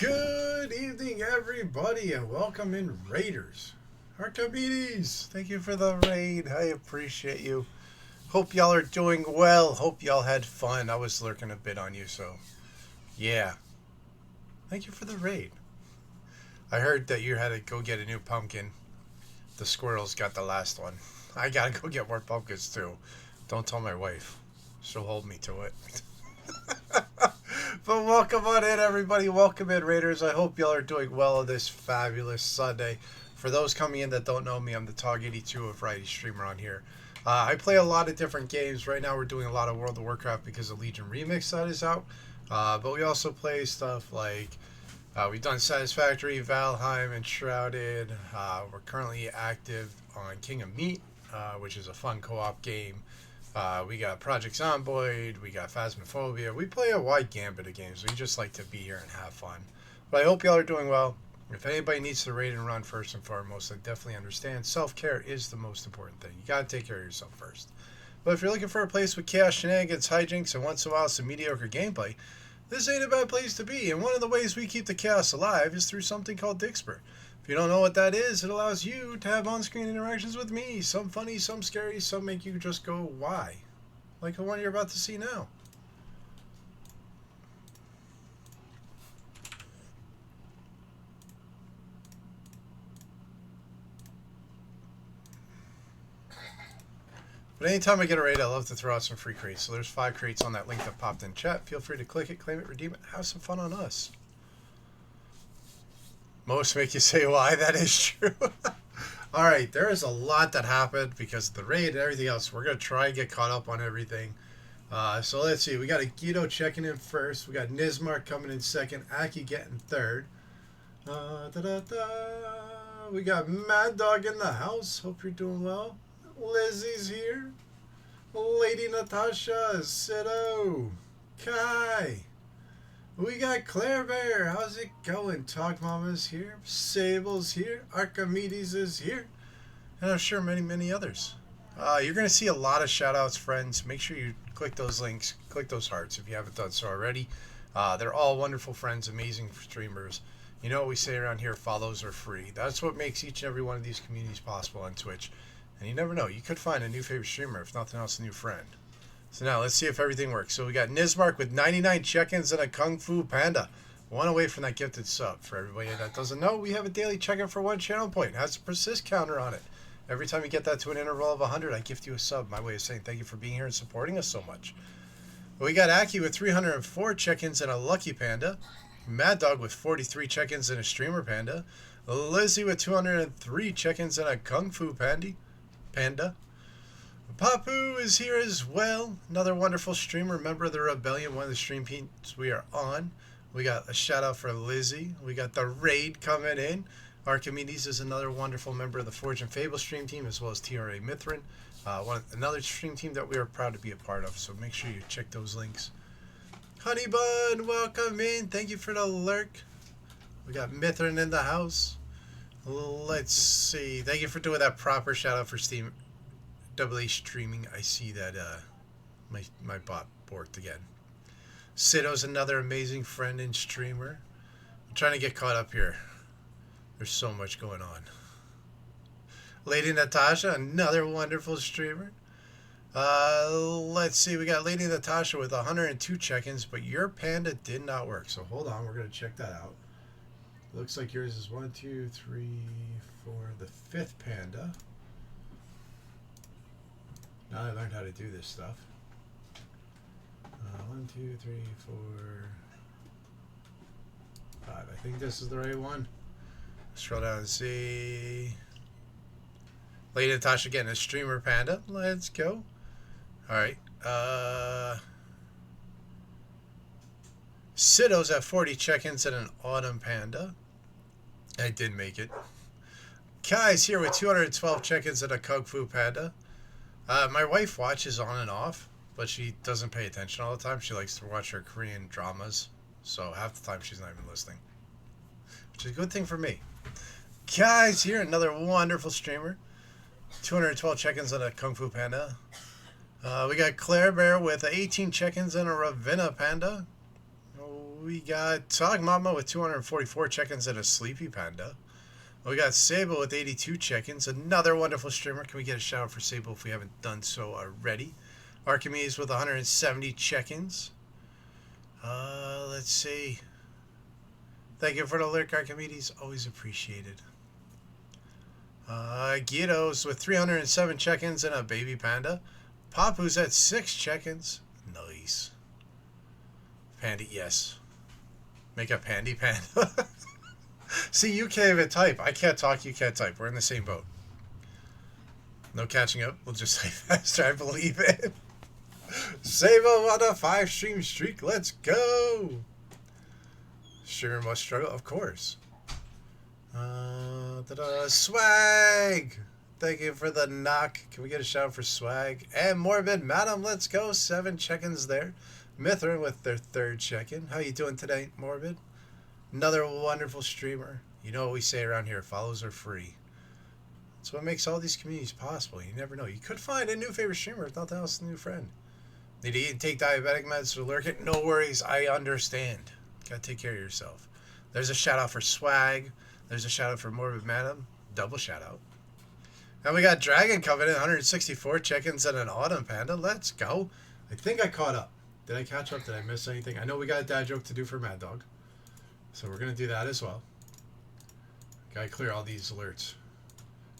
Good evening, everybody, and welcome in, Raiders. Archimedes, thank you for the raid. I appreciate you. Hope y'all are doing well. Hope y'all had fun. I was lurking a bit on you, so yeah. Thank you for the raid. I heard that you had to go get a new pumpkin. The squirrels got the last one. I gotta go get more pumpkins too. Don't tell my wife. She'll hold me to it. But welcome on in, everybody. Welcome in, Raiders. I hope y'all are doing well on this fabulous Sunday. For those coming in that don't know me, I'm the Tog82 of Variety Streamer on here. I play a lot of different games. Right now we're doing a lot of World of Warcraft because the Legion Remix that is out. But we also play stuff like we've done Satisfactory, Valheim, and Shrouded. We're currently active on King of Meat, which is a fun co-op game. We got Project Zomboid, we got Phasmophobia. We play a wide gambit of games. We just like to be here and have fun. But I hope y'all are doing well. If anybody needs to raid and run first and foremost, I definitely understand. Self-care is the most important thing. You got to take care of yourself first. But if you're looking for a place with chaos, shenanigans, hijinks, and once in a while some mediocre gameplay, this ain't a bad place to be. And one of the ways we keep the chaos alive is through something called Dixper. If you don't know what that is, it allows you to have on-screen interactions with me. Some funny, some scary, some make you just go, why? Like the one you're about to see now. But anytime I get a raid, I love to throw out some free crates. So there's 5 crates on that link that popped in chat. Feel free to click it, claim it, redeem it, have some fun on us. Most make you say why. That is true. Alright, there is a lot that happened because of the raid and everything else. We're going to try and get caught up on everything. So let's see. We got Agito checking in first. We got Nismark coming in second. Aki getting third. We got Mad Dog in the house. Hope you're doing well. Lizzie's here. Lady Natasha. Sido. Kai. We got Claire Bear. How's it going? Talk Mama's here. Sable's here. Archimedes is here. And I'm sure many, many others. You're going to see a lot of shout-outs, friends. Make sure you click those links. Click those hearts if you haven't done so already. They're all wonderful friends, amazing streamers. You know what we say around here, follows are free. That's what makes each and every one of these communities possible on Twitch. And you never know. You could find a new favorite streamer, if nothing else, a new friend. So now let's see if everything works. So we got Nismark with 99 check-ins and a Kung Fu Panda. One away from that gifted sub. For everybody that doesn't know, we have a daily check-in for 1 channel point. It has a persist counter on it. Every time you get that to an interval of 100, I gift you a sub. My way of saying thank you for being here and supporting us so much. We got Aki with 304 check-ins and a Lucky Panda. Mad Dog with 43 check-ins and a Streamer Panda. Lizzie with 203 check-ins and a Kung Fu Panda. Papu is here as well. Another wonderful streamer, member of the Rebellion, one of the stream teams we are on. We got a shout out for Lizzie. We got the raid coming in. Archimedes is another wonderful member of the Forge and Fable stream team, as well as TRA Mithrin. Another stream team that we are proud to be a part of, so make sure you check those links. Honey Bun, welcome in. Thank you for the lurk. We got Mithrin in the house. Let's see. Thank you for doing that proper shout out for Steam. AA streaming. I see that my bot borked again. Sido's another amazing friend and streamer. I'm trying to get caught up here. There's so much going on. Lady Natasha, another wonderful streamer. Let's see. We got Lady Natasha with 102 check-ins, but your panda did not work. So hold on. We're going to check that out. Looks like yours is 1, 2, 3, 4, the 5th panda. Now I learned how to do this stuff. 1, 2, 3, 4, 5. I think this is the right one. Scroll down and see. Lady Natasha getting a Streamer Panda. Let's go. Alright. Sido's at 40 check-ins and an Autumn Panda. I did make it. Kai's here with 212 check-ins and a Kung Fu Panda. My wife watches on and off, but she doesn't pay attention all the time. She likes to watch her Korean dramas, so half the time she's not even listening, which is a good thing for me. Guys, here another wonderful streamer. 212 check-ins on a Kung Fu Panda. We got Claire Bear with 18 check-ins and a Ravenna Panda. We got Tog Mama with 244 check-ins and a Sleepy Panda. We got Sable with 82 check-ins. Another wonderful streamer. Can we get a shout out for Sable if we haven't done so already? Archimedes with 170 check-ins. Let's see. Thank you for the lurk, Archimedes. Always appreciated. Guido's with 307 check-ins and a baby panda. Papu's at 6 check-ins. Nice. Pandy, yes. Make a pandy panda. See, you can't even type. I can't talk, you can't type. We're in the same boat. No catching up. We'll just say faster. I believe it. Save on a 5-stream streak. Let's go. Streamer must struggle, of course. Swag. Thank you for the knock. Can we get a shout out for Swag? And Morbid Madam, let's go. 7 check-ins there. Mithrin with their 3rd check-in. How you doing today, Morbid? Another wonderful streamer. You know what we say around here, follows are free. That's what makes all these communities possible. You never know. You could find a new favorite streamer, if nothing else, a new friend. Need to eat and take diabetic meds to lurk it? No worries, I understand. Gotta take care of yourself. There's a shout out for Swag. There's a shout out for Morbid Madam. Double shout out. And we got Dragon Covenant, 164 check-ins and an Autumn Panda. Let's go. I think I caught up. Did I catch up? Did I miss anything? I know we got a dad joke to do for Mad Dog. So we're going to do that as well. Gotta clear all these alerts.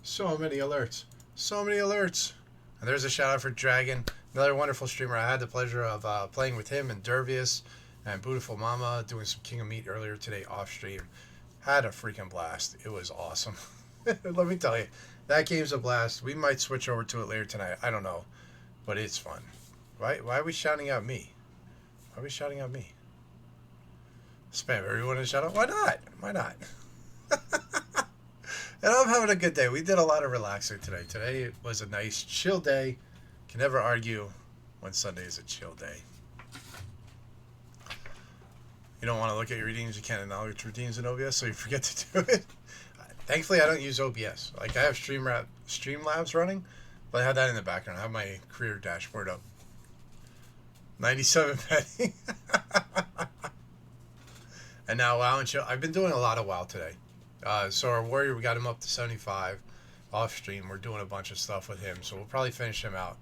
So many alerts. So many alerts. And there's a shout out for Dragon. Another wonderful streamer. I had the pleasure of playing with him and Dervius and Beautiful Mama, doing some King of Meat earlier today off stream. Had a freaking blast. It was awesome. Let me tell you, that game's a blast. We might switch over to it later tonight. I don't know. But it's fun. Why are we shouting at me? Why are we shouting at me? Spam everyone in shout out? Why not? Why not? And I'm having a good day. We did a lot of relaxing today. Today was a nice chill day. Can never argue when Sunday is a chill day. You don't want to look at your readings, you can't acknowledge routines in OBS, so you forget to do it. Thankfully, I don't use OBS. Like, I have Streamlabs running, but I have that in the background. I have my career dashboard up. 97 penny. And now WoW and chill. I've been doing a lot of WoW today. So our warrior, we got him up to 75 off stream. We're doing a bunch of stuff with him, so we'll probably finish him out.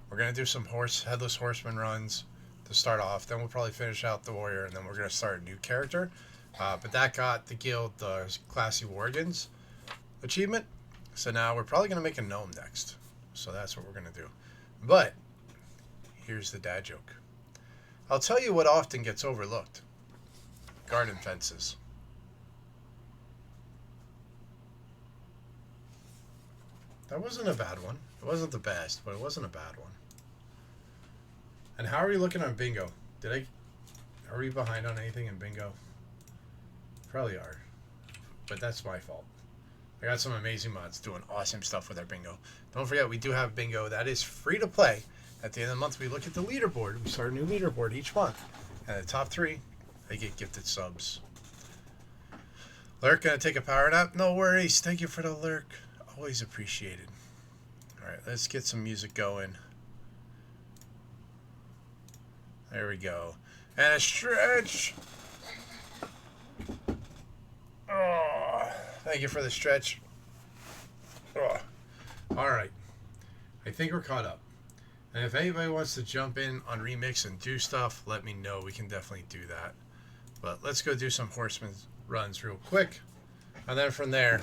We're gonna do some headless horseman runs to start off. Then we'll probably finish out the warrior, and then we're gonna start a new character. But that got the guild the classy wargans achievement. So now we're probably gonna make a gnome next. So that's what we're gonna do. But here's the dad joke. I'll tell you what often gets overlooked. Garden fences. That wasn't a bad one. It wasn't the best, but it wasn't a bad one. And how are you looking on bingo? Are we behind on anything in bingo? Probably are. But that's my fault. I got some amazing mods doing awesome stuff with our bingo. Don't forget, we do have bingo. That is free to play. At the end of the month, we look at the leaderboard. We start a new leaderboard each month. And the top 3, they get gifted subs. Lurk, gonna take a power nap? No worries. Thank you for the lurk. Always appreciated. Alright, let's get some music going. There we go. And a stretch. Oh, thank you for the stretch. Oh. Alright. I think we're caught up. And if anybody wants to jump in on Remix and do stuff, let me know. We can definitely do that. But let's go do some horseman runs real quick. And then from there,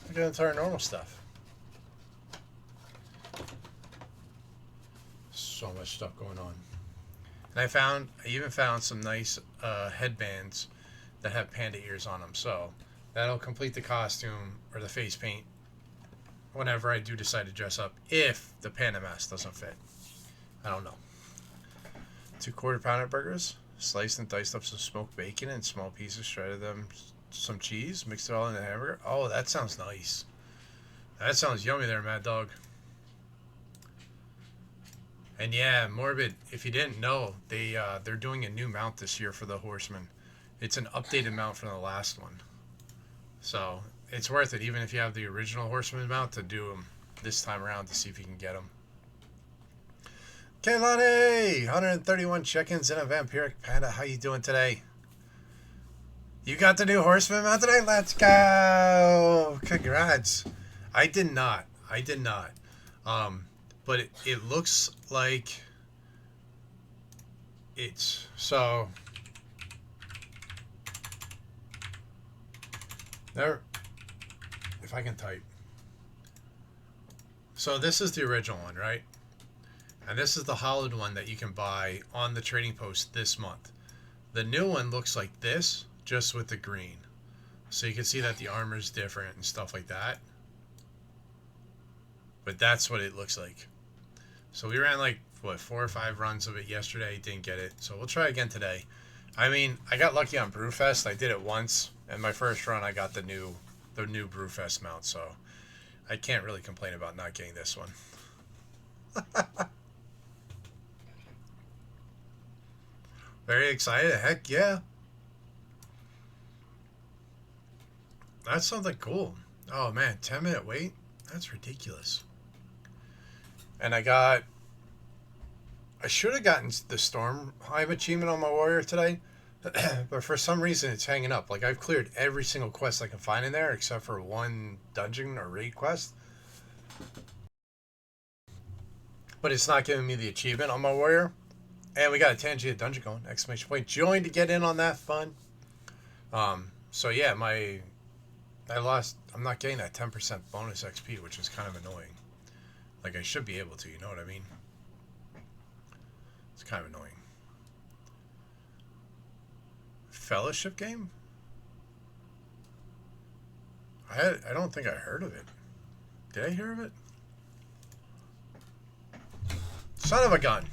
we'll get into our normal stuff. So much stuff going on. And I even found some nice headbands that have panda ears on them. So that'll complete the costume or the face paint whenever I do decide to dress up, if the panda mask doesn't fit. I don't know. 2 quarter-pounder burgers, sliced and diced up some smoked bacon and small pieces, shredded them, some cheese, mixed it all in the hamburger. Oh, that sounds nice. That sounds yummy there, Mad Dog. And yeah, Morbid, if you didn't know, they're doing a new mount this year for the Horseman. It's an updated mount from the last one. So it's worth it, even if you have the original Horseman mount, to do them this time around to see if you can get them. Kaylani, 131 check-ins in a vampiric panda. How you doing today? You got the new horseman mount today? Let's go! Congrats. I did not. I did not. But it looks like it's so. There, if I can type. So this is the original one, right? And this is the hollowed one that you can buy on the trading post this month. The new one looks like this, just with the green. So you can see that the armor is different and stuff like that. But that's what it looks like. So we ran like, what, 4 or 5 runs of it yesterday. Didn't get it. So we'll try again today. I mean, I got lucky on Brewfest. I did it once. And my first run, I got the new Brewfest mount. So I can't really complain about not getting this one. Very excited. Heck yeah. That's something cool. Oh man, 10-minute wait? That's ridiculous. And I should have gotten the Storm Hive achievement on my warrior today. But for some reason it's hanging up. Like I've cleared every single quest I can find in there except for one dungeon or raid quest. But it's not giving me the achievement on my warrior. And we got a Tangia dungeon going. Exclamation point. Join to get in on that fun. So yeah, I'm not getting that 10% bonus XP, which is kind of annoying. Like I should be able to, you know what I mean? It's kind of annoying. Fellowship game? I don't think I heard of it. Did I hear of it? Son of a gun.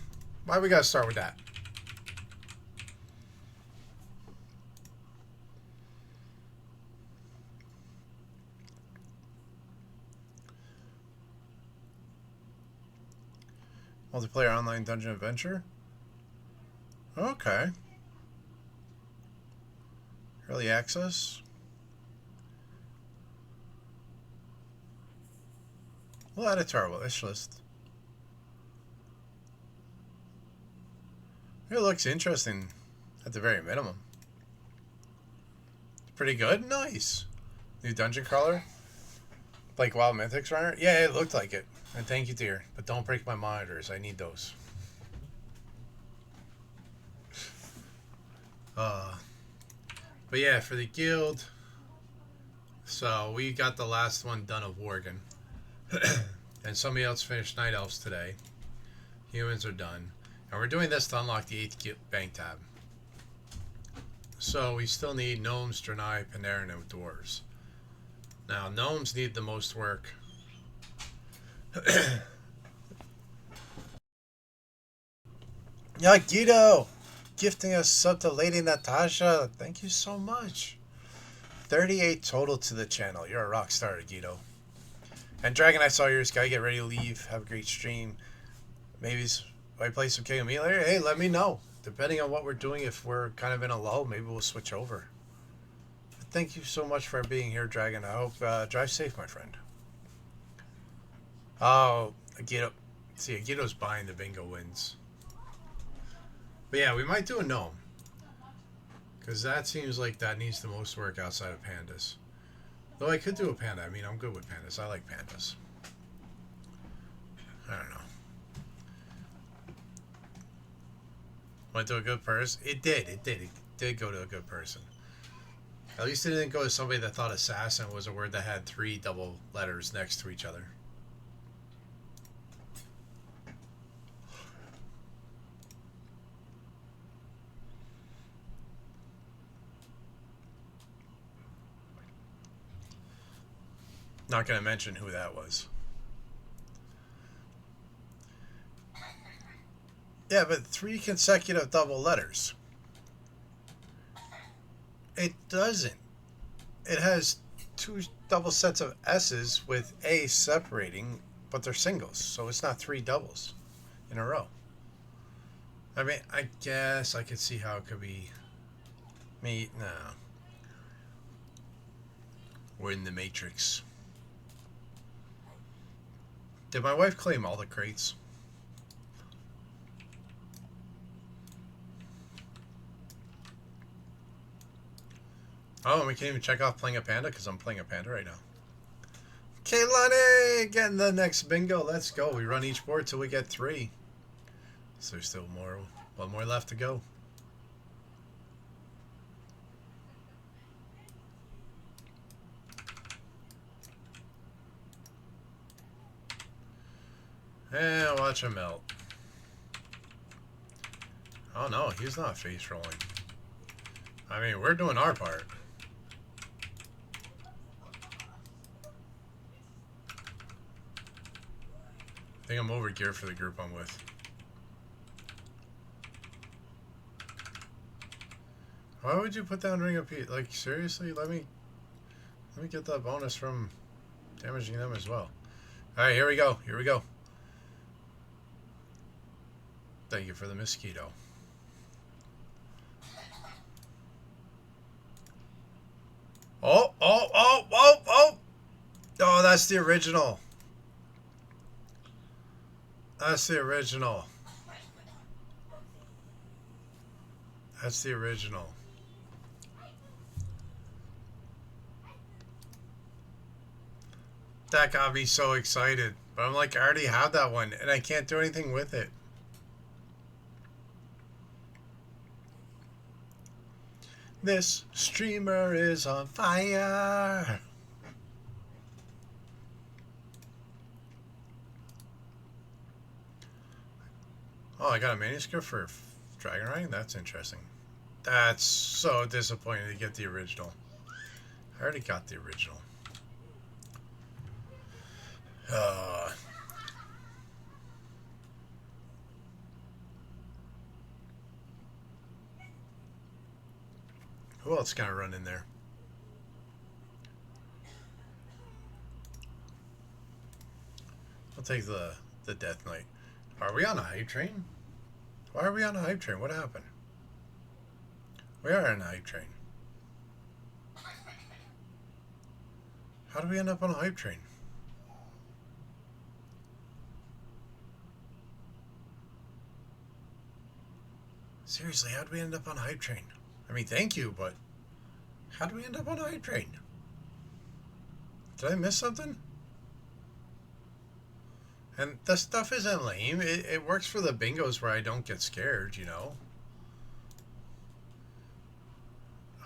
Why we gotta start with that? Multiplayer online dungeon adventure? Okay. Early access? We'll add it to our wish list. It looks interesting at the very minimum. Pretty good? Nice. New dungeon crawler? Like Wild Mythics runner? Yeah, it looked like it. And thank you, dear. But don't break my monitors. I need those. But yeah, for the guild, so we got the last one done of Worgen. And somebody else finished Night Elves today. Humans are done. And we're doing this to unlock the 8th bank tab. So we still need Gnomes, Draenei, Panarin, and Dwarves. Now, Gnomes need the most work. Yeah, Guido! Gifting us sub to Lady Natasha. Thank you so much. 38 total to the channel. You're a rock star, Guido. And Dragon, I saw yours. Gotta get ready to leave. Have a great stream. Maybe I play some King of Meat later. Hey, let me know. Depending on what we're doing, if we're kind of in a lull, maybe we'll switch over. But thank you so much for being here, Dragon. I hope drive safe, my friend. Oh, Guido. See, Guido's buying the bingo wins. But yeah, we might do a gnome. Because that seems like that needs the most work outside of pandas. Though I could do a panda. I mean, I'm good with pandas. I like pandas. I don't know. Went to a good person? It did. It did go to a good person. At least it didn't go to somebody that thought assassin was a word that had 3 double letters next to each other. Not going to mention who that was. Yeah, but 3 consecutive double letters. It doesn't. It has 2 double sets of S's with A separating, but they're singles, so it's not 3 doubles in a row. I mean, I guess I could see how it could be. Me, no. We're in the Matrix. Did my wife claim all the crates? Oh, and we can't even check off playing a panda because I'm playing a panda right now. Kaylani, getting the next bingo. Let's go. We run each board till we get 3. So there's still one more left to go. And watch him melt. Oh no, he's not face rolling. I mean, we're doing our part. I think I'm over gear for the group I'm with. Why would you put down Ring of Peace? Like, seriously? Let me get that bonus from damaging them as well. Alright, here we go. Here we go. Thank you for the mosquito. Oh, oh, oh, oh, oh! Oh, that's the original. That's the original. That's the original. That got me so excited. But I'm like, I already have that one, and I can't do anything with it. This streamer is on fire. Oh, I got a manuscript for Dragon Riding? That's interesting. That's so disappointing to get the original. I already got the original. Who else can I run in there? I'll take the Death Knight. Are we on a hype train? Why are we on a hype train? What happened? We are on a hype train. How do we end up on a hype train? Seriously, how did we end up on a hype train? I mean, thank you, but how did we end up on a hype train? Did I miss something? And the stuff isn't lame. It works for the bingos where I don't get scared, you know?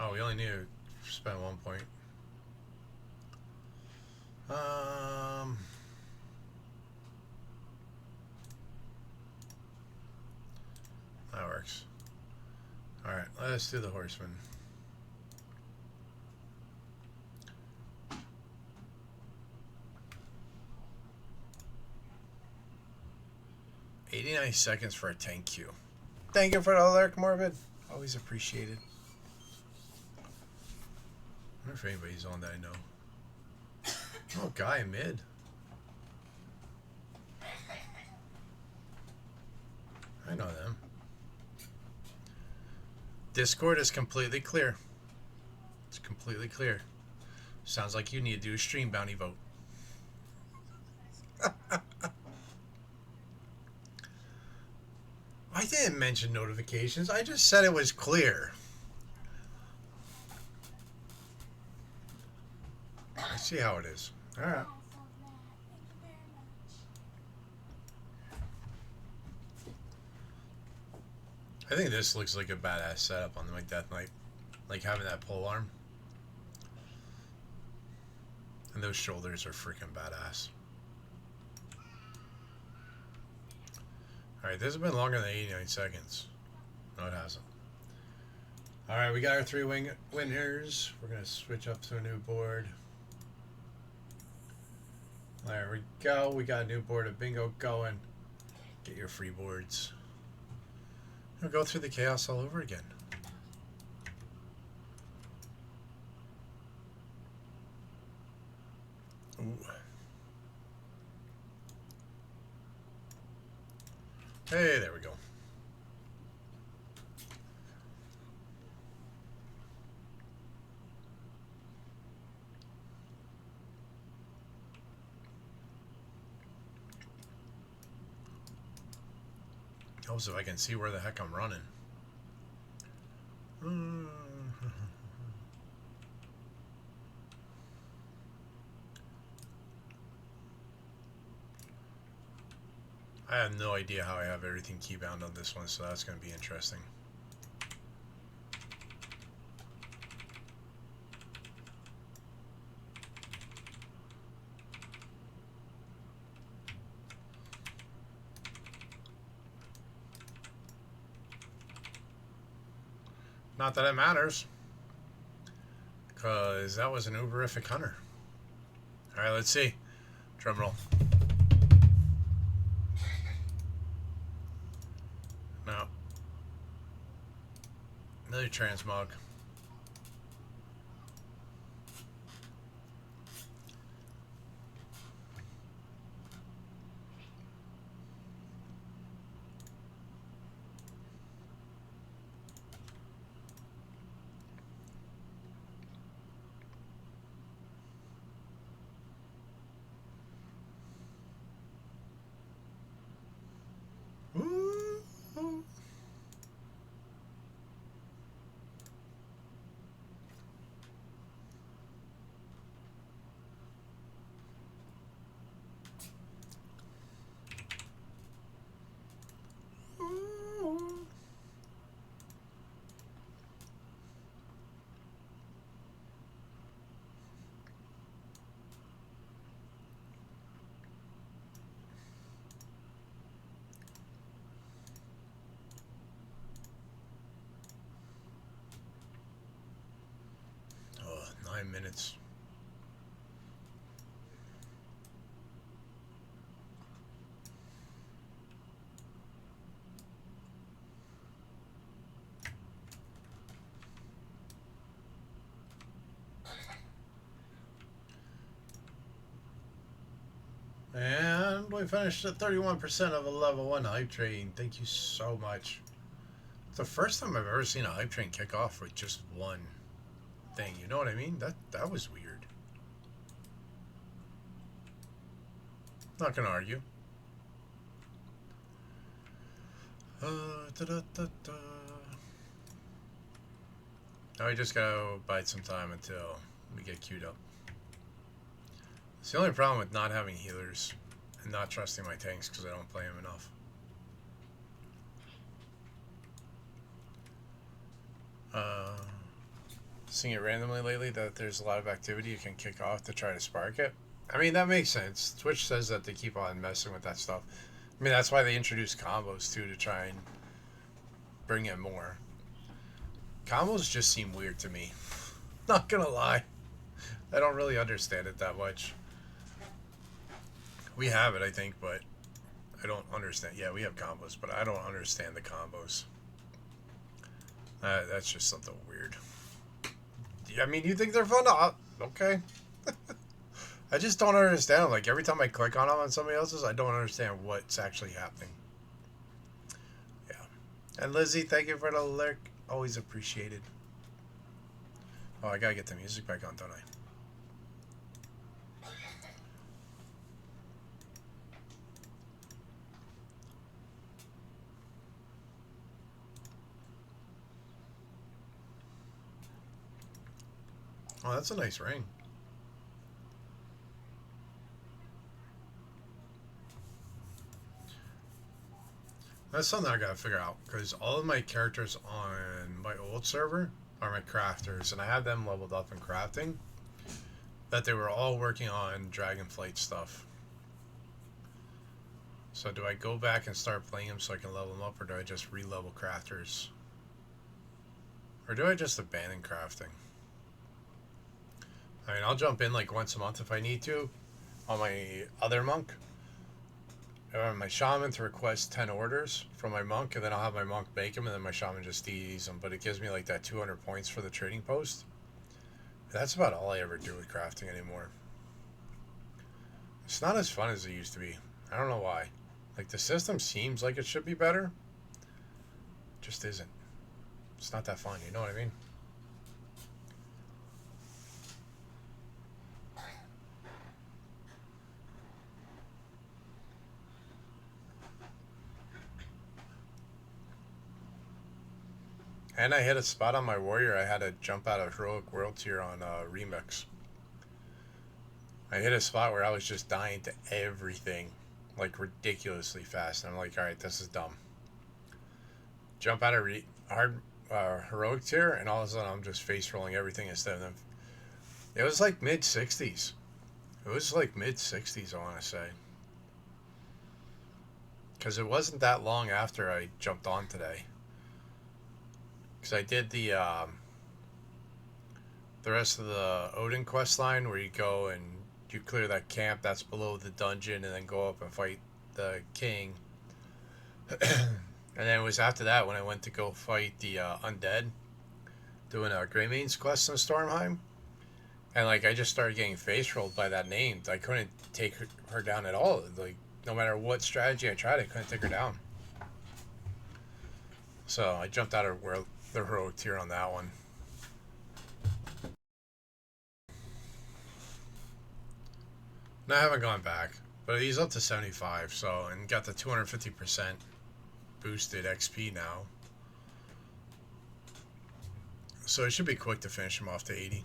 Oh, we only need to spend 1 point. That works. Alright, let's do the horseman. $89 seconds for a tank queue. Thank you for the alert, Morbid. Always appreciated. I wonder if anybody's on that I know. Oh, guy mid. I know them. Discord is completely clear. It's completely clear. Sounds like you need to do a stream bounty vote. I didn't mention notifications. I just said it was clear. I see how it is. All right. I think this looks like a badass setup on the Death Knight. Like having that pole arm. And those shoulders are freaking badass. Alright, this has been longer than 89 seconds. No, it hasn't. Alright, we got our 3 winners. We're going to switch up to a new board. There we go. We got a new board of bingo going. Get your free boards. We'll go through the chaos all over again. Ooh. Hey, there we go. Helps if I can see where the heck I'm running. I have no idea how I have everything keybound on this one, so that's going to be interesting. Not that it matters, because that was an uberific hunter. All right, let's see. Drum roll. No. Another transmog. Oh, 9 minutes. And we finished at 31% of a level 1 hype train. Thank you so much. It's the first time I've ever seen a hype train kick off with just one thing. You know what I mean? That was weird. Not gonna argue. Now we just gotta bide some time until we get queued up. It's the only problem with not having healers and not trusting my tanks because I don't play them enough. Seeing it randomly lately that there's a lot of activity you can kick off to try to spark it. I mean, that makes sense. Twitch says that they keep on messing with that stuff. I mean, that's why they introduced combos too, to try and bring in more. Combos just seem weird to me. Not gonna lie. I don't really understand it that much. We have it, I think, but I don't understand. Yeah, we have combos, but I don't understand the combos. That's just something weird. I mean, you think they're fun? Okay. I just don't understand them. Like, every time I click on them on somebody else's, I don't understand what's actually happening. Yeah. And Lizzie, thank you for the lurk. Always appreciated. Oh, I gotta get the music back on, don't I? Oh, that's a nice ring. That's something I gotta figure out, because all of my characters on my old server are my crafters, and I had them leveled up in crafting, that they were all working on Dragonflight stuff. So do I go back and start playing them so I can level them up, or do I just re-level crafters? Or do I just abandon crafting? I mean, I'll jump in like once a month if I need to on my other monk. My shaman to request 10 orders from my monk, and then I'll have my monk bake them, and then my shaman just DEs them. But it gives me like that 200 points for the trading post. That's about all I ever do with crafting anymore. It's not as fun as it used to be. I don't know why. Like, the system seems like it should be better. It just isn't. It's not that fun, you know what I mean? And I hit a spot on my warrior. I had to jump out of heroic world tier on remix. I hit a spot where I was just dying to everything. like ridiculously fast. And I'm like, all right, this is dumb. Jump out of hard heroic tier, and all of a sudden I'm just face rolling everything instead of them. It was like mid 60s. It was like mid 60s, I want to say. Because it wasn't that long after I jumped on today. Because I did the rest of the Odin quest line where you go and you clear that camp that's below the dungeon and then go up and fight the king. And then it was after that when I went to go fight the undead, doing a Greymane's quest in Stormheim. And like I just started getting face rolled by that name. I couldn't take her down at all. Like no matter what strategy I tried, I couldn't take her down. So I jumped out of the heroic tier on that one. No, I haven't gone back, but he's up to 75. So and got the 250% boosted XP now. So it should be quick to finish him off to 80.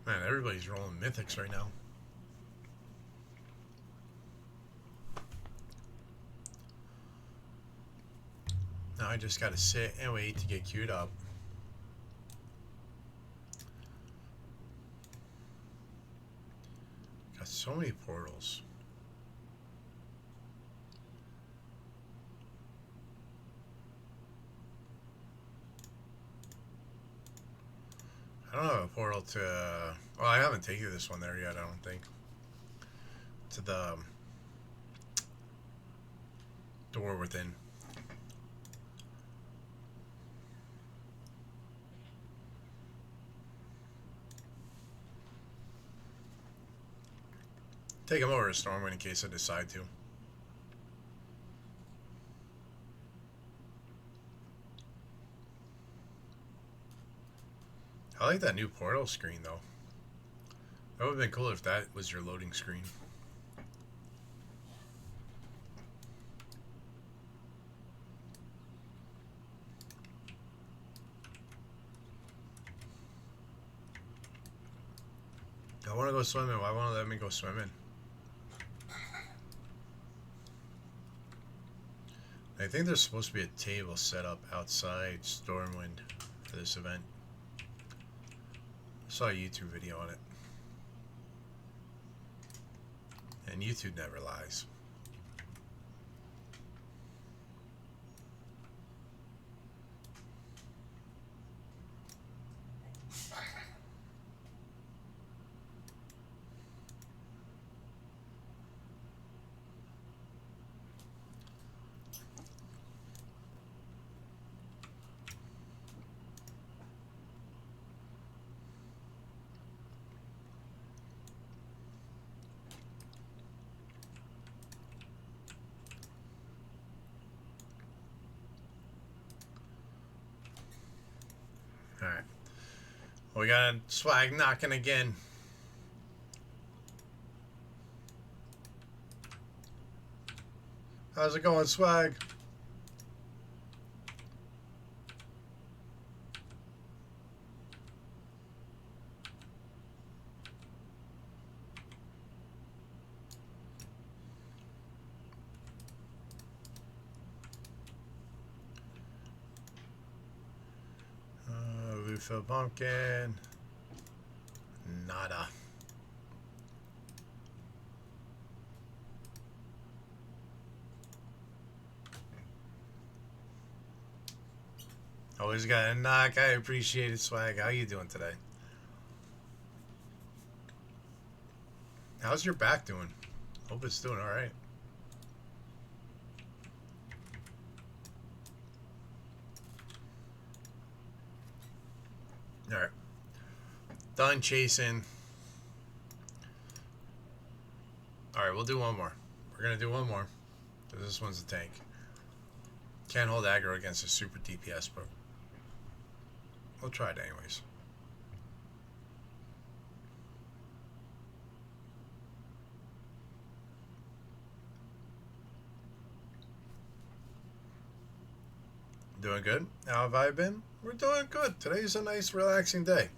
Man, everybody's rolling mythics right now. Now I just gotta sit and wait to get queued up. Got so many portals. I don't have a portal to... well, I haven't taken this one there yet, I don't think. To the door within. Take him over to Stormwind in case I decide to. I like that new portal screen though. That would have been cool if that was your loading screen. I want to go swimming. Why won't it let me go swimming? I think there's supposed to be a table set up outside Stormwind for this event. I saw a YouTube video on it. And YouTube never lies. Alright. We got swag knocking again. How's it going, swag? Lufa pumpkin. Nada. Always got a knock. I appreciate it, swag. How you doing today? How's your back doing? Hope it's doing all right. All right. Done chasing. All right, we'll do one more. We're gonna do one more. This one's a tank. Can't hold aggro against a super DPS, but we'll try it anyways. Doing good. How have I been? We're doing good. Today's a nice, relaxing day.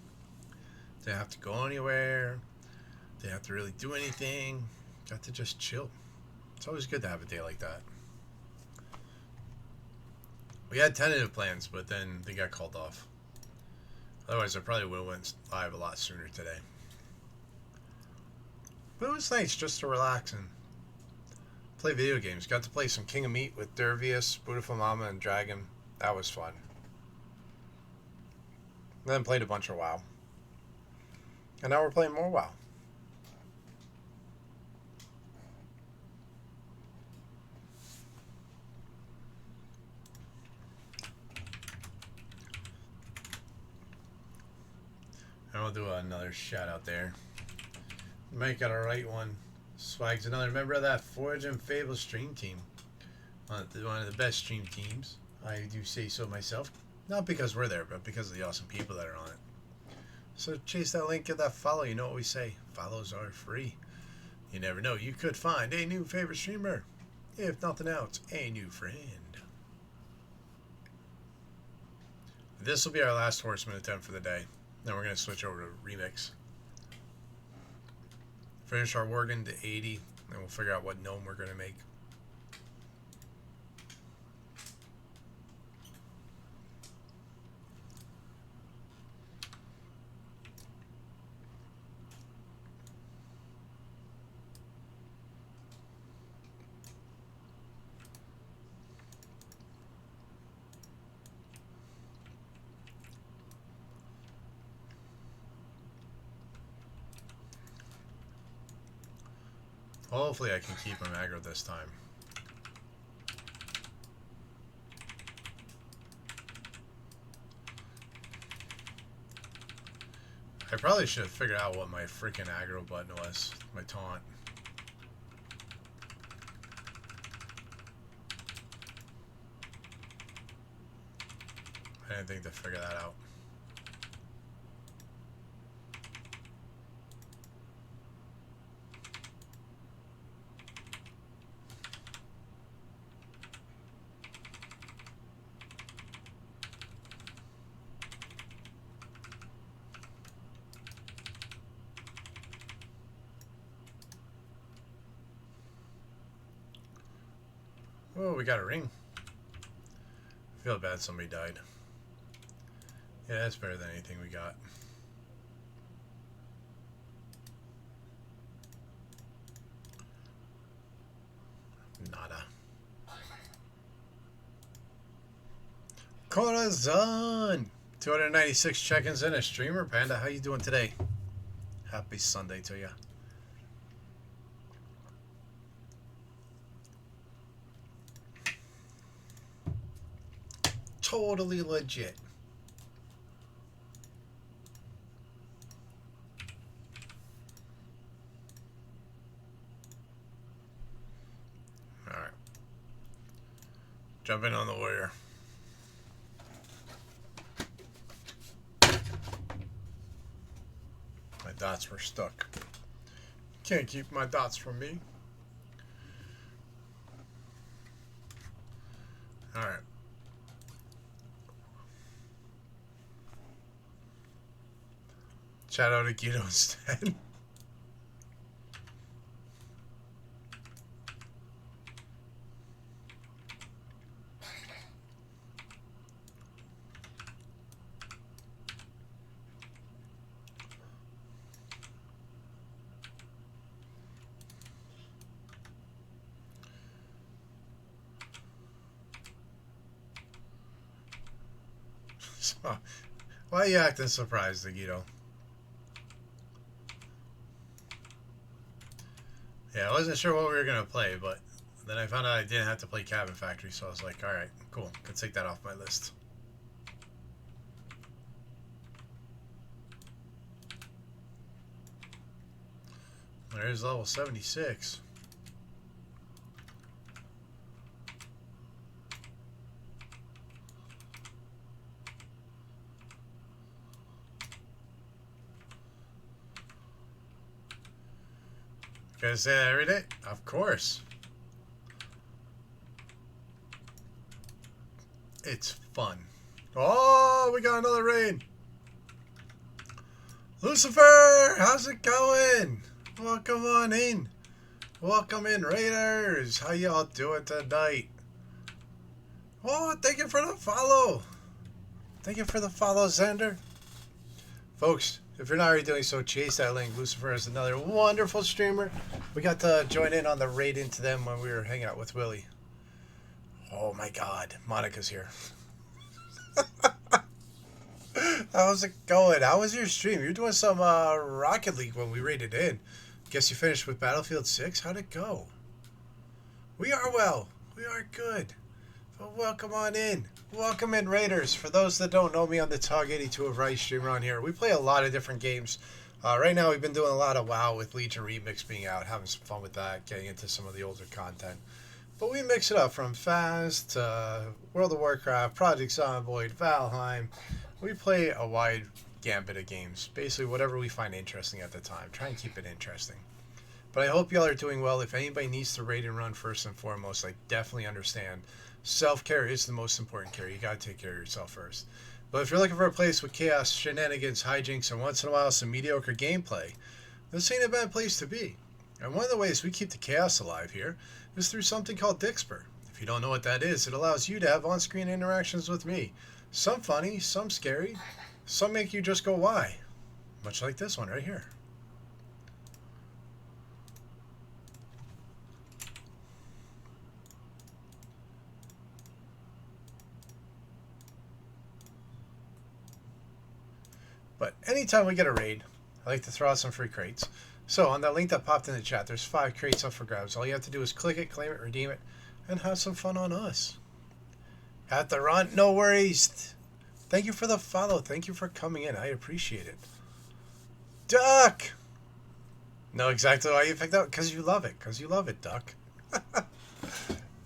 Didn't have to go anywhere. Didn't have to really do anything. Got to just chill. It's always good to have a day like that. We had tentative plans, but then they got called off. Otherwise, I probably would have went live a lot sooner today. But it was nice just to relax and play video games. Got to play some King of Meat with Dervius, Beautiful Mama, and Dragon. That was fun. Then played a bunch of WoW. And now we're playing more WoW. And we'll do another shout out there. Mike got a right one. Swag's another member of that Forge and Fable stream team. One of the best stream teams. I do say so myself. Not because we're there, but because of the awesome people that are on it. So chase that link, get that follow. You know what we say. Follows are free. You never know. You could find a new favorite streamer. If nothing else, a new friend. This will be our last Horseman attempt for the day. Then we're going to switch over to Remix. Finish our Worgen to 80. And we'll figure out what gnome we're going to make. Hopefully I can keep him aggro this time. I probably should have figured out what my freaking aggro button was. My taunt. I didn't think to figure that out. Oh, we got a ring. I feel bad somebody died. Yeah, that's better than anything we got. Nada. Corazon! 296 check-ins in a streamer. Panda, how you doing today? Happy Sunday to you. Totally legit. Alright. Jump in on the warrior. My dots were stuck. Can't keep my dots from me. Alright. Shout out to Guido instead. So, why are you acting surprised, Guido? Yeah, I wasn't sure what we were going to play, but then I found out I didn't have to play Cabin Factory, so I was like, alright, cool. Can take that off my list. There's level 76. Gotta say that every day? Of course. It's fun. Oh, we got another raid. Lucifer, how's it going? Welcome on in. Welcome in, Raiders. How y'all doing tonight? Oh, thank you for the follow. Thank you for the follow, Xander. Folks, if you're not already doing so, chase that link. Lucifer is another wonderful streamer. We got to join in on the raid into them when we were hanging out with Willie. Oh my God, Monica's here. How's it going? How was your stream? You're doing some Rocket League when we raided in. Guess you finished with Battlefield 6? How'd it go? We are well. We are good. Well, welcome on in. Welcome in, Raiders. For those that don't know me, I'm the Tog82 of Rice streamer on here. We play a lot of different games. Right now, we've been doing a lot of WoW with Legion Remix being out, having some fun with that, getting into some of the older content. But we mix it up from Fast to World of Warcraft, Project Zomboid, Valheim. We play a wide gambit of games. Basically, whatever we find interesting at the time. Try and keep it interesting. But I hope y'all are doing well. If anybody needs to raid and run first and foremost, I definitely understand. Self-care is the most important care. You got to take care of yourself first. But if you're looking for a place with chaos, shenanigans, hijinks, and once in a while some mediocre gameplay, this ain't a bad place to be. And one of the ways we keep the chaos alive here is through something called Dixper. If you don't know what that is, it allows you to have on-screen interactions with me. Some funny, some scary, some make you just go, why? Much like this one right here. But anytime we get a raid, I like to throw out some free crates. So on that link that popped in the chat, there's 5 crates up for grabs. All you have to do is click it, claim it, redeem it, and have some fun on us. At the run, no worries. Thank you for the follow. Thank you for coming in. I appreciate it. Duck! Know exactly why you picked out. Because you love it. Because you love it, Duck.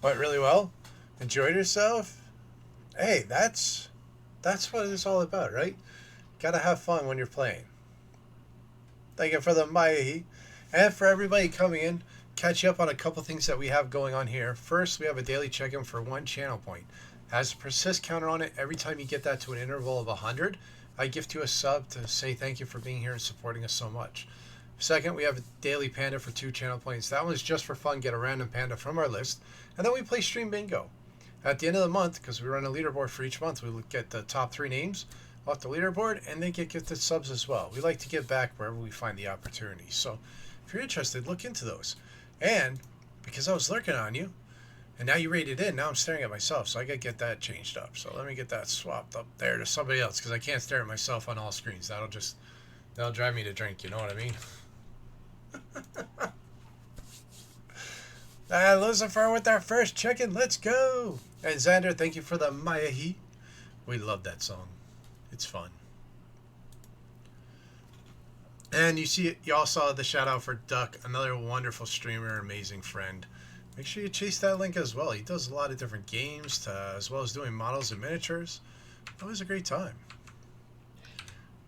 Went really well? Enjoyed yourself? Hey, that's what it's all about, right? Gotta have fun when you're playing. Thank you for the Maihi. And for everybody coming in, catch you up on a couple things that we have going on here. First, we have a daily check-in for 1 channel point. Has a persist counter on it. Every time you get that to an interval of 100, I gift you a sub to say thank you for being here and supporting us so much. Second, we have a daily panda for 2 channel points. That one's just for fun. Get a random panda from our list. And then we play stream bingo. At the end of the month, because we run a leaderboard for each month, we get the top 3 names off the leaderboard, and they get gifted subs as well. We like to give back wherever we find the opportunity. So if you're interested, look into those. And because I was lurking on you, and now you rated in, now I'm staring at myself, so I gotta get that changed up. So let me get that swapped up there to somebody else, because I can't stare at myself on all screens. That'll drive me to drink, you know what I mean? Lucifer with our first check-in, let's go! And Xander, thank you for the Mayahi. We love that song. It's fun. And you all saw the shout out for Duck, another wonderful streamer, amazing friend. Make sure you chase that link as well. He does a lot of different games, as well as doing models and miniatures. Always a great time.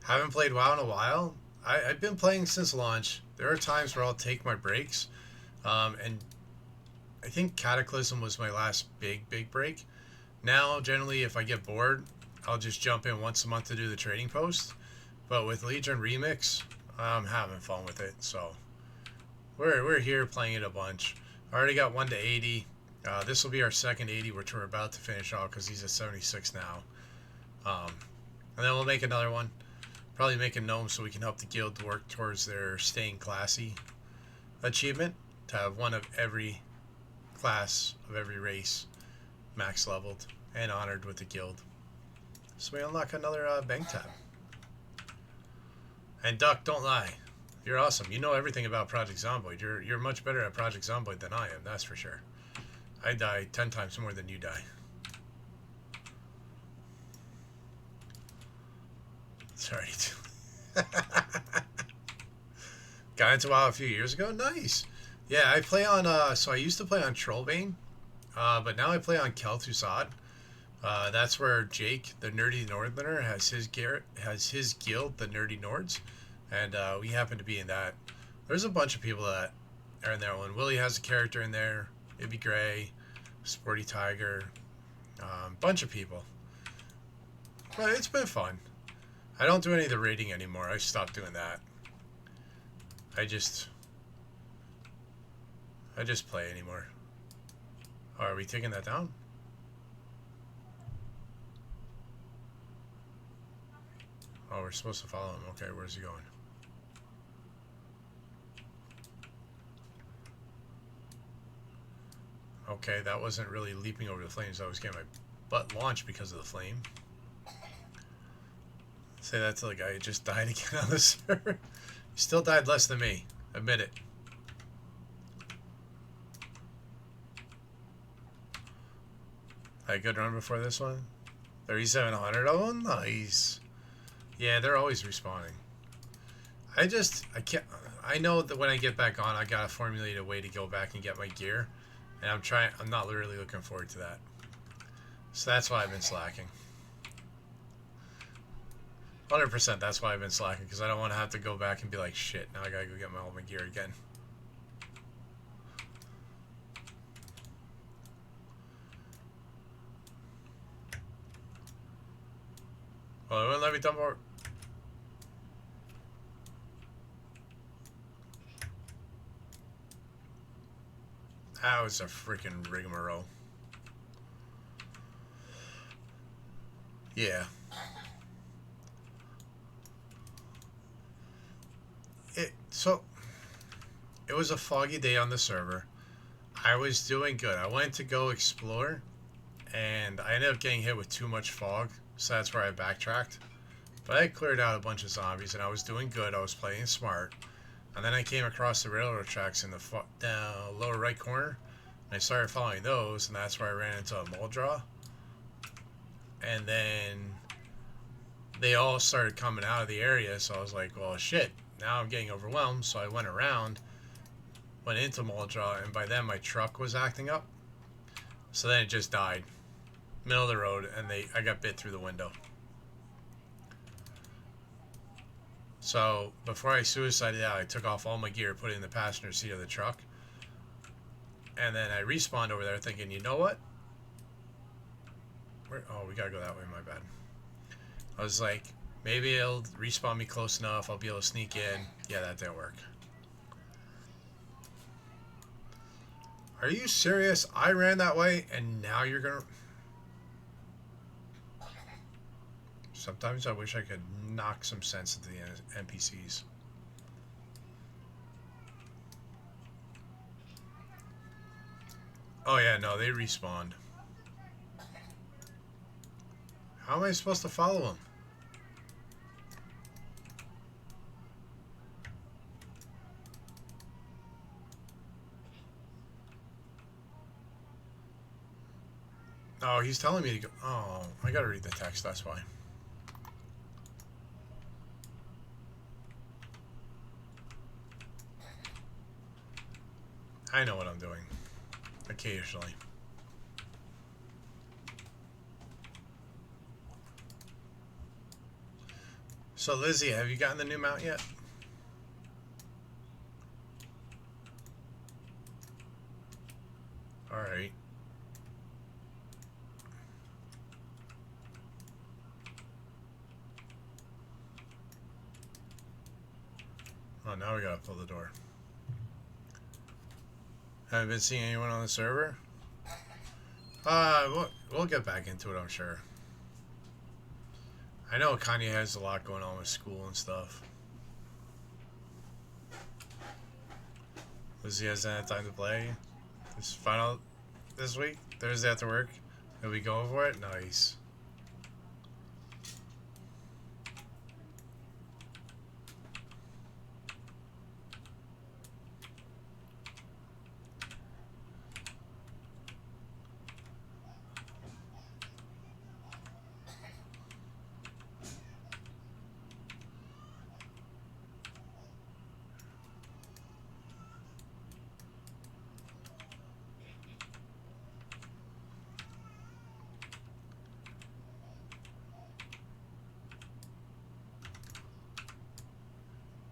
Haven't played WoW in a while. I've been playing since launch. There are times where I'll take my breaks. And I think Cataclysm was my last big break. Now, generally, if I get bored, I'll just jump in once a month to do the trading post. But with Legion Remix, I'm having fun with it. So we're here playing it a bunch. I already got 1 to 80. This will be our second 80, which we're about to finish off because he's at 76 now. And then we'll make another one. Probably make a gnome so we can help the guild work towards their staying classy achievement. To have one of every class of every race max leveled and honored with the guild. So we unlock another bank tab. And Duck, don't lie. You're awesome. You know everything about Project Zomboid. You're much better at Project Zomboid than I am, that's for sure. I die 10 times more than you die. Sorry. Got into WoW a few years ago? Nice. Yeah, I play on, so I used to play on Trollbane, but now I play on Kel'Thuzad. That's where Jake, the Nerdy Northerner, has his guild, the Nerdy Nords, and we happen to be in that. There's a bunch of people that are in that one. Willie has a character in there, Ibby Gray, Sporty Tiger, bunch of people. But it's been fun. I don't do any of the raiding anymore. I stopped doing that. I just play anymore. Oh, are we taking that down? Oh, we're supposed to follow him. Okay, where's he going? Okay, that wasn't really leaping over the flames. I was getting my butt launched because of the flame. Say that to the guy who just died again on the server. He still died less than me. Admit it. Had a good run before this one. 3,700 of them? Nice. Yeah, they're always respawning. I can't. I know that when I get back on, I gotta formulate a way to go back and get my gear. And I'm not really looking forward to that. So that's why I've been slacking. 100% that's why I've been slacking, because I don't want to have to go back and be like, shit, now I gotta go get all my gear again. Well, it wouldn't let me dump more. That was a freaking rigmarole. Yeah. It was a foggy day on the server. I was doing good. I went to go explore, and I ended up getting hit with too much fog, so that's where I backtracked. But I cleared out a bunch of zombies, and I was doing good. I was playing smart. And then I came across the railroad tracks in the down lower right corner, and I started following those, and that's where I ran into a mole draw. And then they all started coming out of the area, so I was like, well, shit, now I'm getting overwhelmed. So I went around, went into mole draw, and by then my truck was acting up. So then it just died. Middle of the road, and I got bit through the window. So before I suicided out, I took off all my gear, put it in the passenger seat of the truck. And then I respawned over there thinking, you know what? Oh, we gotta go that way, my bad. I was like, maybe it'll respawn me close enough, I'll be able to sneak in. Yeah, that didn't work. Are you serious? I ran that way, and now you're gonna... Sometimes I wish I could knock some sense into the NPCs. Oh yeah, no, they respawned. How am I supposed to follow them? Oh, he's telling me to go... Oh, I gotta read the text, that's why. I know what I'm doing. Occasionally. So, Lizzie, have you gotten the new mount yet? Alright. Oh, now we gotta pull the door. Haven't been seeing anyone on the server? We'll get back into it, I'm sure. I know Kanye has a lot going on with school and stuff. Lizzie hasn't had time to play. This week, Thursday after work. Are we going for it? Nice.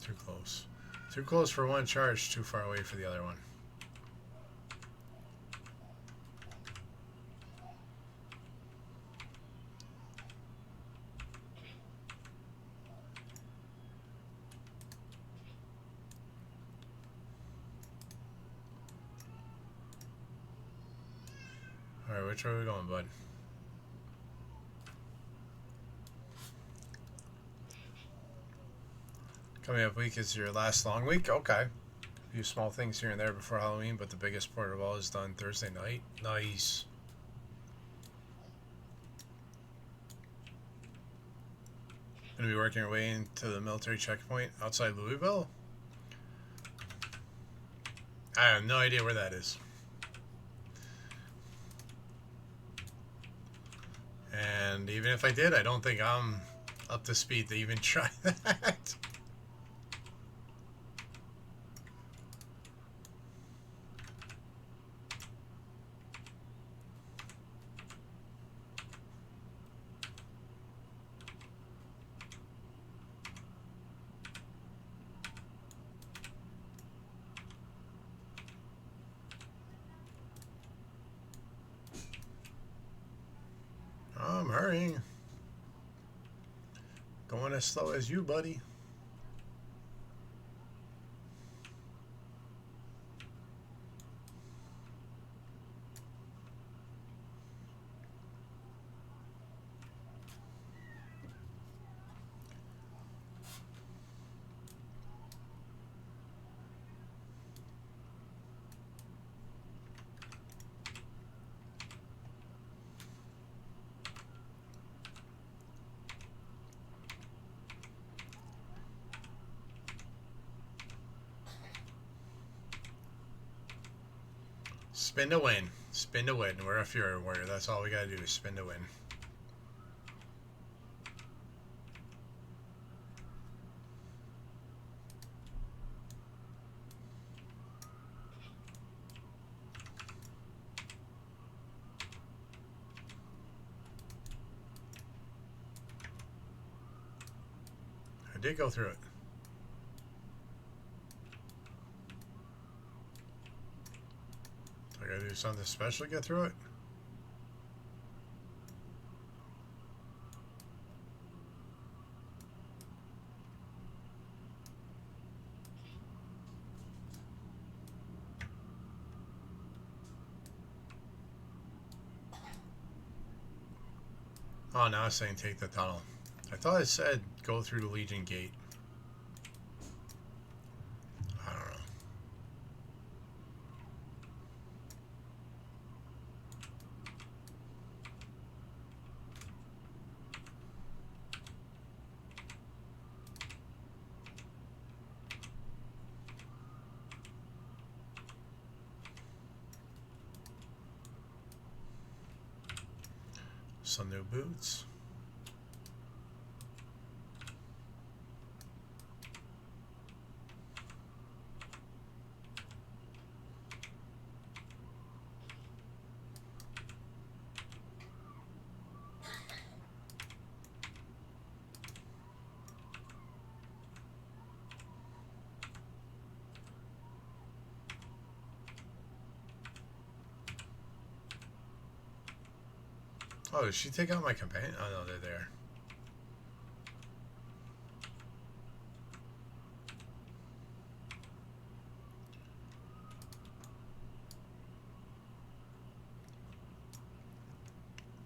Too close. Too close for one charge, too far away for the other one. which way are we going, bud? Coming up week is your last long week? Okay. A few small things here and there before Halloween, but the biggest part of all is done Thursday night. Nice. Gonna be working our way into the military checkpoint outside Louisville. I have no idea where that is. And even if I did, I don't think I'm up to speed to even try that. I'm hurrying. Going as slow as you, buddy. Spin to win. Spin to win. We're a Fury Warrior. That's all we gotta do is spin to win. I did go through it. I gotta do something special to get through it. Oh, now it's saying take the tunnel. I thought it said go through the Legion Gate. I don't know. Some new boots. Oh, did she take out my companion? Oh no, they're there.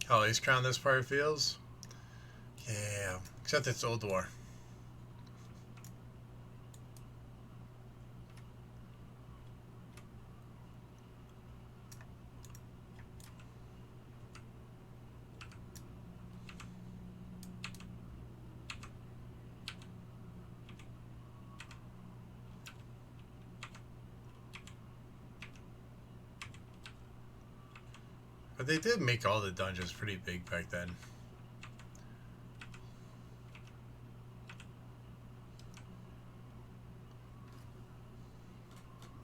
Oh, Ace Crown this part feels? Yeah, except it's Old War. But they did make all the dungeons pretty big back then.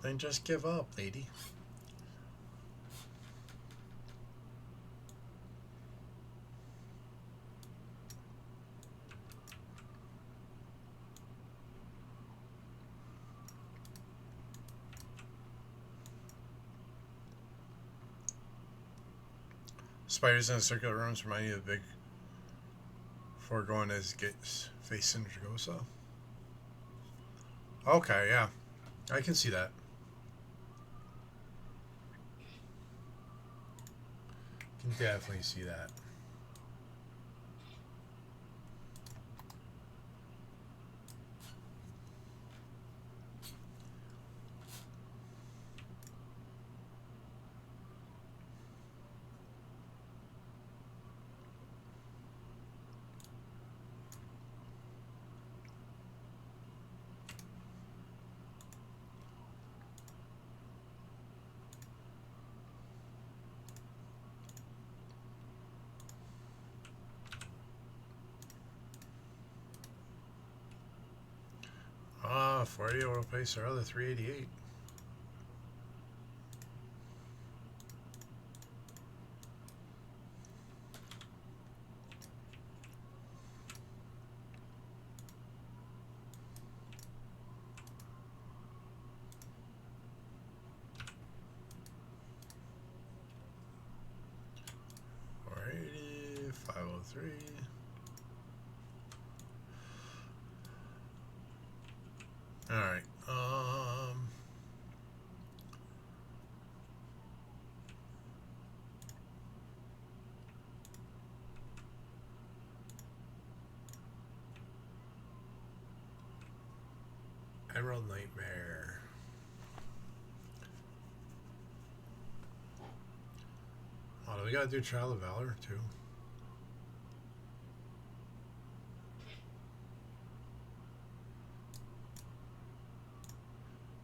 Then just give up, lady. Spiders in the circular rooms remind you of the big foregoing as gets facing Dragosa. Okay, yeah. I can see that. Can definitely see that. Ah, 40 will replace our other 388. $480, 503. All right. Emerald Nightmare. Oh, do we gotta do Trial of Valor too?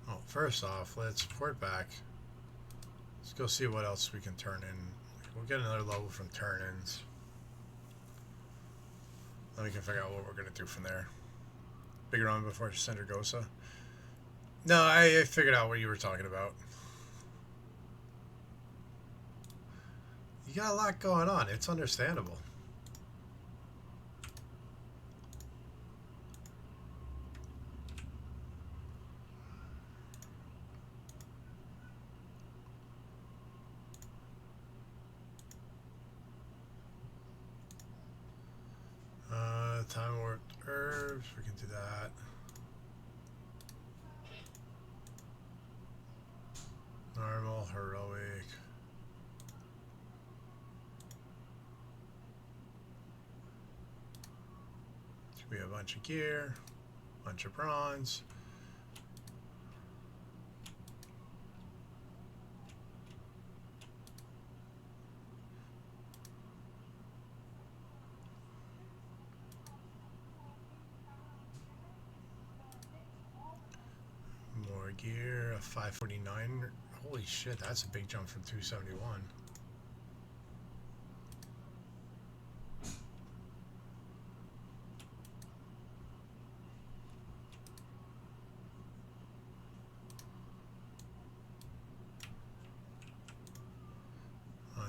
Oh, first off, let's port back. Let's go see what else we can turn in. We'll get another level from turn-ins. Then we can figure out what we're gonna do from there. Bigger on before Sendergosa. No, I figured out what you were talking about. You got a lot going on. It's understandable. Time warped herbs. We can do that. Normal, heroic. We have a bunch of gear, bunch of bronze. More gear, a 549. Holy shit, that's a big jump from 271.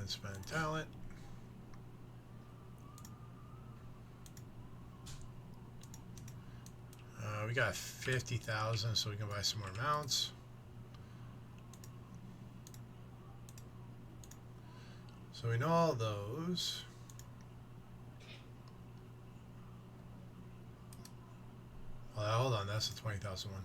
Unspent talent. We got 50,000, so we can buy some more mounts. So we know all those. Well, hold on, that's the 20,000 one.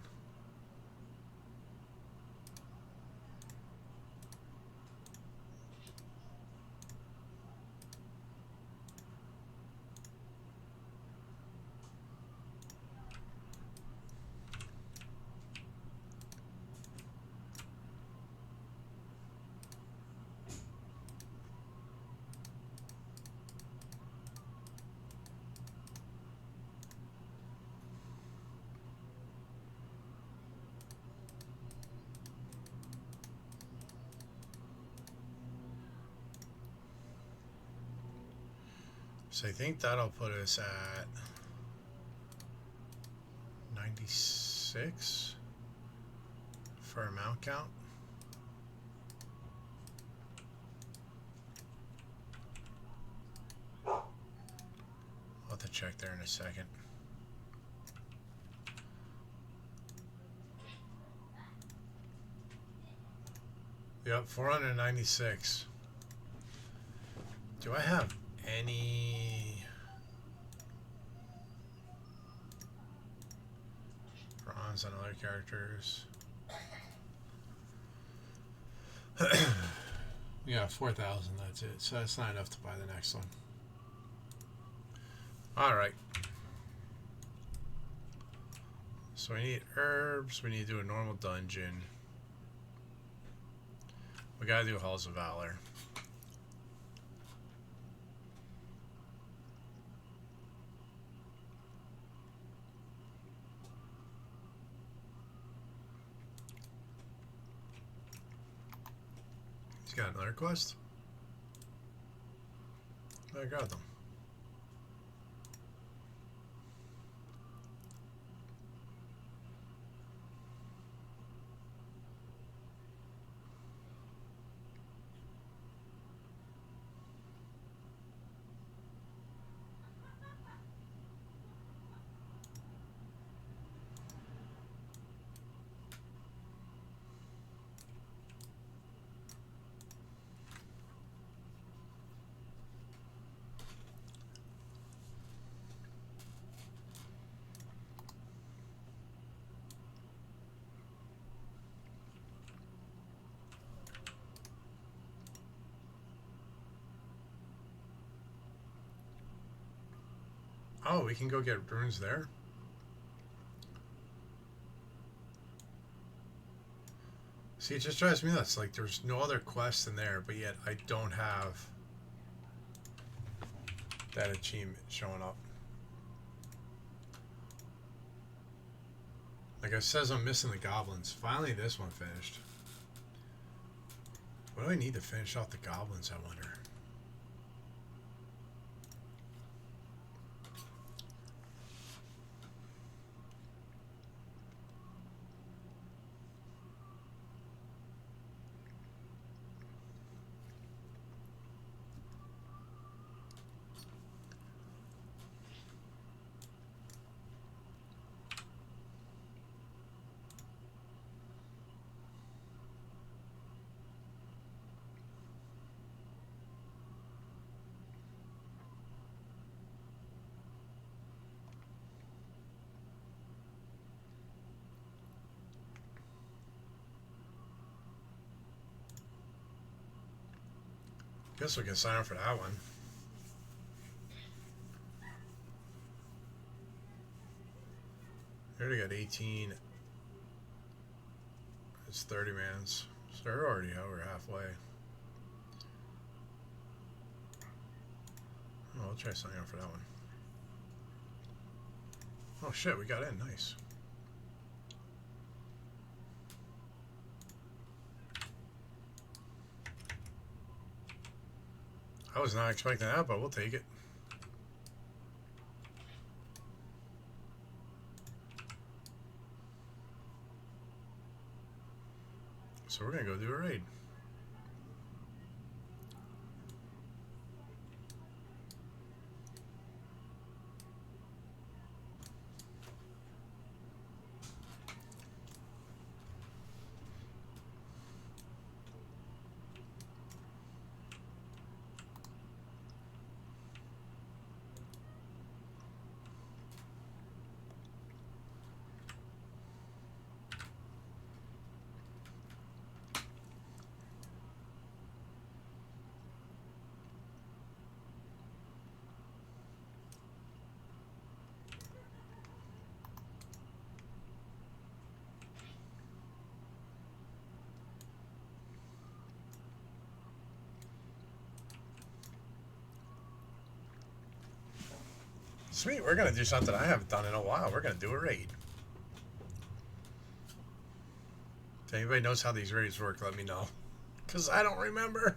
So I think that'll put us at 96 for our mount count. I'll have to check there in a second. Yep, 496. Do I have any bronze on other characters? Yeah, 4,000. That's it. So that's not enough to buy the next one. All right. So we need herbs. We need to do a normal dungeon. We gotta do Halls of Valor. He's got another quest. I got them. Oh, we can go get runes there? See, it just drives me nuts. Like, there's no other quests in there, but yet I don't have that achievement showing up. Like it says I'm missing the goblins. Finally, this one finished. What do I need to finish off the goblins, I wonder? Guess we can sign up for that one. We already got 18. It's 30 mans. So we're already over halfway. Oh, I'll try signing up for that one. Oh shit, we got in. Nice. I was not expecting that, but we'll take it. So we're gonna go do a raid. Sweet, we're gonna do something I haven't done in a while. We're gonna do a raid. If anybody knows how these raids work, let me know. Because I don't remember.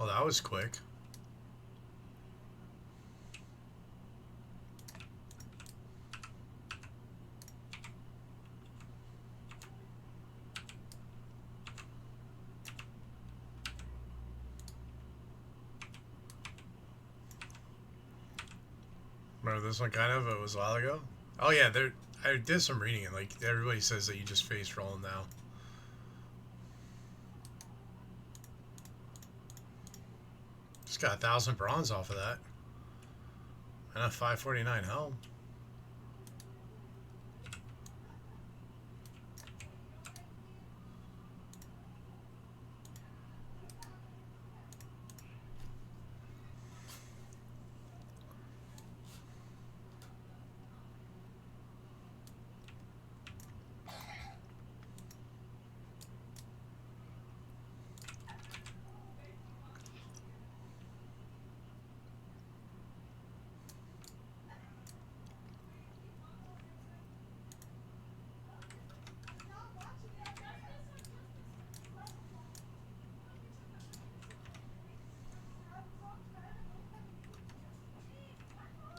Oh, that was quick. Remember this one kind of? It was a while ago. Oh yeah, there. I did some reading and like everybody says that you just face roll now. Just got 1,000 bronze off of that. And a 549 helm.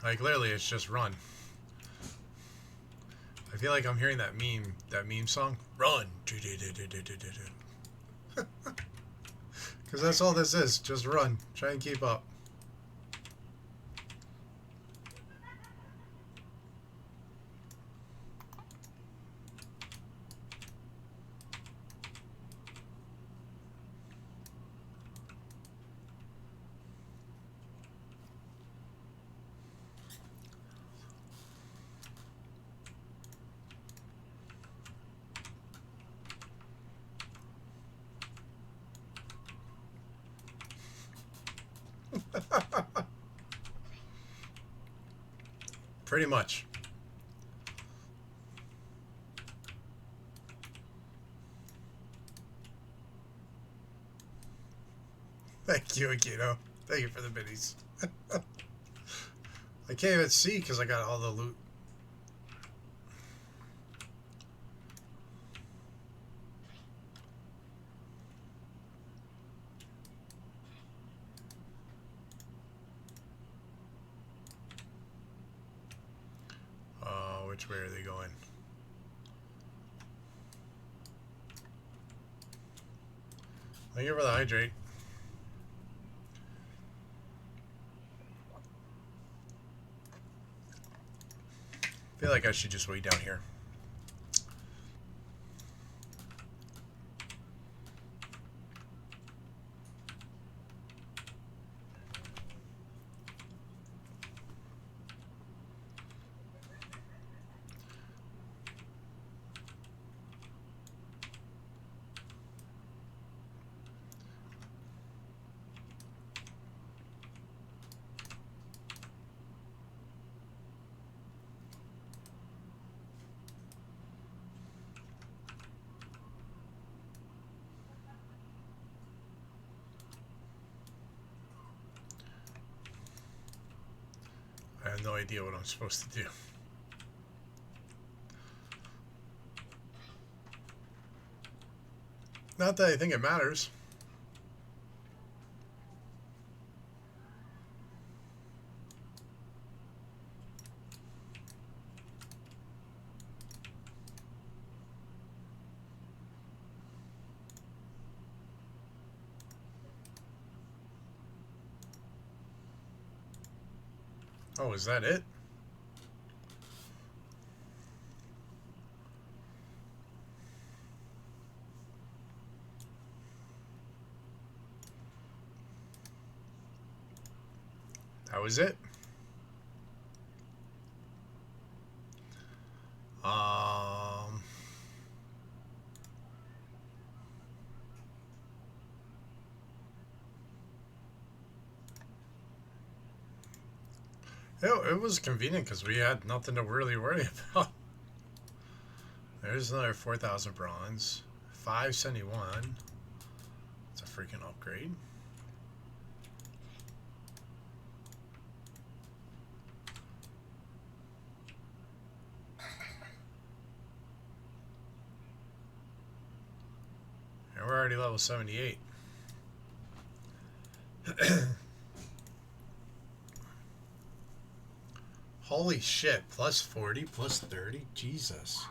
Like literally, it's just run. I feel like I'm hearing that meme song. Run. Because that's all this is. Just run. Try and keep up. Pretty much. Thank you, Akito. Thank you for the biddies. I can't even see because I got all the loot. Which way are they going? Thank you for the hydrate. I feel like I should just wait down here. I have no idea what I'm supposed to do. Not that I think it matters. Oh, is that it? That was it? It was convenient because we had nothing to really worry about. There's another 4,000 bronze. 571. It's a freaking upgrade. And we're already level 78. Holy shit, plus 40, plus 30? Jesus.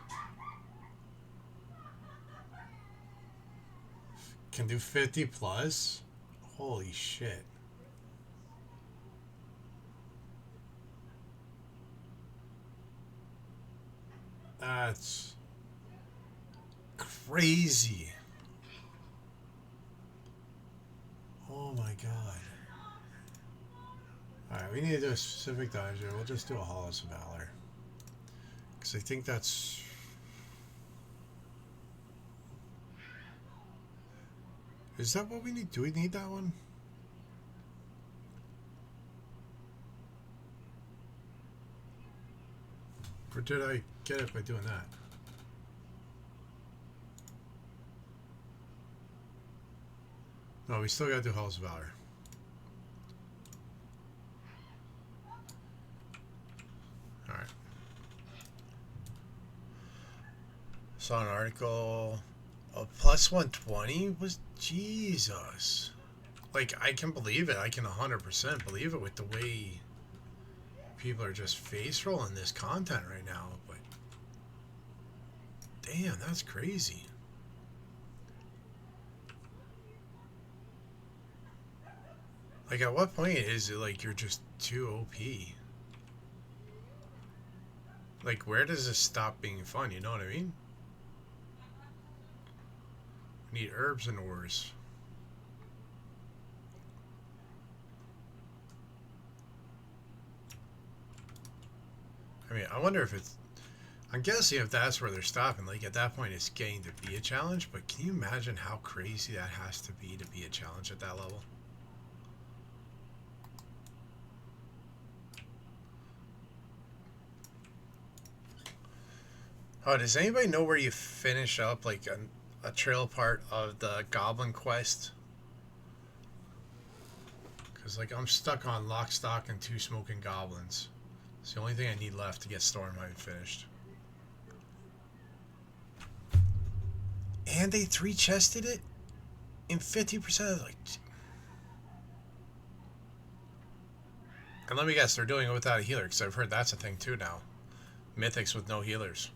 Can do 50 plus? Holy shit. That's crazy. Oh my god. Alright, we need to do a specific dodge here. We'll just do a Hollis of Valor. Because I think that's... Is that what we need? Do we need that one? Or did I get it by doing that? No, we still gotta do Halls of Valor. Alright. Saw an article. A plus 120 was Jesus. Like, I can believe it. I can 100% believe it with the way people are just face rolling this content right now. But damn, that's crazy. Like, at what point is it like you're just too OP? Like, where does this stop being fun? You know what I mean? We need herbs and ores. I mean, I wonder if it's... I'm guessing if that's where they're stopping. Like, at that point, it's getting to be a challenge. But can you imagine how crazy that has to be a challenge at that level? Oh, does anybody know where you finish up, like, a trail part of the Goblin Quest? Because, like, I'm stuck on Lock, Stock, and 2 Smoking Goblins. It's the only thing I need left to get Stormhive finished. And they 3-chested it? In 50% of, like... And let me guess, they're doing it without a healer, because I've heard that's a thing too now. Mythics with no healers.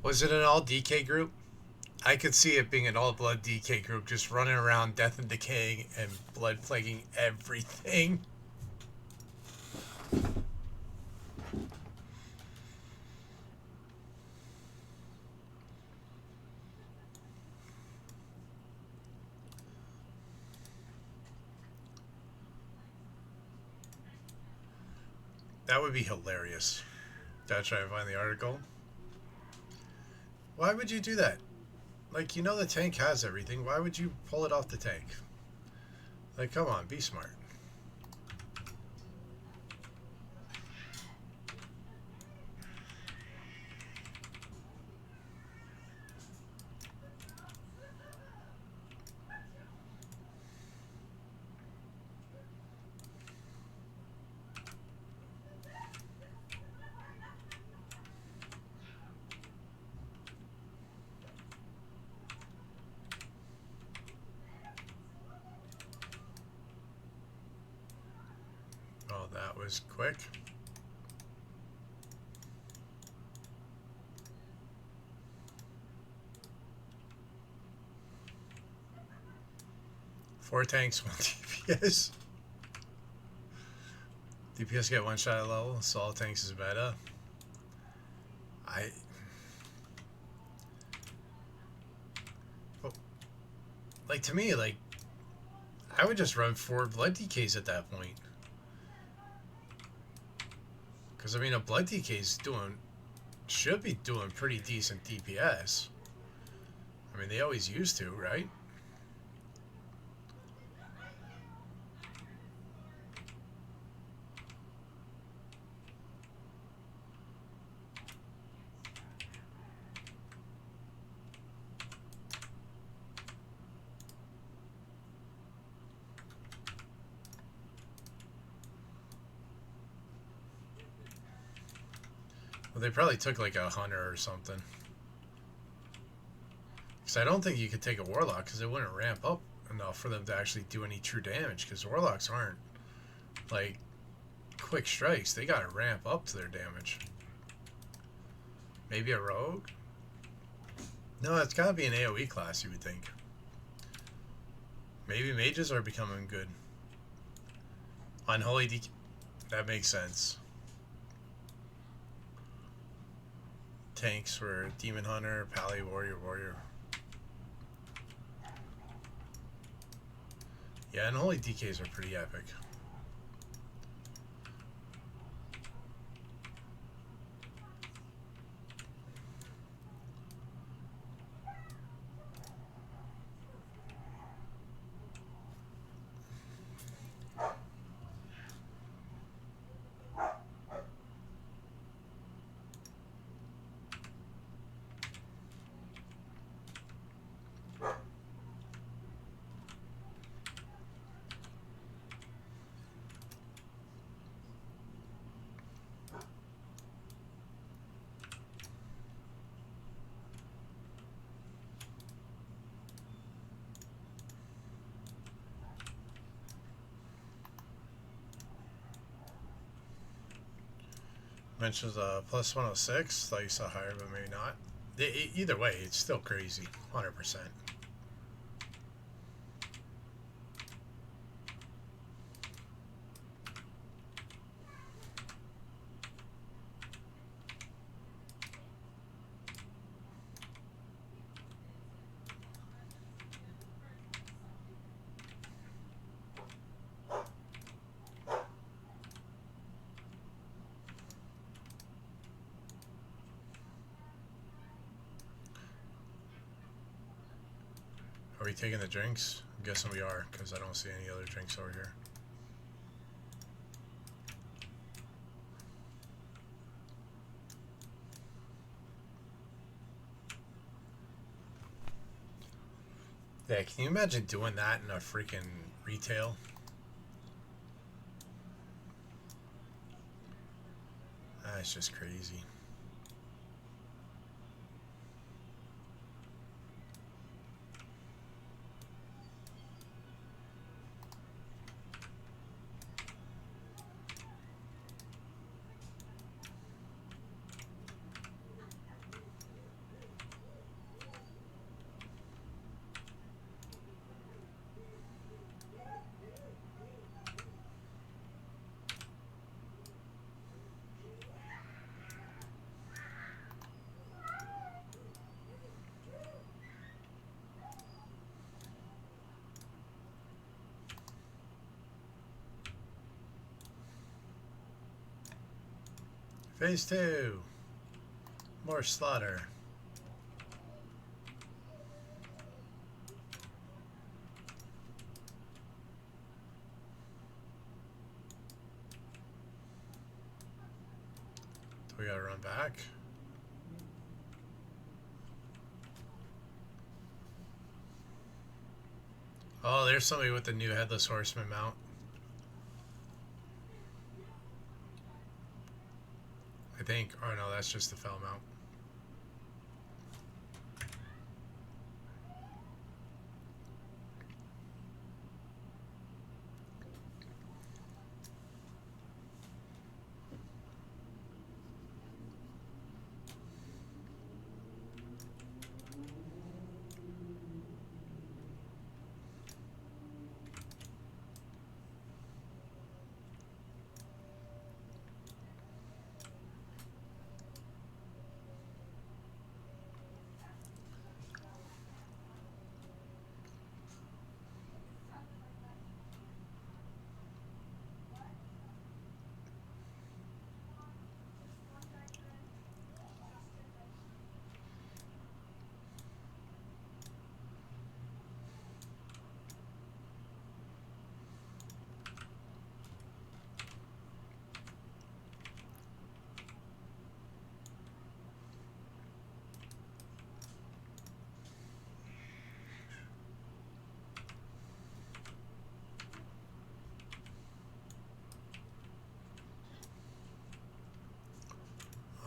Was it an all DK group? I could see it being an all blood DK group, just running around death and decaying and blood plaguing everything. That would be hilarious. Gotta try and find the article. Why would you do that? Like, you know the tank has everything. Why would you pull it off the tank? Like, come on, be smart. Oh, that was quick. Four tanks, 1 DPS. DPS get 1 shot at level, so all tanks is meta. Like, to me, like, I would just run 4 blood DKs at that point. Because, I mean, a blood DK should be doing pretty decent DPS. I mean, they always used to, right? Well, they probably took like a hunter or something. I don't think you could take a Warlock because it wouldn't ramp up enough for them to actually do any true damage, because Warlocks aren't like quick strikes. They gotta ramp up to their damage. Maybe a Rogue? No, it's gotta be an AoE class, you would think. Maybe mages are becoming good. Unholy DK. That makes sense. Tanks were Demon Hunter, Pally, Warrior, Warrior. Yeah, Unholy DKs are pretty epic. Mentions plus 106. Thought you saw higher, but maybe not. Either way, it's still crazy. 100%. Are we taking the drinks? I'm guessing we are, because I don't see any other drinks over here. Yeah, can you imagine doing that in a freaking retail? That's just crazy. Phase 2. More slaughter. Do we gotta run back? Oh, there's somebody with the new Headless Horseman mount. I think. Oh no, that's just the fell mount.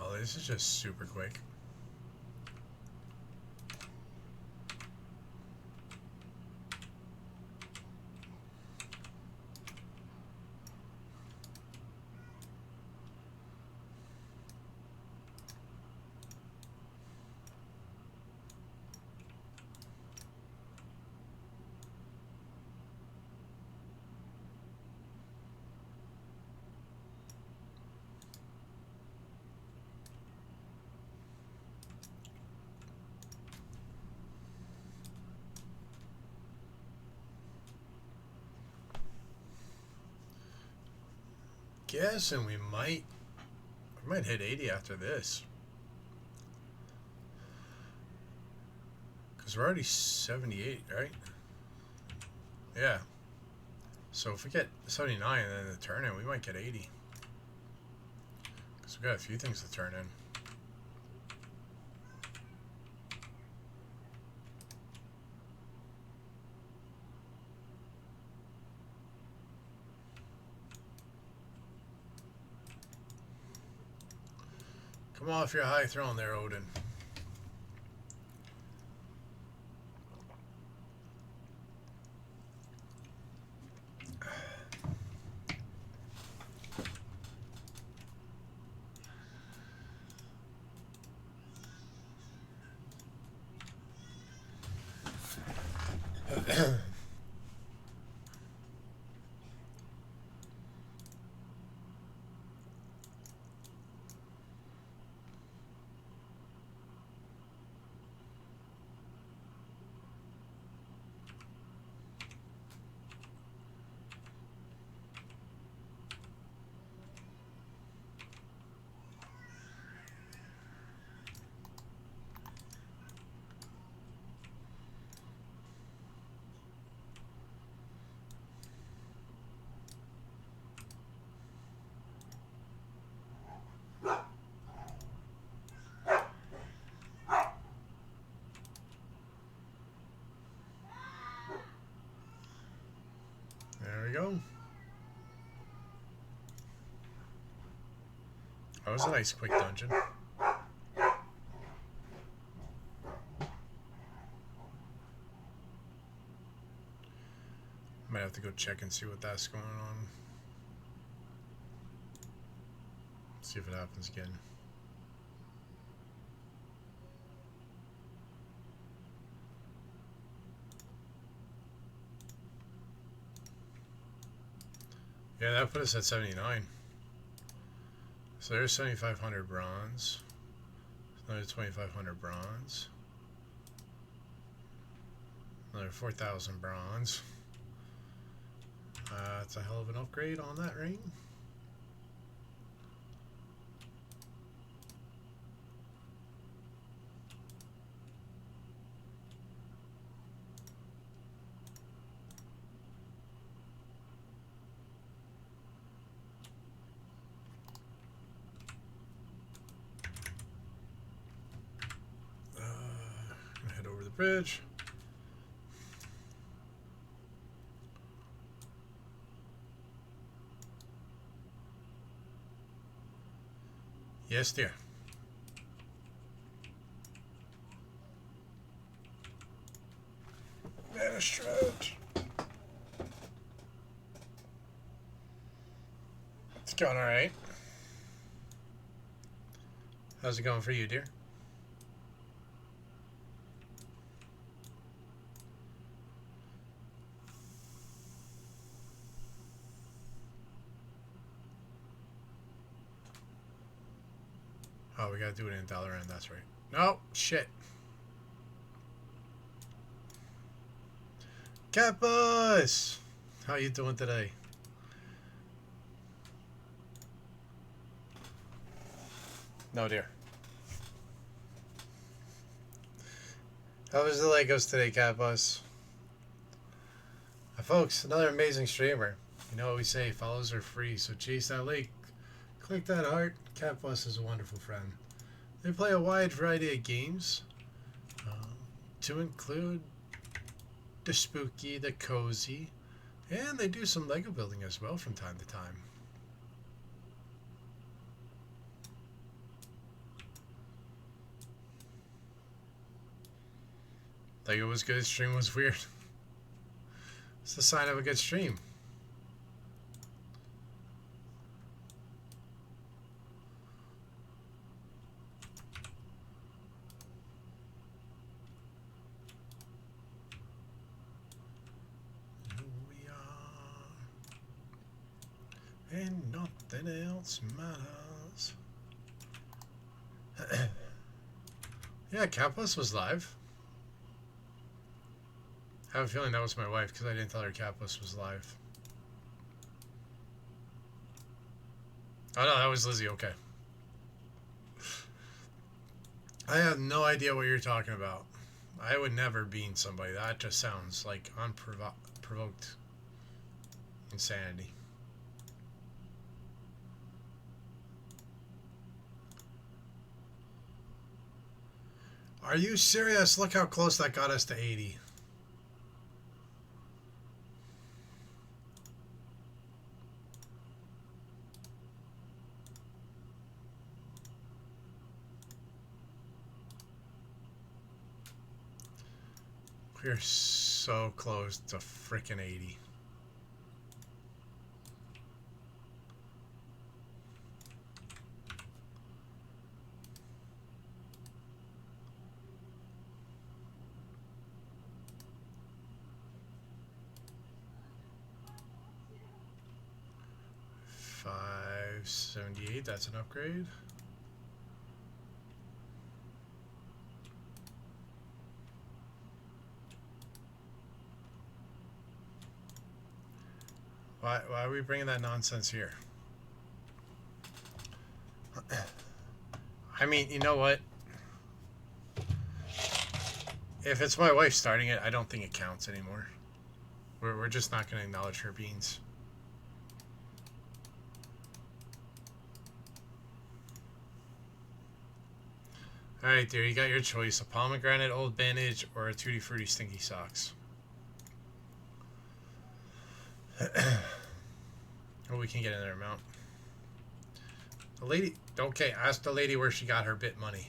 Oh, this is just super quick. guessing we might hit 80 after this. Because we're already 78, right? Yeah. So if we get 79 and then the turn in, we might get 80. Because we've got a few things to turn in. Come off your high throne there, Odin. There we go. That was a nice quick dungeon. Might have to go check and see what that's going on. See if it happens again. Yeah, that put us at 79. So there's 7,500 bronze. Another 2,500 bronze. Another 4,000 bronze. That's a hell of an upgrade on that ring. Head over the bridge. Yes, dear. Man, a stretch. It's going all right. How's it going for you, dear? Oh, we gotta do it in $N, that's right. No, shit. Catbus! How you doing today? No, dear. How was the Legos today, Catbus? Folks, another amazing streamer. You know what we say, follows are free, so chase that lake. Click that heart. Catbus is a wonderful friend. They play a wide variety of games, to include the spooky, the cozy, and they do some Lego building as well from time to time. Lego was good, stream was weird. It's the sign of a good stream. And nothing else matters. Yeah, Catbus was live. I have a feeling that was my wife because I didn't tell her Catbus was live. Oh no, that was Lizzie. Okay. I have no idea what you're talking about. I would never bean somebody. That just sounds like unprovoked insanity. Are you serious? Look how close that got us to 80. We're so close to freaking 80. $578, that's an upgrade. Why are we bringing that nonsense here? I mean, you know what? If it's my wife starting it, I don't think it counts anymore. We're just not going to acknowledge her beans. Alright, dear, you got your choice. A pomegranate old bandage or a tutti frutti stinky socks. Oh, we can get another amount. The lady, okay, ask the lady where she got her bit money.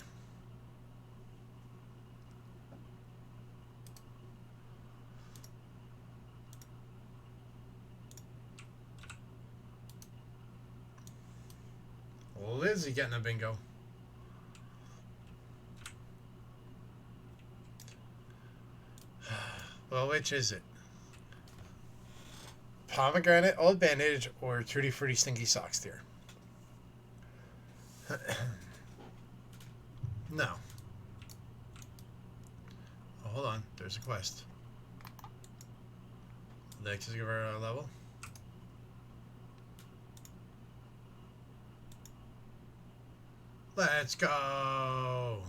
Lizzie getting a bingo. Well, which is it? Pomegranate old bandage or tutti frutti stinky socks, dear? No. Oh, hold on. There's a quest. Let's give her a level. Let's go.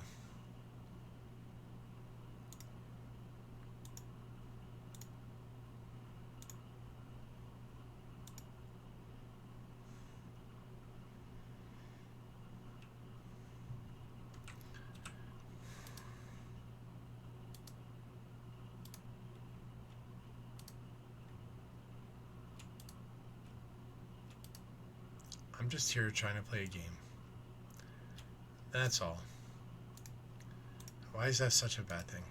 I'm just here trying to play a game. That's all. Why is that such a bad thing?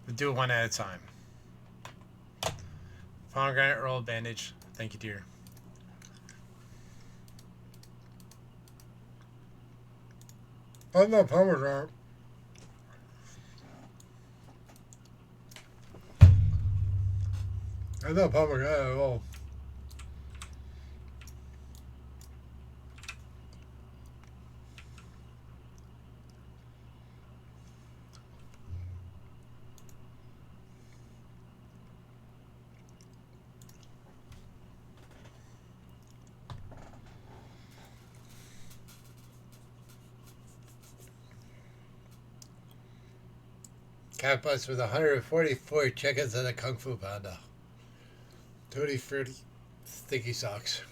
We'll do it one at a time. Pomegranate roll bandage. Thank you, dear. I'm not pomegranate. I'm not pomegranate at all. Cat bus with 144 chickens and a Kung Fu Panda. Tutti frutti sticky socks.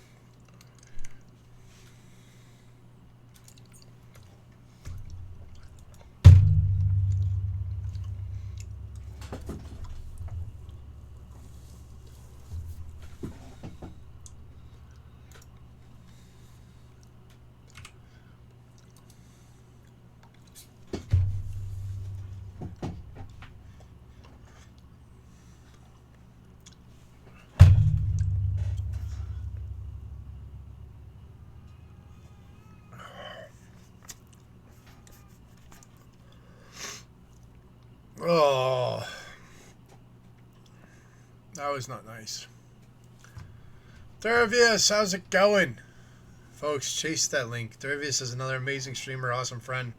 Oh, that was not nice. Theravius, how's it going? Folks, chase that link. Theravius is another amazing streamer, awesome friend.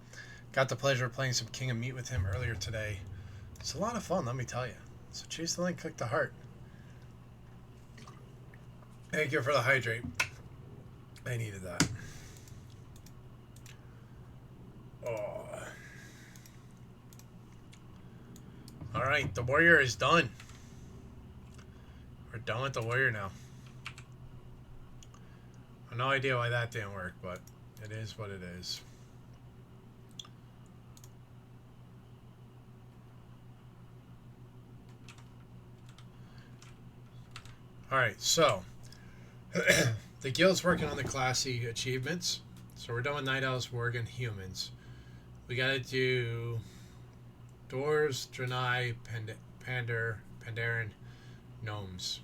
Got the pleasure of playing some King of Meat with him earlier today. It's a lot of fun, let me tell you. So chase the link, click the heart. Thank you for the hydrate. I needed that. Oh. Alright, the warrior is done. We're done with the warrior now. I have no idea why that didn't work, but it is what it is. Alright, so the guild's working on the classy achievements. So we're done with Night Owls, Worgen, Humans. We gotta do Dwarves, Draenei, Pandaren, Gnomes.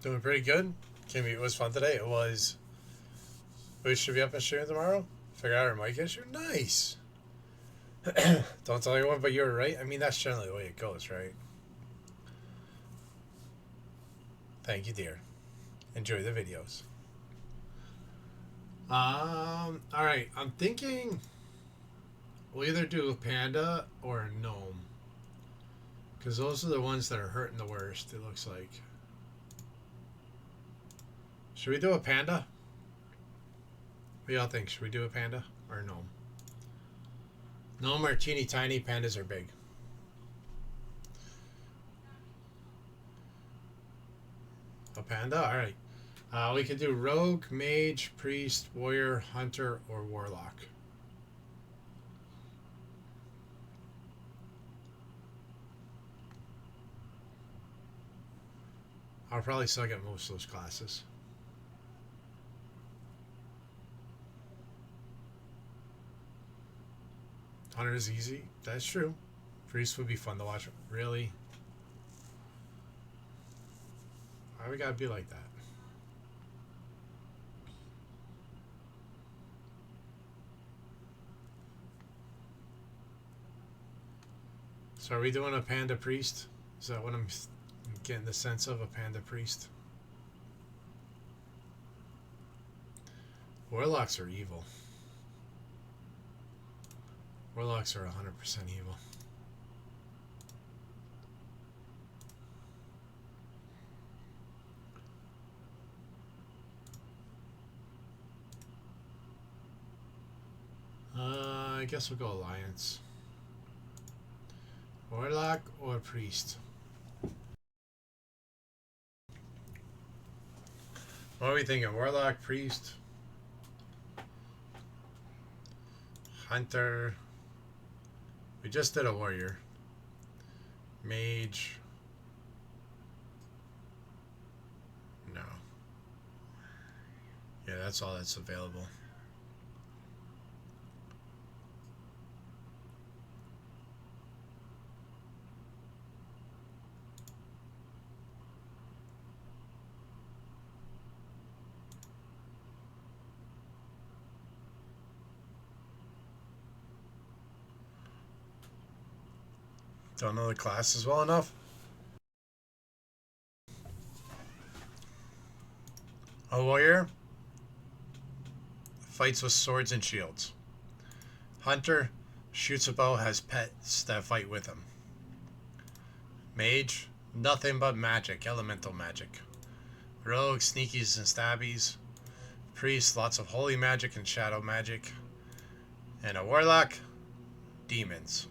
Doing pretty good. It was fun today. It was. We should be up and streaming tomorrow. Figure out our mic issue. Nice. Don't tell anyone, but you're right. I mean, that's generally the way it goes, right? Thank you, dear. Enjoy the videos. All right. I'm thinking we'll either do a panda or a gnome, because those are the ones that are hurting the worst. It looks like. Should we do a panda? What do y'all think? Should we do a panda or a gnome? Gnome are teeny tiny, pandas are big. A panda? Alright. We could do rogue, mage, priest, warrior, hunter, or warlock. I'll probably suck at most of those classes. Hunter is easy. That's true. Priest would be fun to watch. Really? Why we gotta be like that? So are we doing a panda priest? Is that what I'm getting the sense of, a panda priest? Warlocks are evil. Warlocks are 100% evil. I guess we'll go alliance. Warlock or priest? What are we thinking? Warlock, priest, hunter. We just did a warrior. Mage. No. Yeah, that's all that's available. Don't know the classes well enough. A warrior fights with swords and shields. Hunter shoots a bow, has pets that fight with him. Mage, nothing but magic, elemental magic. Rogue, sneakies and stabbies. Priest, lots of holy magic and shadow magic. And a warlock, demons.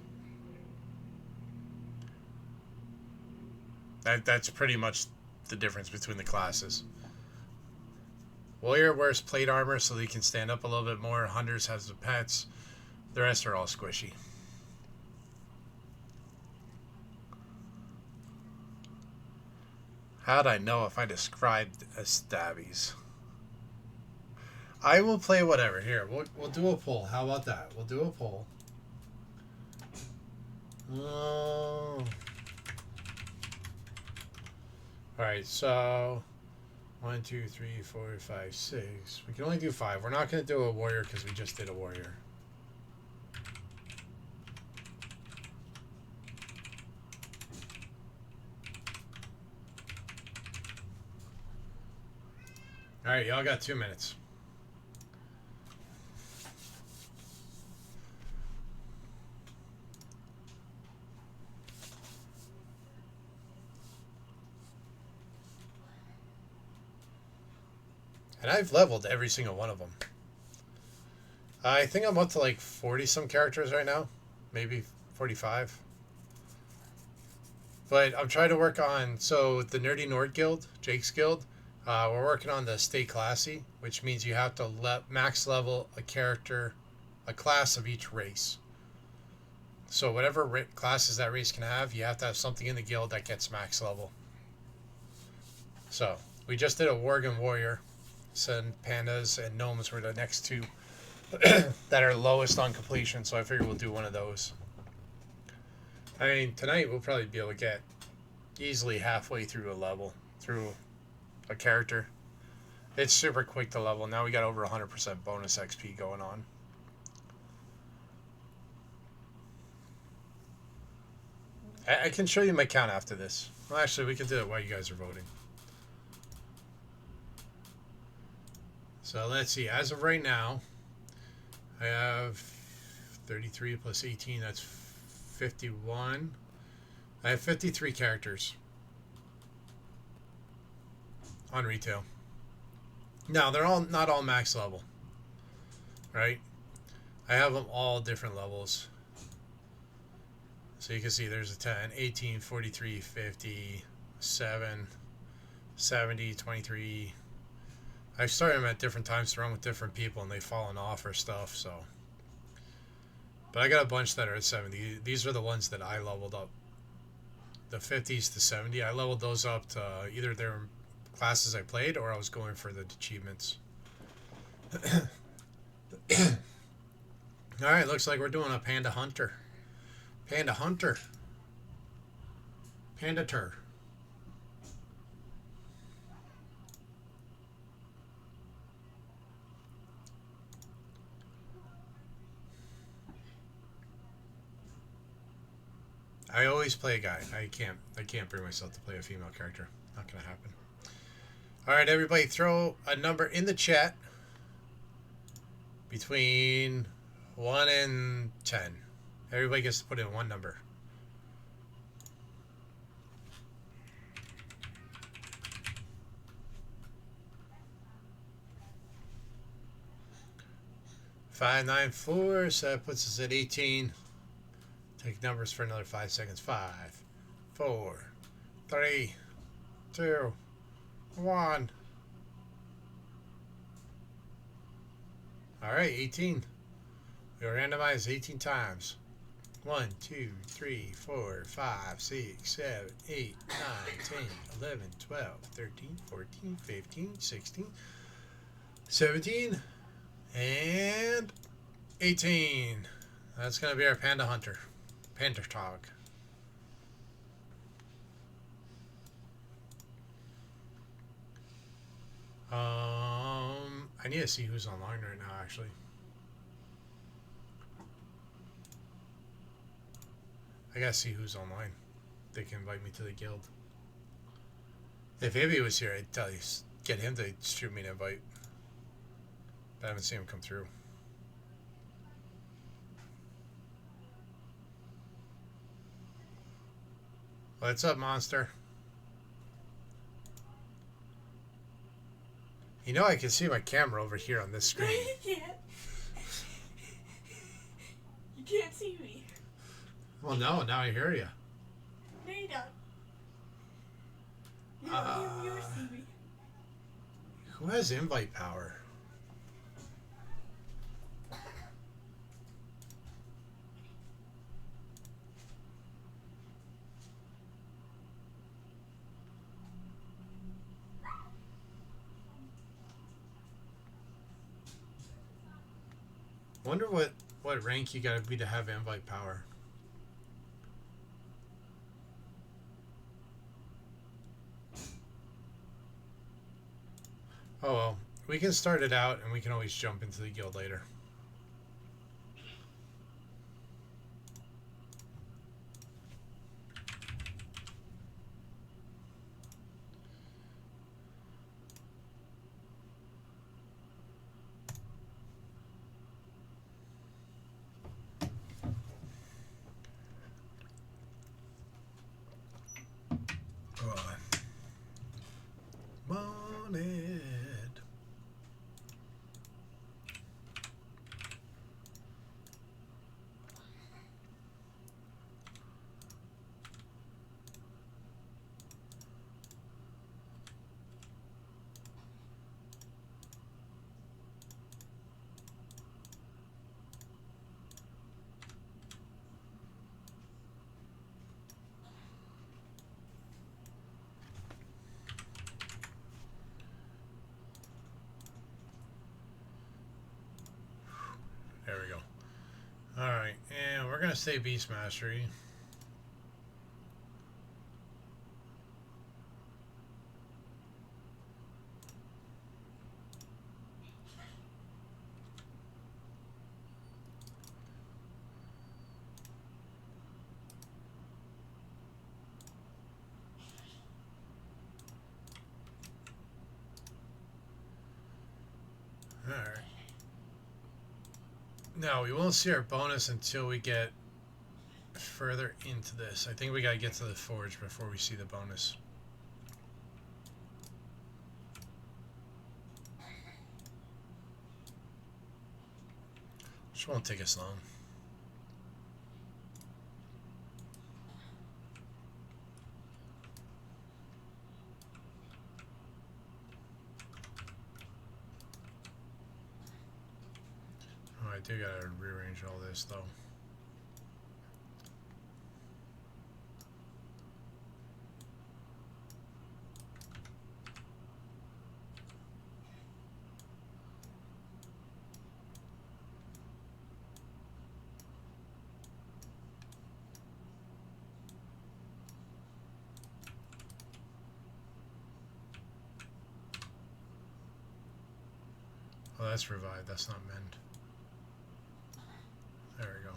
That's pretty much the difference between the classes. Warrior wears plate armor so he can stand up a little bit more. Hunters has the pets. The rest are all squishy. How'd I know if I described as stabbies? I will play whatever. Here, we'll do a poll. How about that? We'll do a poll. Oh. Alright, so 1, 2, 3, 4, 5, 6. We can only do 5. We're not going to do a warrior because we just did a warrior. Alright, y'all got 2 minutes. And I've leveled every single one of them. I think I'm up to like 40 some characters right now. Maybe 45. But I'm trying to work on, so the Nerdy Nord Guild, Jake's Guild, we're working on the Stay Classy, which means you have to max level a character, a class of each race. So whatever classes that race can have, you have to have something in the guild that gets max level. So we just did a Worgen Warrior. So pandas and gnomes were the next two that are lowest on completion, so I figure we'll do one of those. I mean, tonight we'll probably be able to get easily halfway through a level, through a character. It's super quick to level. Now we got over 100% bonus XP going on. I can show you my count after this. Well, actually, we can do it while you guys are voting. So let's see. As of right now, I have 33 plus 18. That's 51. I have 53 characters on retail. Now, they're all not all max level, right? I have them all different levels. So you can see there's a 10, 18, 43, 50, 7, 70, 23. I've started them at different times to run with different people, and they've fallen off or stuff, so. But I got a bunch that are at 70. These are the ones that I leveled up. The 50s to 70, I leveled those up to either their classes I played or I was going for the achievements. Alright, looks like we're doing a Panda Hunter. Panda Hunter. Panda-tur. I always play a guy. I can't bring myself to play a female character. Not gonna happen. Alright, everybody throw a number in the chat between 1 and 10. Everybody gets to put in one number. Five, 9, 4, so that puts us at 18. Take numbers for another 5 seconds. 5, 4, 3, 2, 1. Alright, 18. We were randomized 18 times. 1, 2, 3, 4, 5, 6, 7, 8, 9, 10, 11, 12, 13, 14, 15, 16, 17, and 18. That's going to be our Panda Hunter. Panda Tog. I need to see who's online right now, actually. I gotta see who's online. They can invite me to the guild. If Ivy was here, I'd tell you, get him to shoot me an invite. But I haven't seen him come through. What's up, monster? You know I can see my camera over here on this screen. No, you can't. You can't see me. Well, no, now I hear you. No, you don't. You don't hear me or see me. Who has invite power? Wonder what rank you gotta be to have invite power. Oh well, we can start it out and we can always jump into the guild later. Wanted. we're gonna stay Beast Mastery. Alright. Now, we won't see our bonus until we get further into this. I think we gotta get to the forge before we see the bonus. Which won't take us long. Oh, I do gotta rearrange all this though. Oh, that's revived. That's not mend. There we go.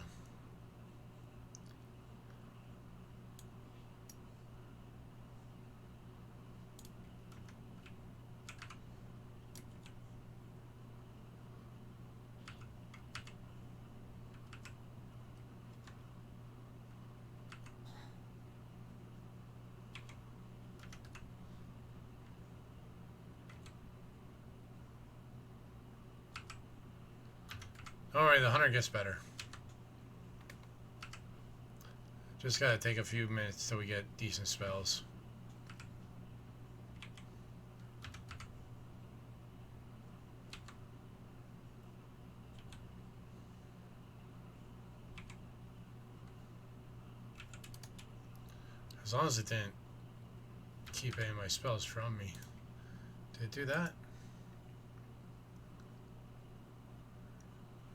Alright, the hunter gets better. Just gotta take a few minutes till we get decent spells. As long as it didn't keep any of my spells from me. Did it do that?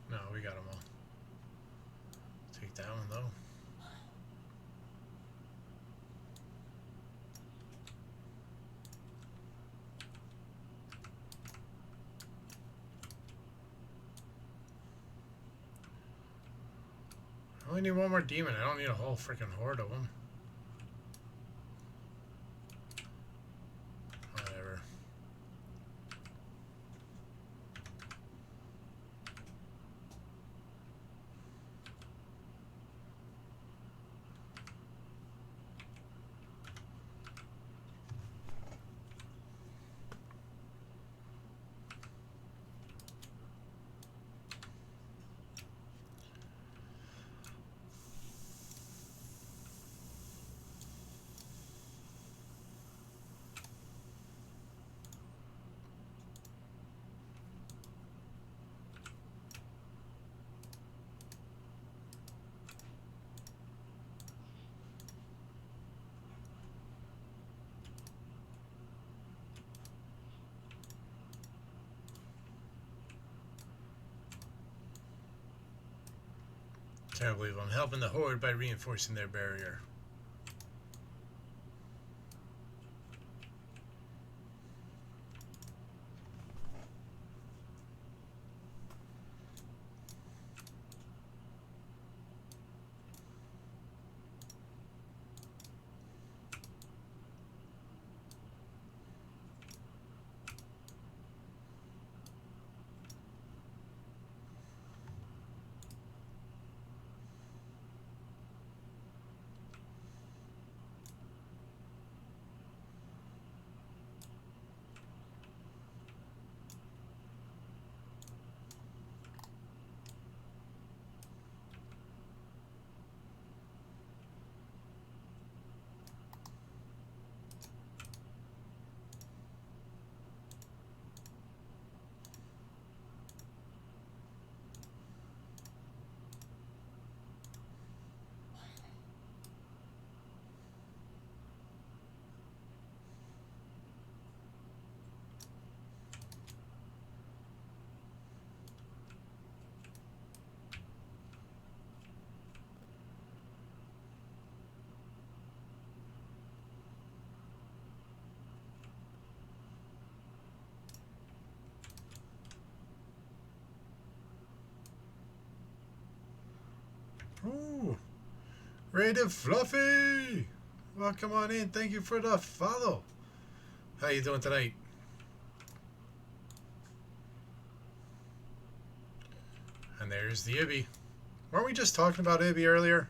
No, we got them all. Take that one though. I only need one more demon. I don't need a whole freaking horde of them. Whatever. Can't believe I'm helping the horde by reinforcing their barrier. Rated Fluffy! Welcome on in. Thank you for the follow. How you doing tonight? And there's the Ibby. Weren't we just talking about Ibby earlier?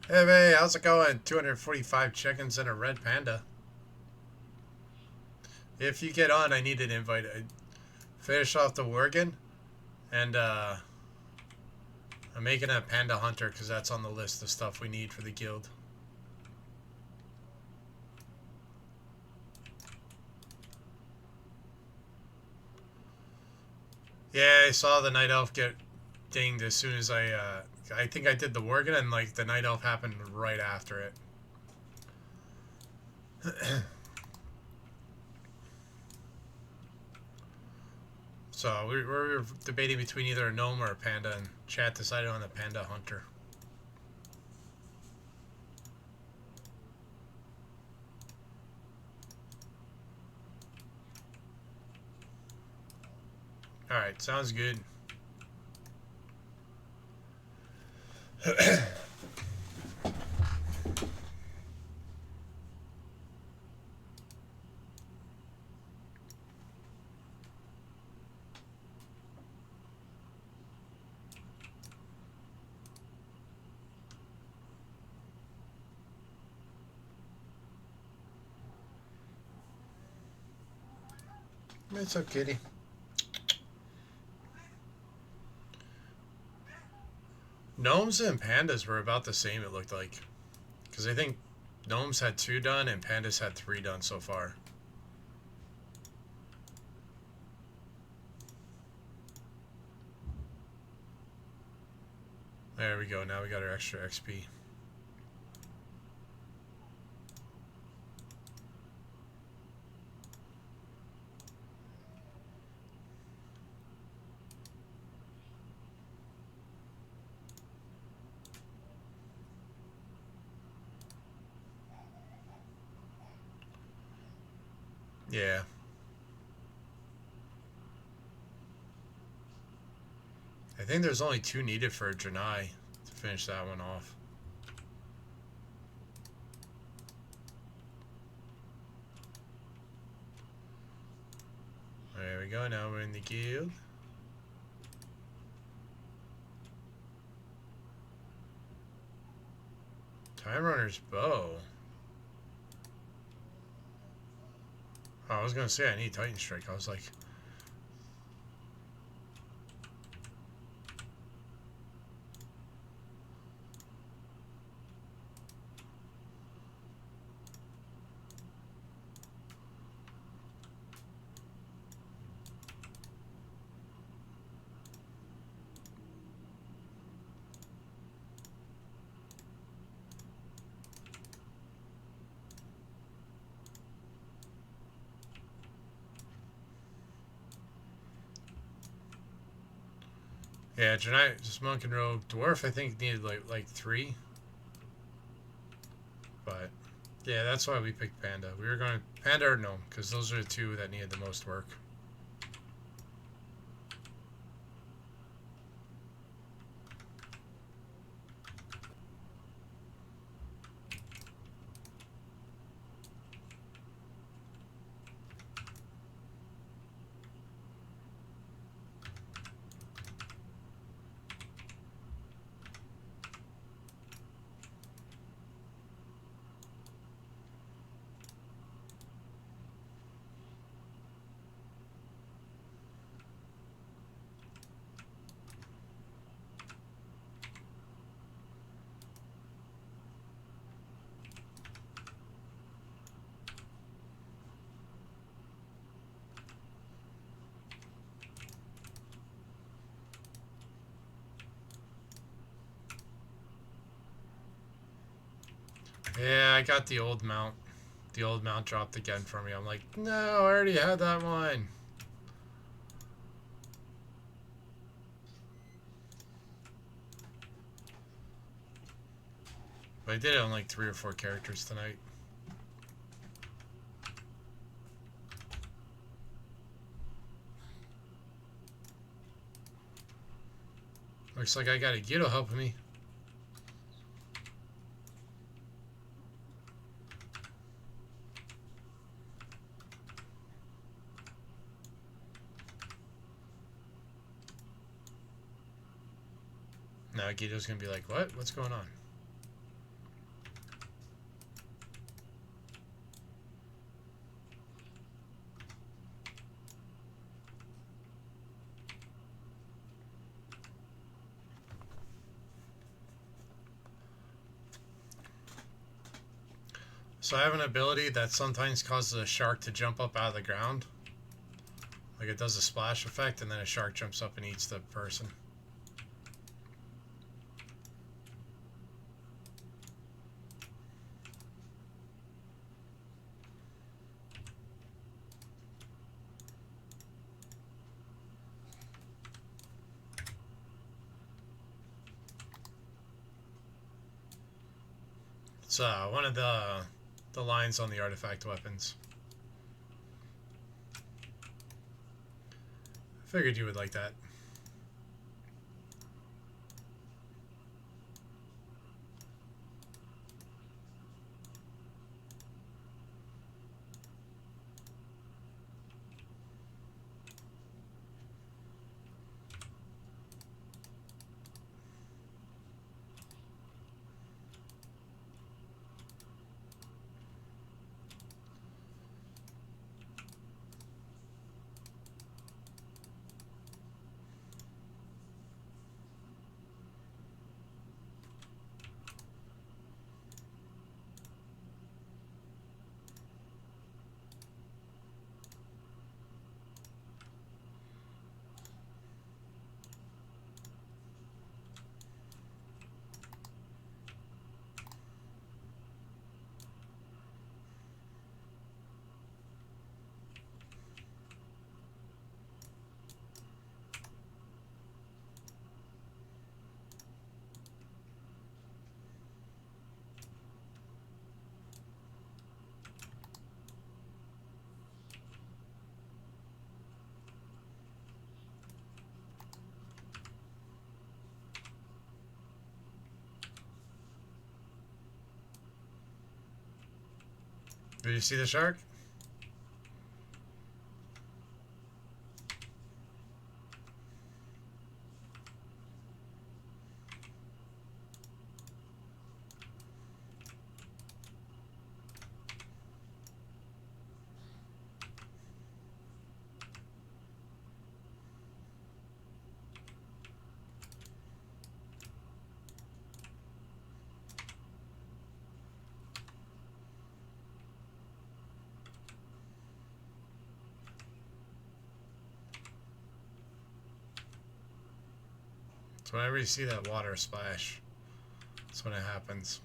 Hey, how's it going? 245 chickens and a red panda. If you get on, I need an invite. I finish off the Worgen, and I'm making a panda hunter because that's on the list of stuff we need for the guild. Yeah, I saw the night elf get dinged as soon as I think I did the Worgen, and like the night elf happened right after it. So we were debating between either a gnome or a panda, and chat decided on a panda hunter. Alright, sounds good. It's okay, kitty. Gnomes and pandas were about the same, it looked like. Because I think gnomes had 2 done and pandas had 3 done so far. There we go, now we got our extra XP. Yeah. I think there's only 2 needed for a Janai to finish that one off. There we go, now we're in the guild. Time Runner's bow. Oh, I was gonna say I need Titan Strike. I was like, yeah, Janai, just Monk and Rogue. Dwarf, I think, needed like 3. But, yeah, that's why we picked Panda. We were going to Panda or Gnome, because those are the 2 that needed the most work. Yeah, I got the old mount. The old mount dropped again for me. I'm like, no, I already had that one. But I did it on like 3 or 4 characters tonight. Looks like I got a Gito helping me. Now Gito's gonna be like, what? What's going on? So I have an ability that sometimes causes a shark to jump up out of the ground. Like it does a splash effect, and then a shark jumps up and eats the person. It's one of the lines on the artifact weapons. I figured you would like that. Did you see the shark? So whenever you see that water splash, that's when it happens.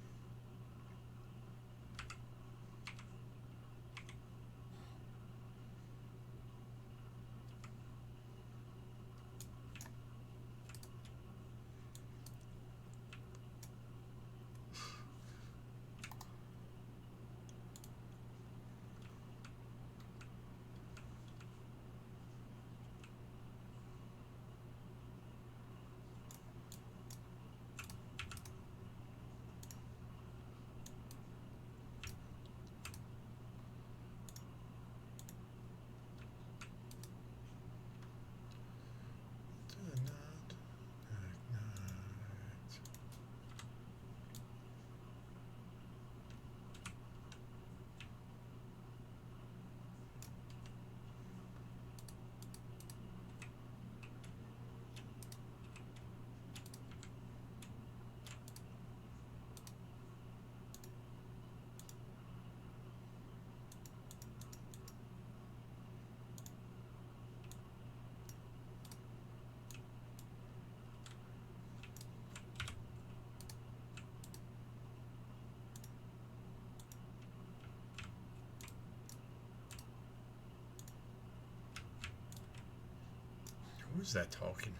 Who's that talking?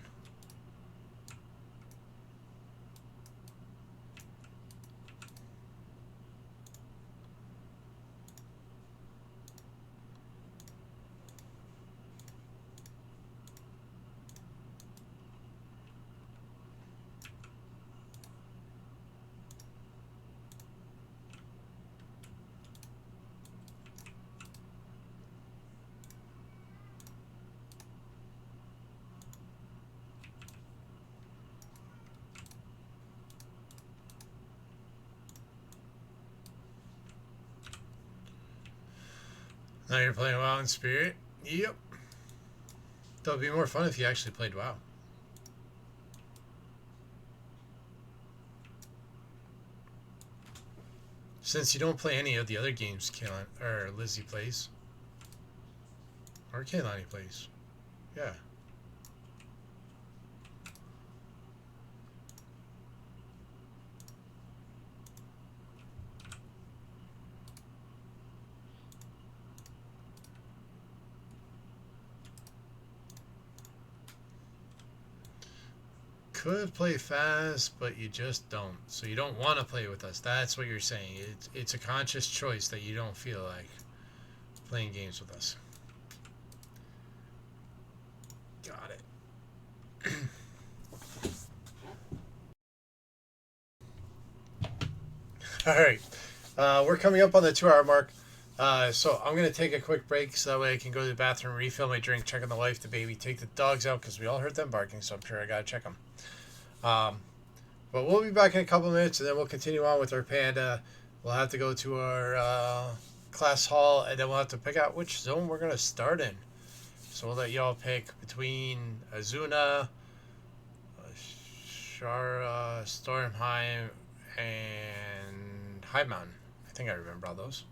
Now you're playing WoW in Spirit? Yep. That would be more fun if you actually played WoW. Since you don't play any of the other games Kaylin, or Lizzie plays. Or Kaylani plays. Yeah. Could play fast, but you just don't. So you don't want to play with us. That's what you're saying. It's a conscious choice that you don't feel like playing games with us. Got it. All right. We're coming up on the 2 hour mark. So I'm going to take a quick break so that way I can go to the bathroom, refill my drink, check on the wife, the baby, take the dogs out because we all heard them barking, so I'm sure I got to check them. But we'll be back in a couple minutes and then we'll continue on with our panda. We'll have to go to our class hall and then we'll have to pick out which zone we're going to start in. So we'll let y'all pick between Azuna, Shara, Stormheim, and High Mountain. I think I remember all those.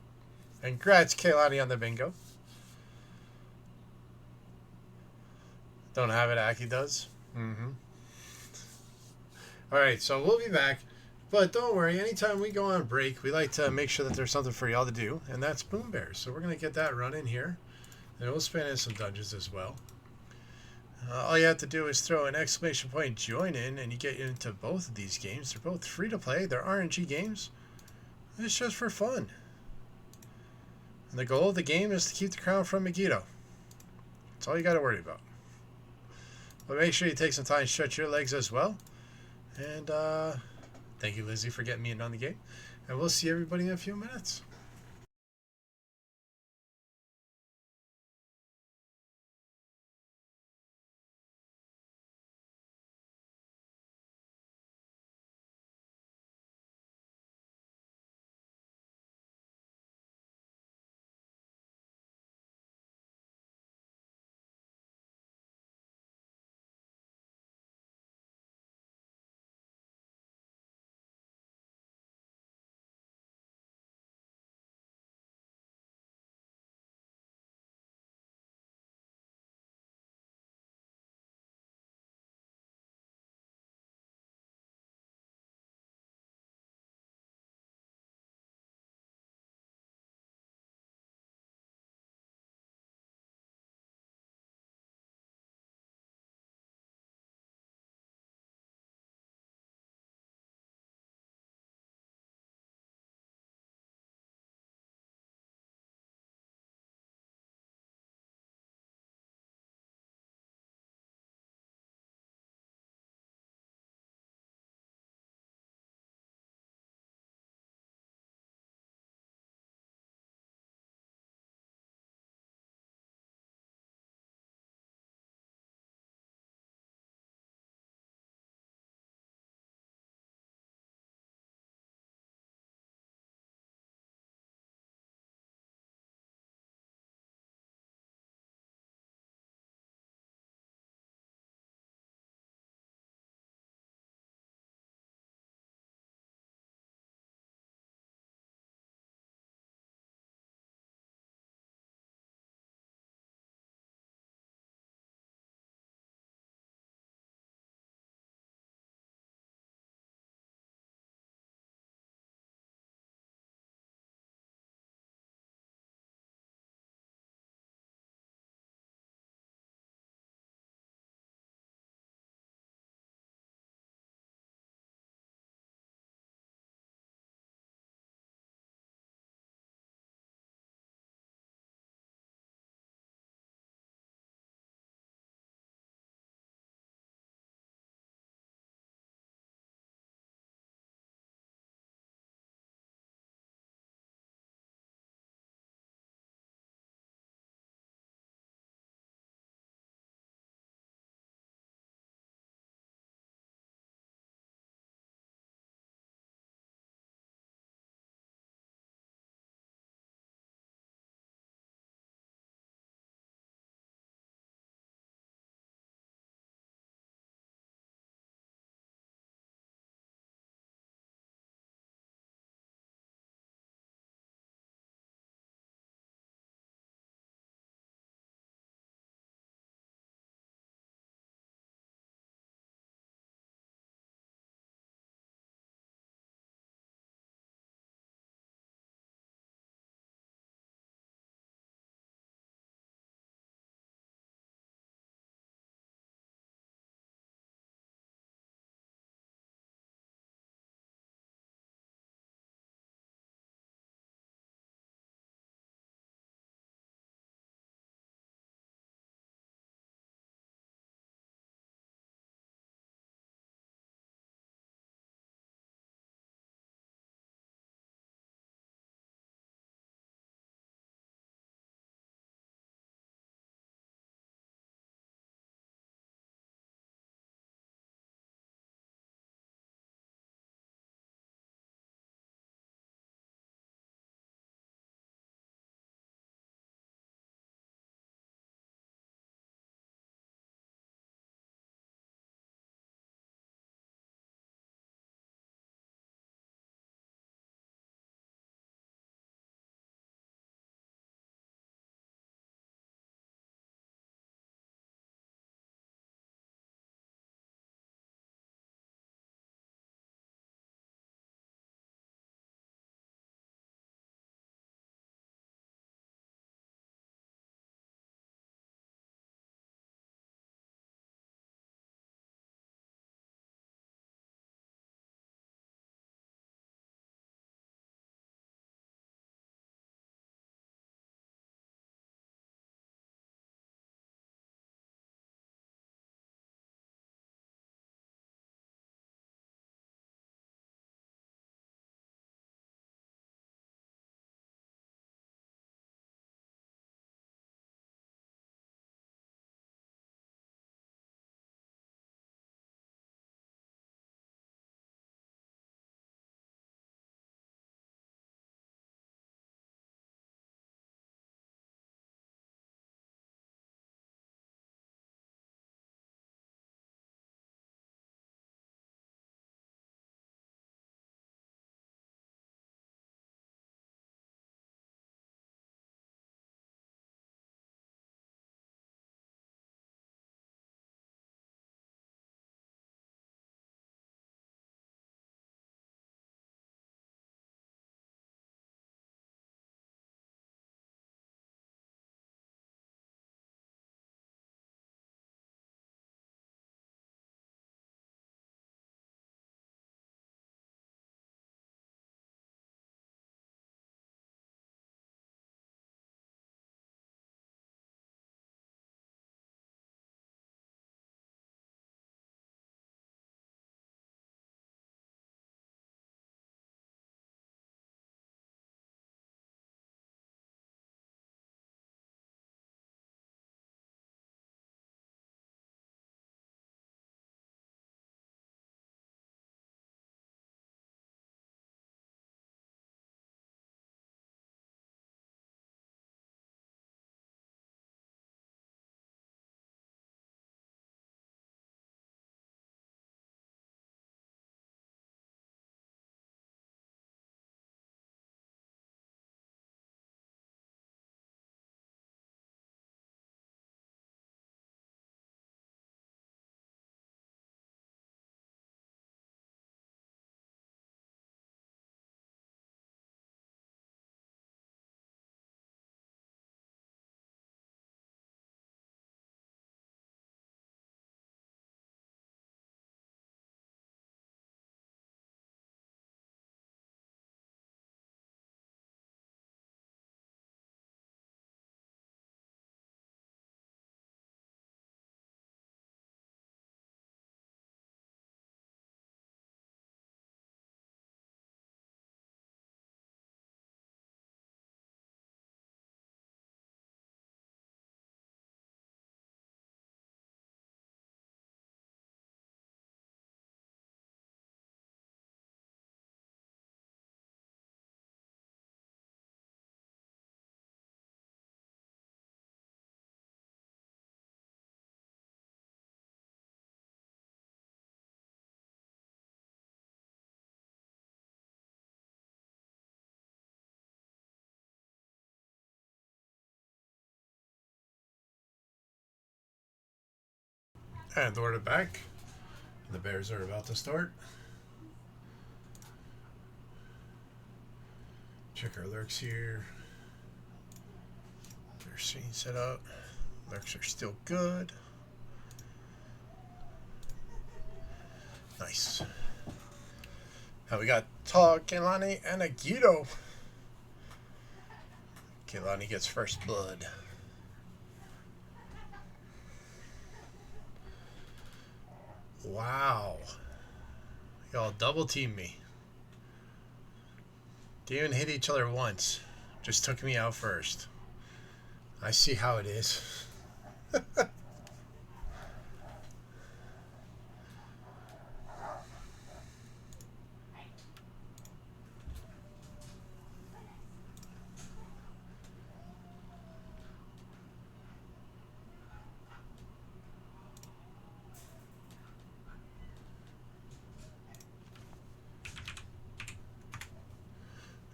And congrats, Kaylani, on the bingo. Don't have it, Aki does. Mm-hmm. Alright, so we'll be back. But don't worry, anytime we go on break, we like to make sure that there's something for y'all to do, and that's Boom Bears. So we're going to get that running here. And we'll spin in some dungeons as well. All you have to do is throw an exclamation point join in, and you get into both of these games. They're both free to play. They're RNG games. It's just for fun. And the goal of the game is to keep the crown from Megiddo. That's all you got to worry about. But make sure you take some time to stretch your legs as well. And thank you, Lizzie, for getting me in on the game. And we'll see everybody in a few minutes. And we're back. The Bears are about to start. Check our lurks here. Their scene set up. Lurks are still good. Nice. Now we got Tog, Kehlani, and Agito. Kehlani gets first blood. Wow. Y'all double team me. Didn't even hit each other once. Just took me out first. I see how it is.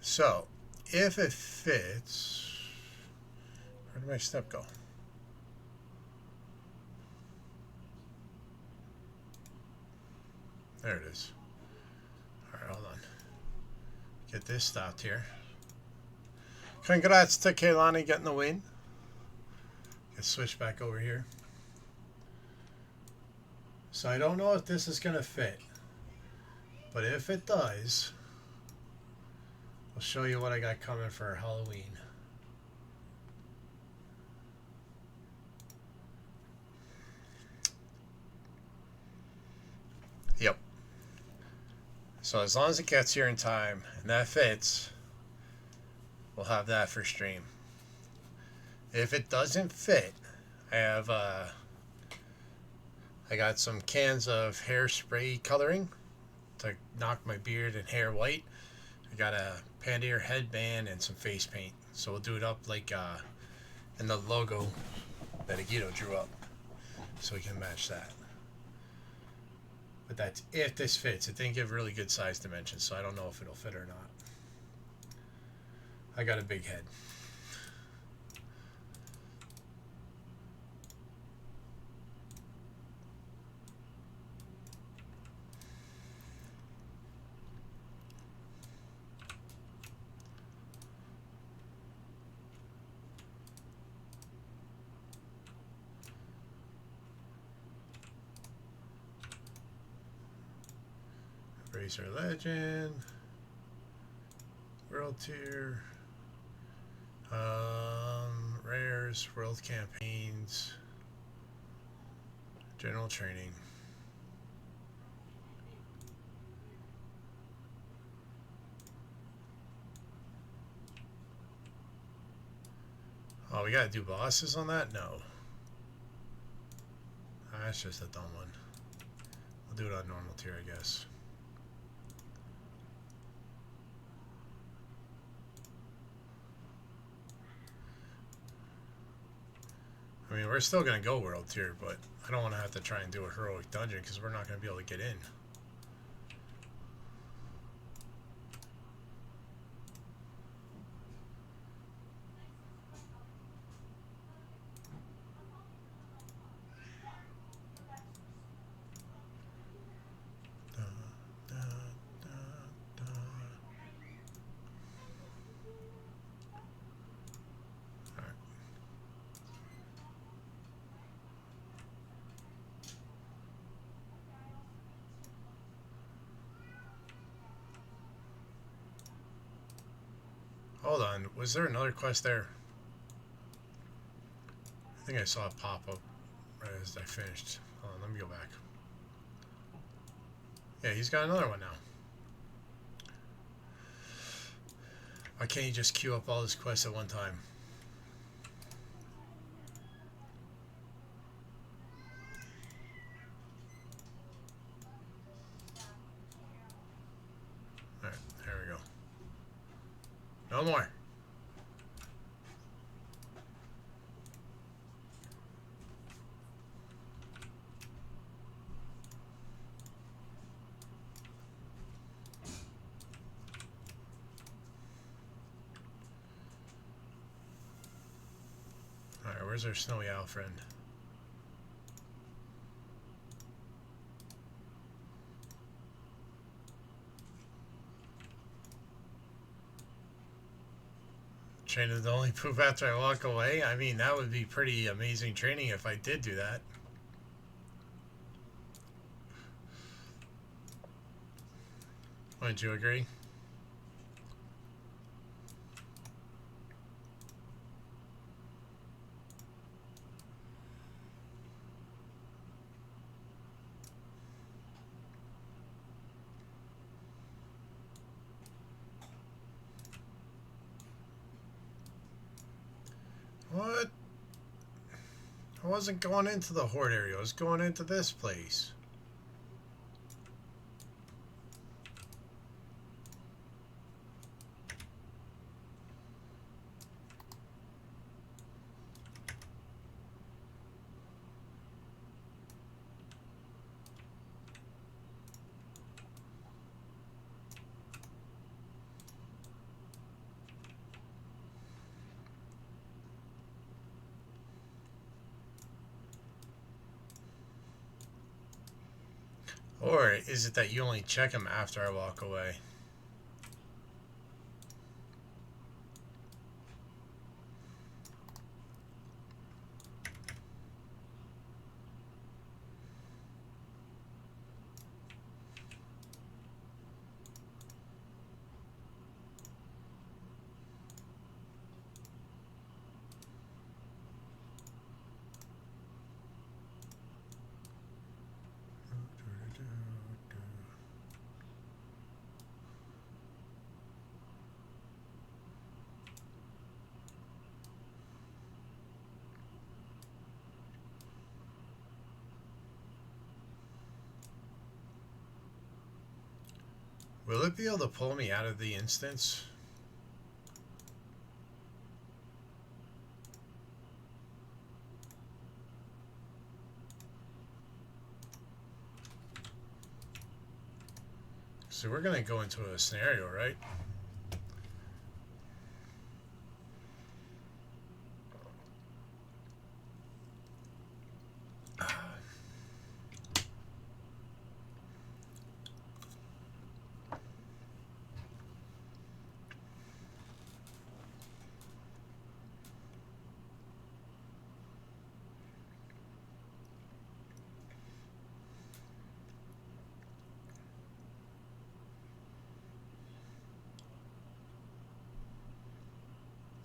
So, if it fits, where did my step go? There it is. Alright, hold on. Get this stopped here. Congrats to Kehlani getting the win. Let's switch back over here. So I don't know if this is going to fit. But if it does, I'll show you what I got coming for Halloween. Yep. So as long as it gets here in time and that fits, we'll have that for stream. If it doesn't fit, I have I got some cans of hairspray coloring to knock my beard and hair white. I got a panda ear headband and some face paint. So we'll do it up like in the logo that Agito drew up, so we can match that. But that's if this fits. It didn't give really good size dimensions, so I don't know if it'll fit or not. I got a big head. Racer Legend, World Tier, Rares, World Campaigns, General Training. Oh, we gotta do bosses on that? No. That's just a dumb one. We'll do it on normal tier, I guess. I mean, we're still going to go world tier, but I don't want to have to try and do a heroic dungeon because we're not going to be able to get in. Hold on, was there another quest there? I think I saw it pop up right as I finished. Hold on, let me go back. Yeah, he's got another one now. Why can't you just queue up all his quests at one time? Alright, there we go. No more. Alright, where's our snowy owl friend? Trainer to only poop after I walk away? I mean, that would be pretty amazing training if I did do that. Wouldn't you agree? What? I wasn't going into the horde area. I was going into this place. Or is it that you only check them after I walk away? Will it be able to pull me out of the instance? So we're going to go into a scenario, right?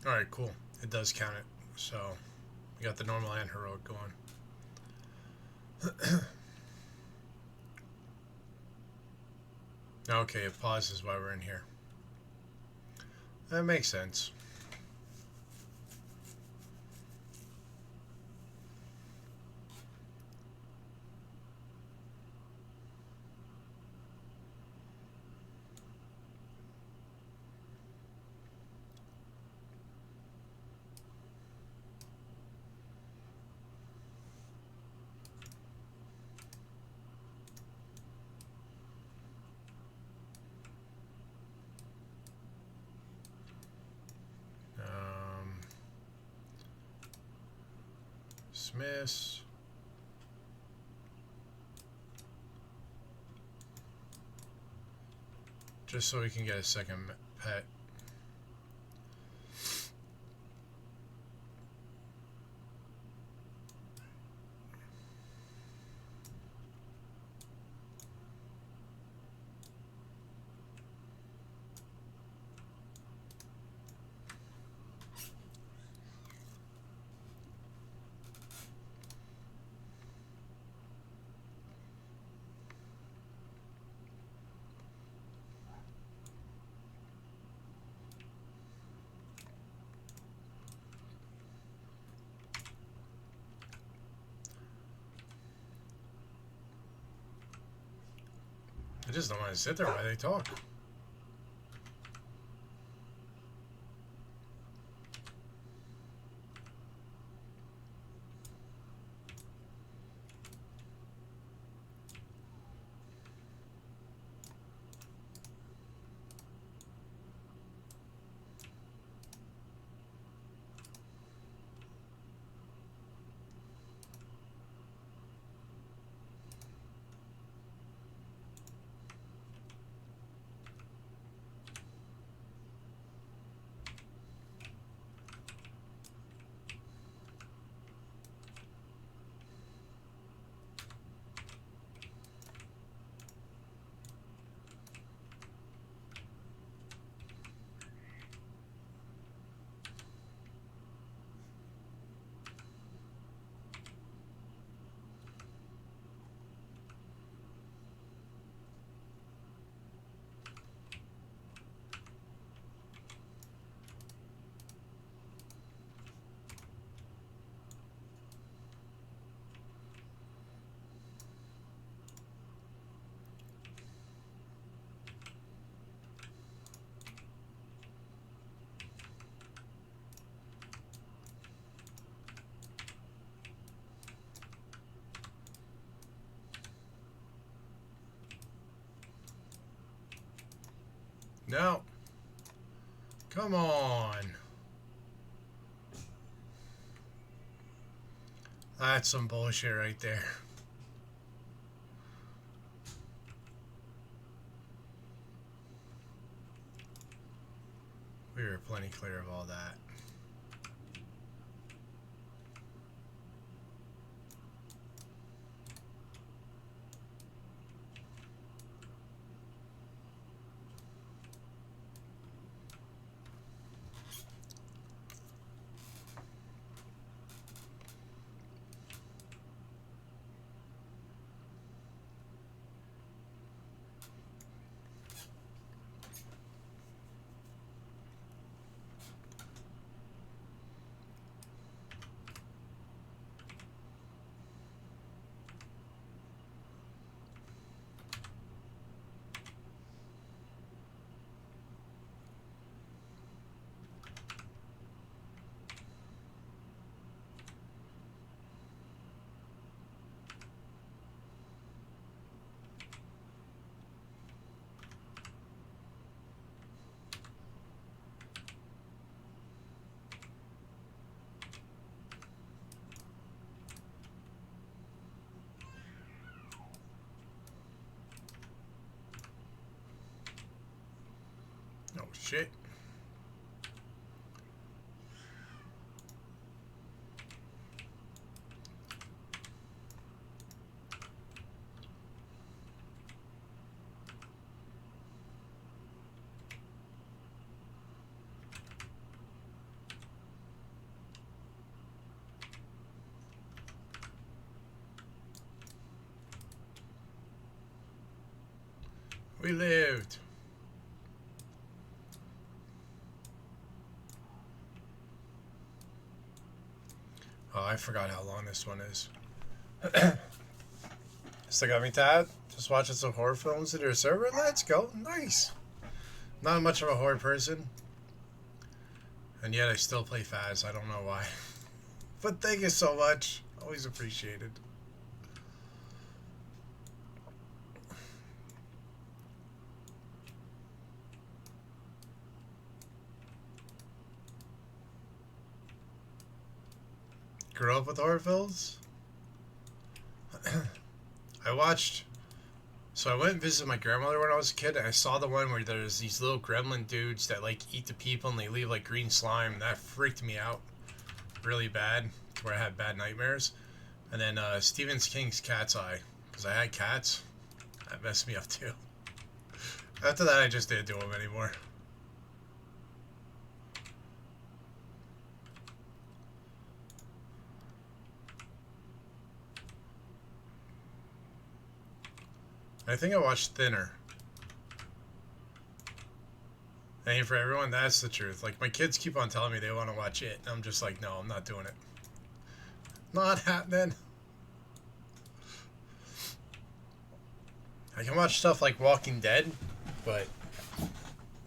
Alright, cool. It does count it. So, we got the normal and heroic going. Okay, it pauses while we're in here. That makes sense. Dismiss. Just so we can get a second pet. I just don't want to sit there while they talk. No. Come on. That's some bullshit right there. We were plenty clear of all that. Oh shit. We lived. Oh, I forgot how long this one is. Still got me tabbed? Just watching some horror films at your server? Let's go. Nice. Not much of a horror person. And yet I still play Faz. I don't know why. But thank you so much. Always appreciated. Grew up with horror films? I watched... So I went and visited my grandmother when I was a kid, and I saw the one where there's these little gremlin dudes that, like, eat the people and they leave, like, green slime. That freaked me out really bad, where I had bad nightmares. And then Stephen King's Cat's Eye, because I had cats. That messed me up, too. After that, I just didn't do them anymore. I think I watched Thinner. Ain't for everyone, that's the truth. Like, my kids keep on telling me they want to watch it. And I'm just like, no, I'm not doing it. Not happening. I can watch stuff like Walking Dead, but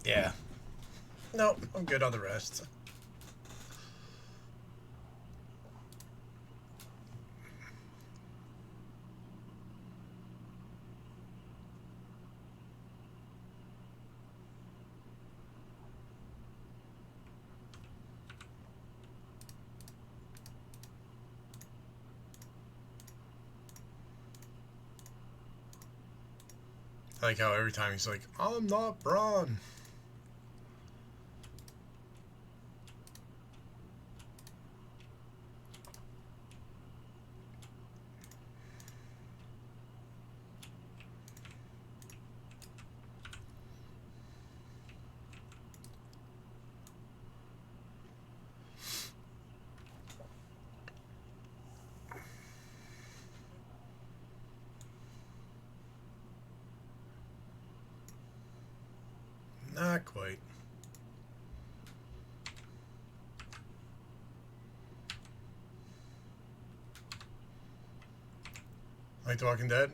yeah. Nope, I'm good on the rest. I like how every time he's like, I'm not Braun. Not quite. Like The Walking Dead?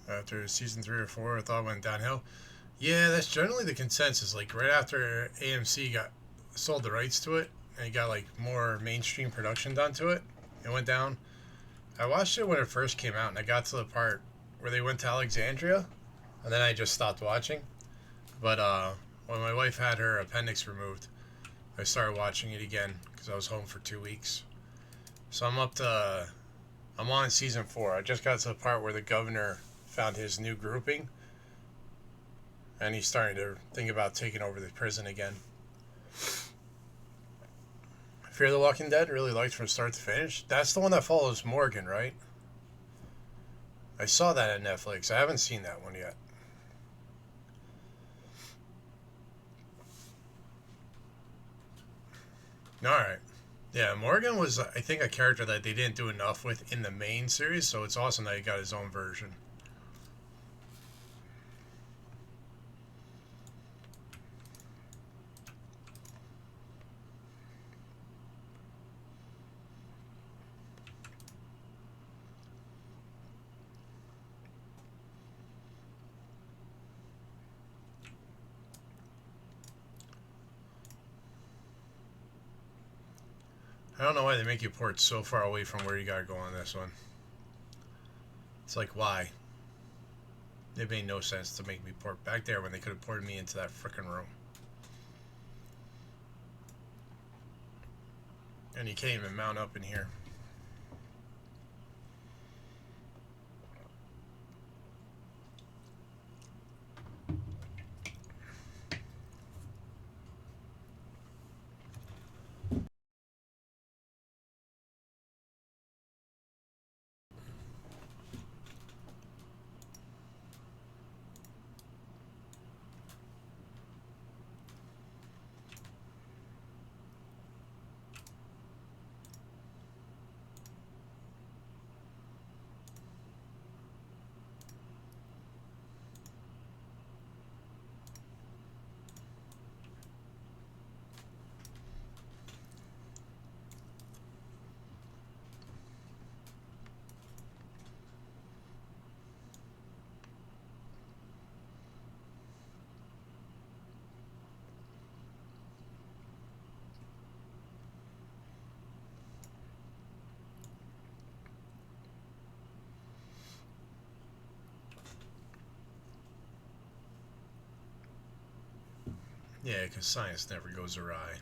After season 3 or 4, I thought it went downhill. Yeah, that's generally the consensus. Like, right after AMC got sold the rights to it, and it got, like, more mainstream production done to it, it went down. I watched it when it first came out, and I got to the part where they went to Alexandria, and then I just stopped watching. But, when my wife had her appendix removed, I started watching it again because I was home for 2 weeks. So I'm on season 4. I just got to the part where the governor found his new grouping, and he's starting to think about taking over the prison again. Fear the Walking Dead, really liked from start to finish. That's the one that follows Morgan, right? I saw that on Netflix. I haven't seen that one yet. Alright. Yeah, Morgan was, I think, a character that they didn't do enough with in the main series, so it's awesome that he got his own version. I don't know why they make you port so far away from where you gotta go on this one. It's like, why? It made no sense to make me port back there when they could have ported me into that frickin' room. And you can't even mount up in here. Yeah, because science never goes awry.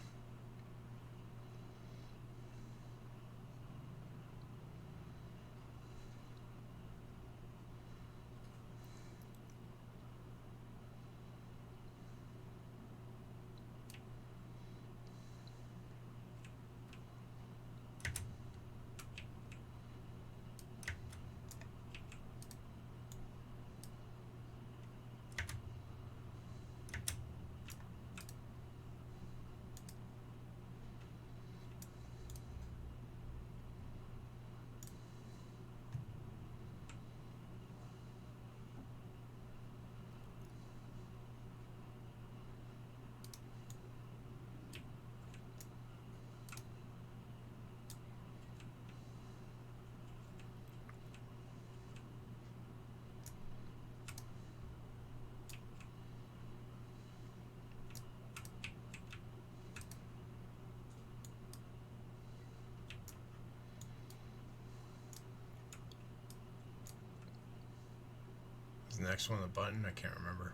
Is the next one the button? I can't remember.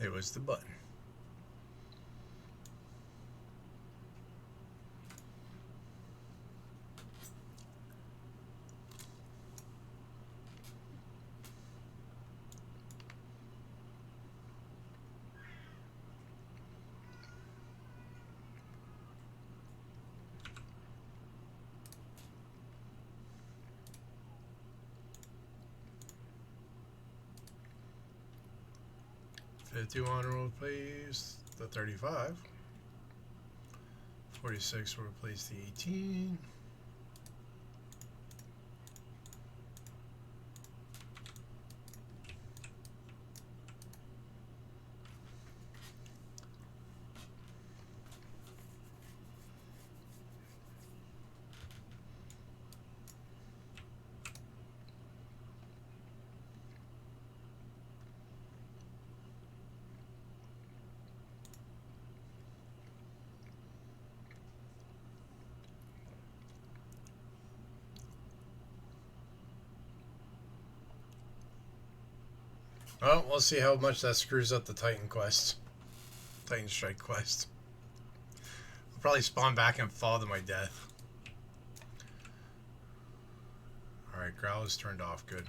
It was the button. The 51 will replace the 35. 46 will replace the 18. Well, we'll see how much that screws up the Titan quest. Titan Strike quest. I'll probably spawn back and fall to my death. Alright, growl is turned off. Good.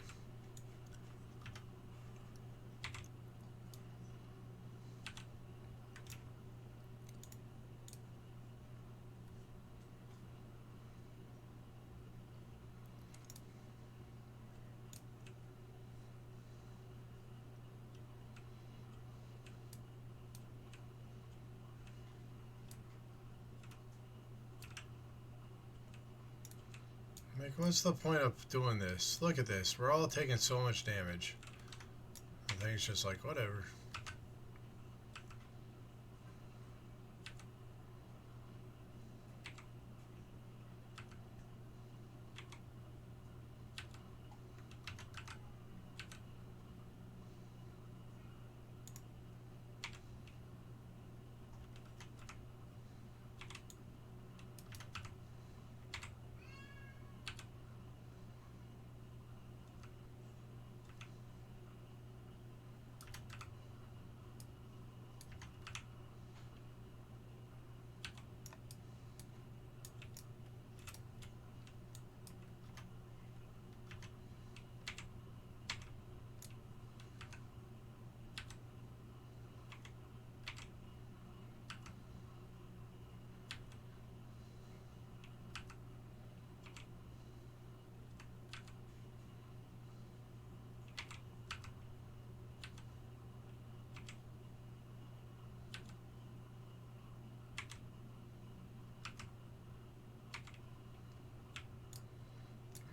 Like, what's the point of doing this? Look at this. We're all taking so much damage. I think it's just like, whatever.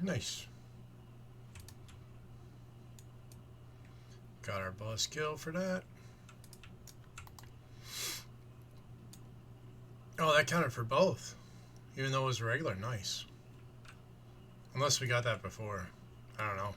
Nice. Got our boss kill for that. Oh, that counted for both. Even though it was regular. Nice. Unless we got that before. I don't know.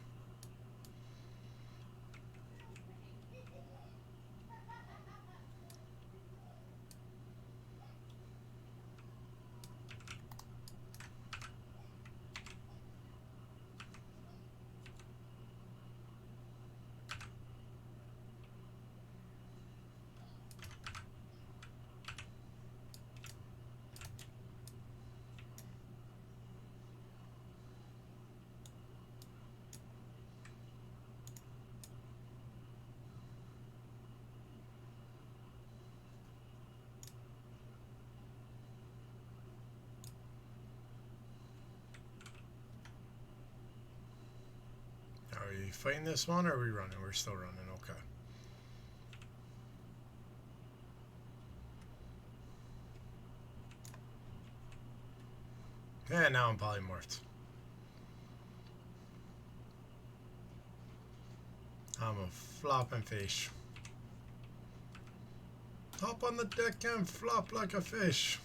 Are we fighting this one or are we running? We're still running. Okay. Yeah, now I'm polymorphed. I'm a flopping fish. Hop on the deck and flop like a fish.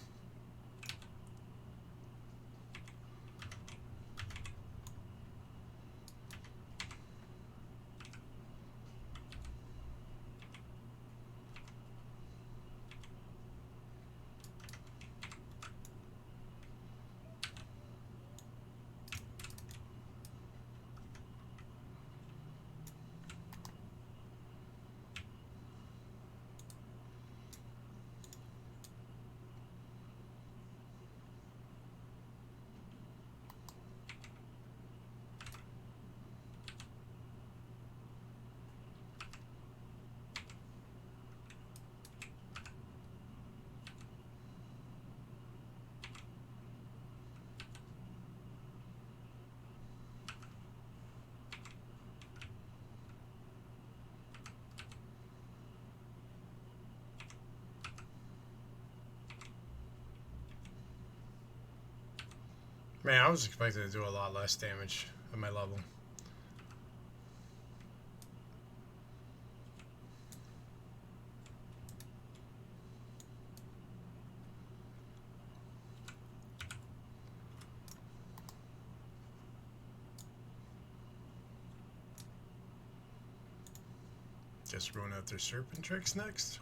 Man, I was expecting to do a lot less damage at my level. Just run out their serpent tricks next.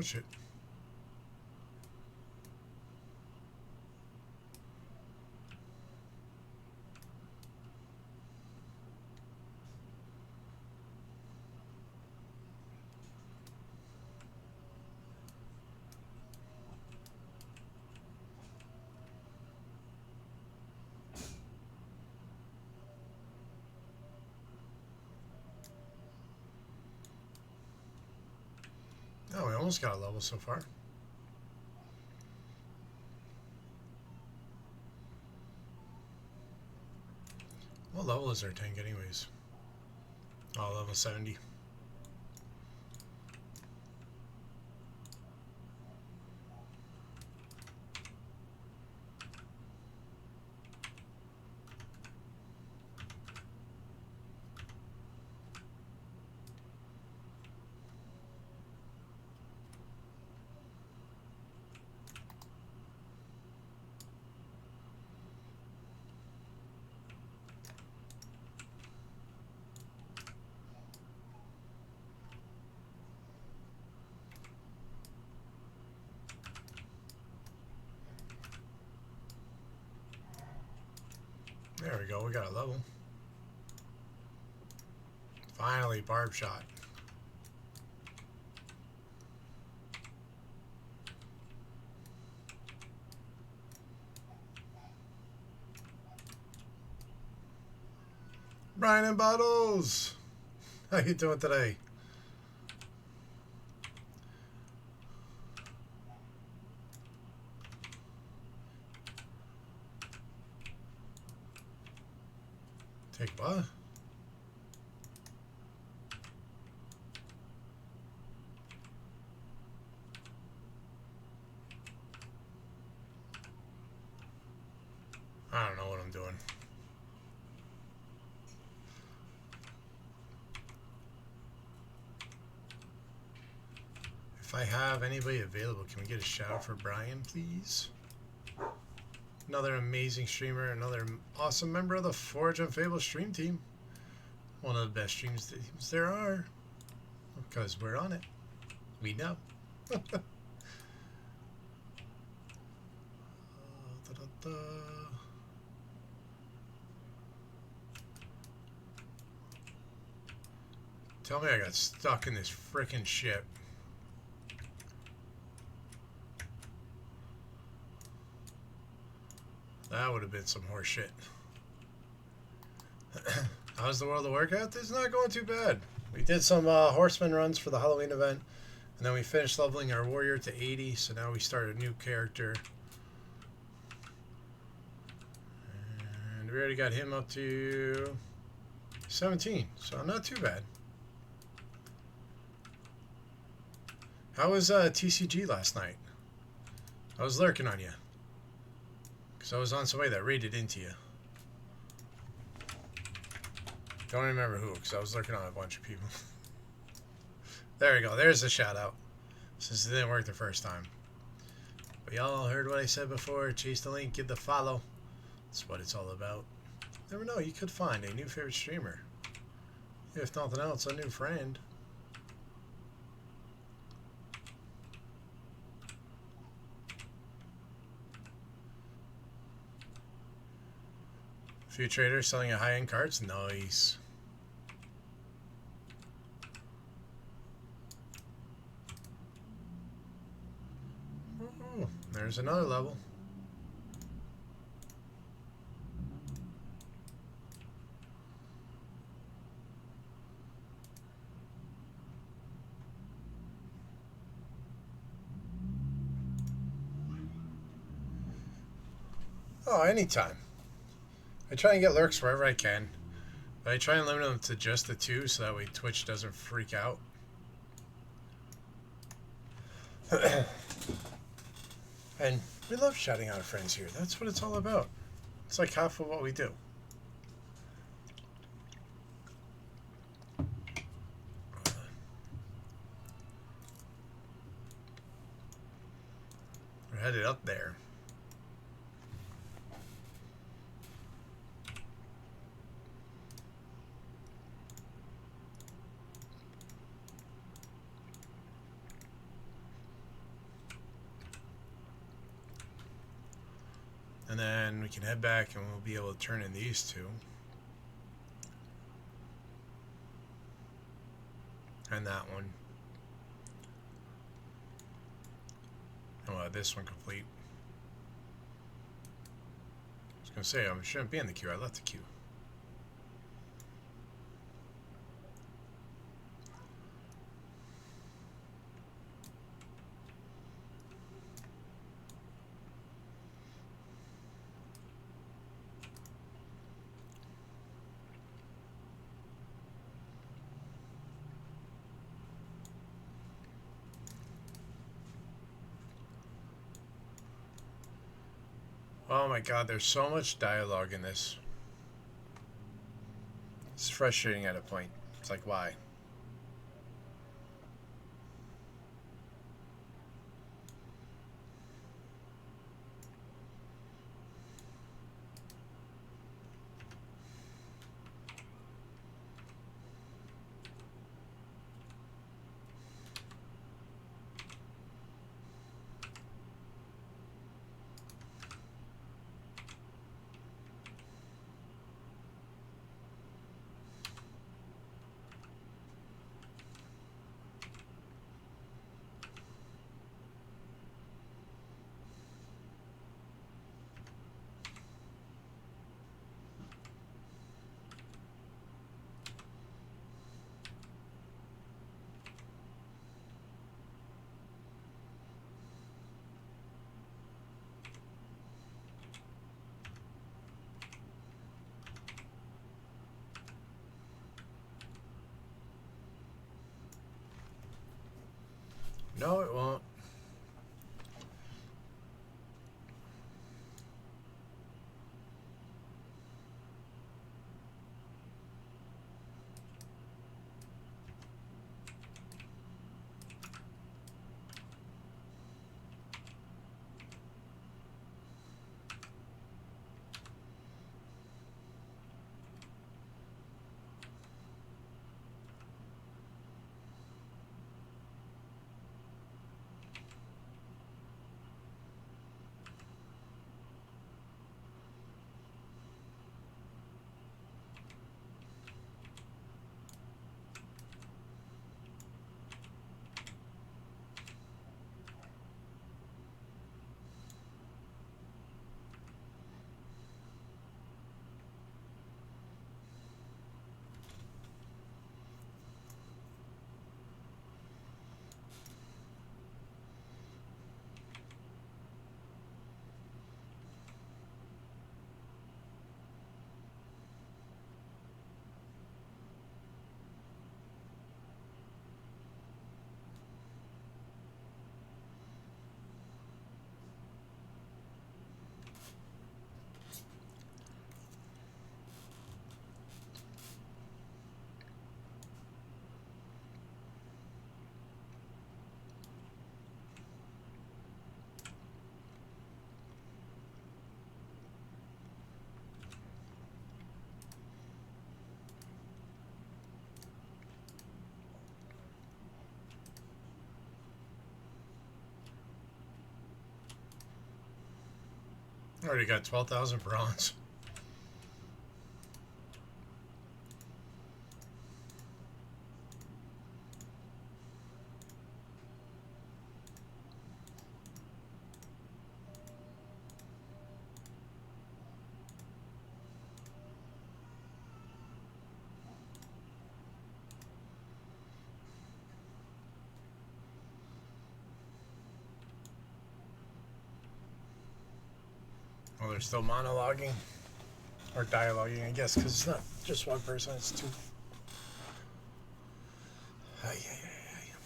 shit. Oh, we almost got a level so far. What level is our tank anyways? Oh, level 70. There we go, we got a level. Finally, barb shot. Brian and Bottles! How you doing today? Take what? I don't know what I'm doing. If I have anybody available, can we get a shout out for Brian, please? Another amazing streamer, another awesome member of the Forge and Fable stream team. One of the best stream teams there are. Because we're on it. We know. Tell me I got stuck in this frickin' ship. That would have been some horse shit. How's the World of Warcraft? It's not going too bad. We did some horseman runs for the Halloween event, and then we finished leveling our warrior to 80, so now we start a new character. And we already got him up to 17, so not too bad. How was TCG last night? I was lurking on you. Because I was on somebody that raided into you. Don't remember who, because I was lurking on a bunch of people. There we go. There's the shout out. Since it didn't work the first time. But y'all heard what I said before. Chase the link, give the follow. That's what it's all about. Never know, you could find a new favorite streamer. If nothing else, a new friend. Few traders selling at high-end cards. Nice. Oh, there's another level. Oh, anytime. I try and get lurks wherever I can, but I try and limit them to just the 2 so that way Twitch doesn't freak out. And we love shouting out our friends here. That's what it's all about. It's like half of what we do. We're headed up there. And then we can head back and we'll be able to turn in these two. And that one. And we'll have this one complete. I was going to say, I shouldn't be in the queue. I left the queue. Oh my god, there's so much dialogue in this. It's frustrating at a point. It's like, why? No, it won't. Already got 12,000 bronze. Oh, they're still monologuing. Or dialoguing, I guess, because it's not just one person, it's two. Ay, ay, ay, ay.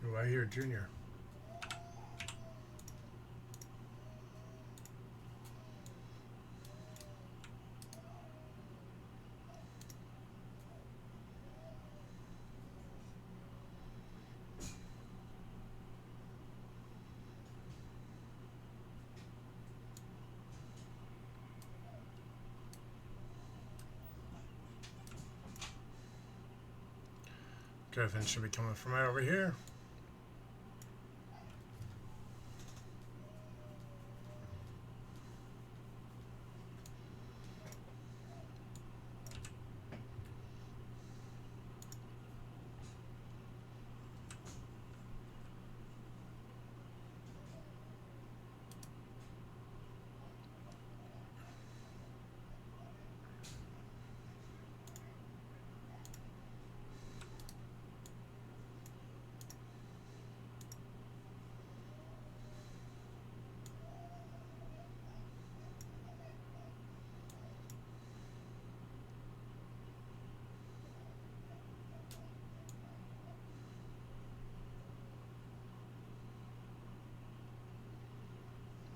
Oh, I hear Junior. Griffin should be coming from right over here.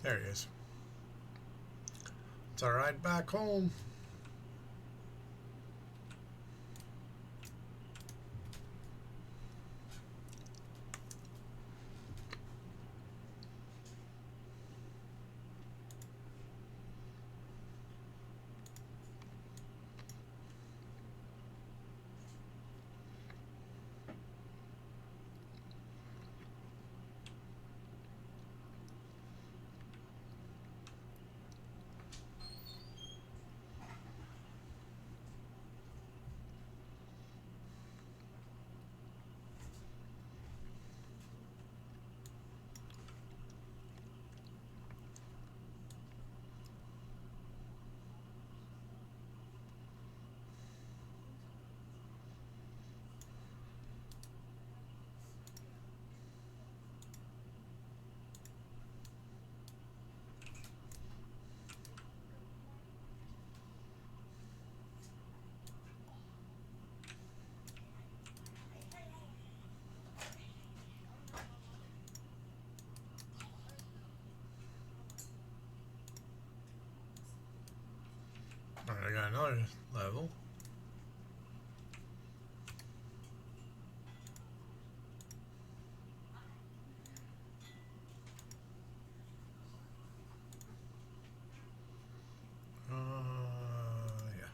There he is. It's our ride back home. Alright, I got another level. Yeah.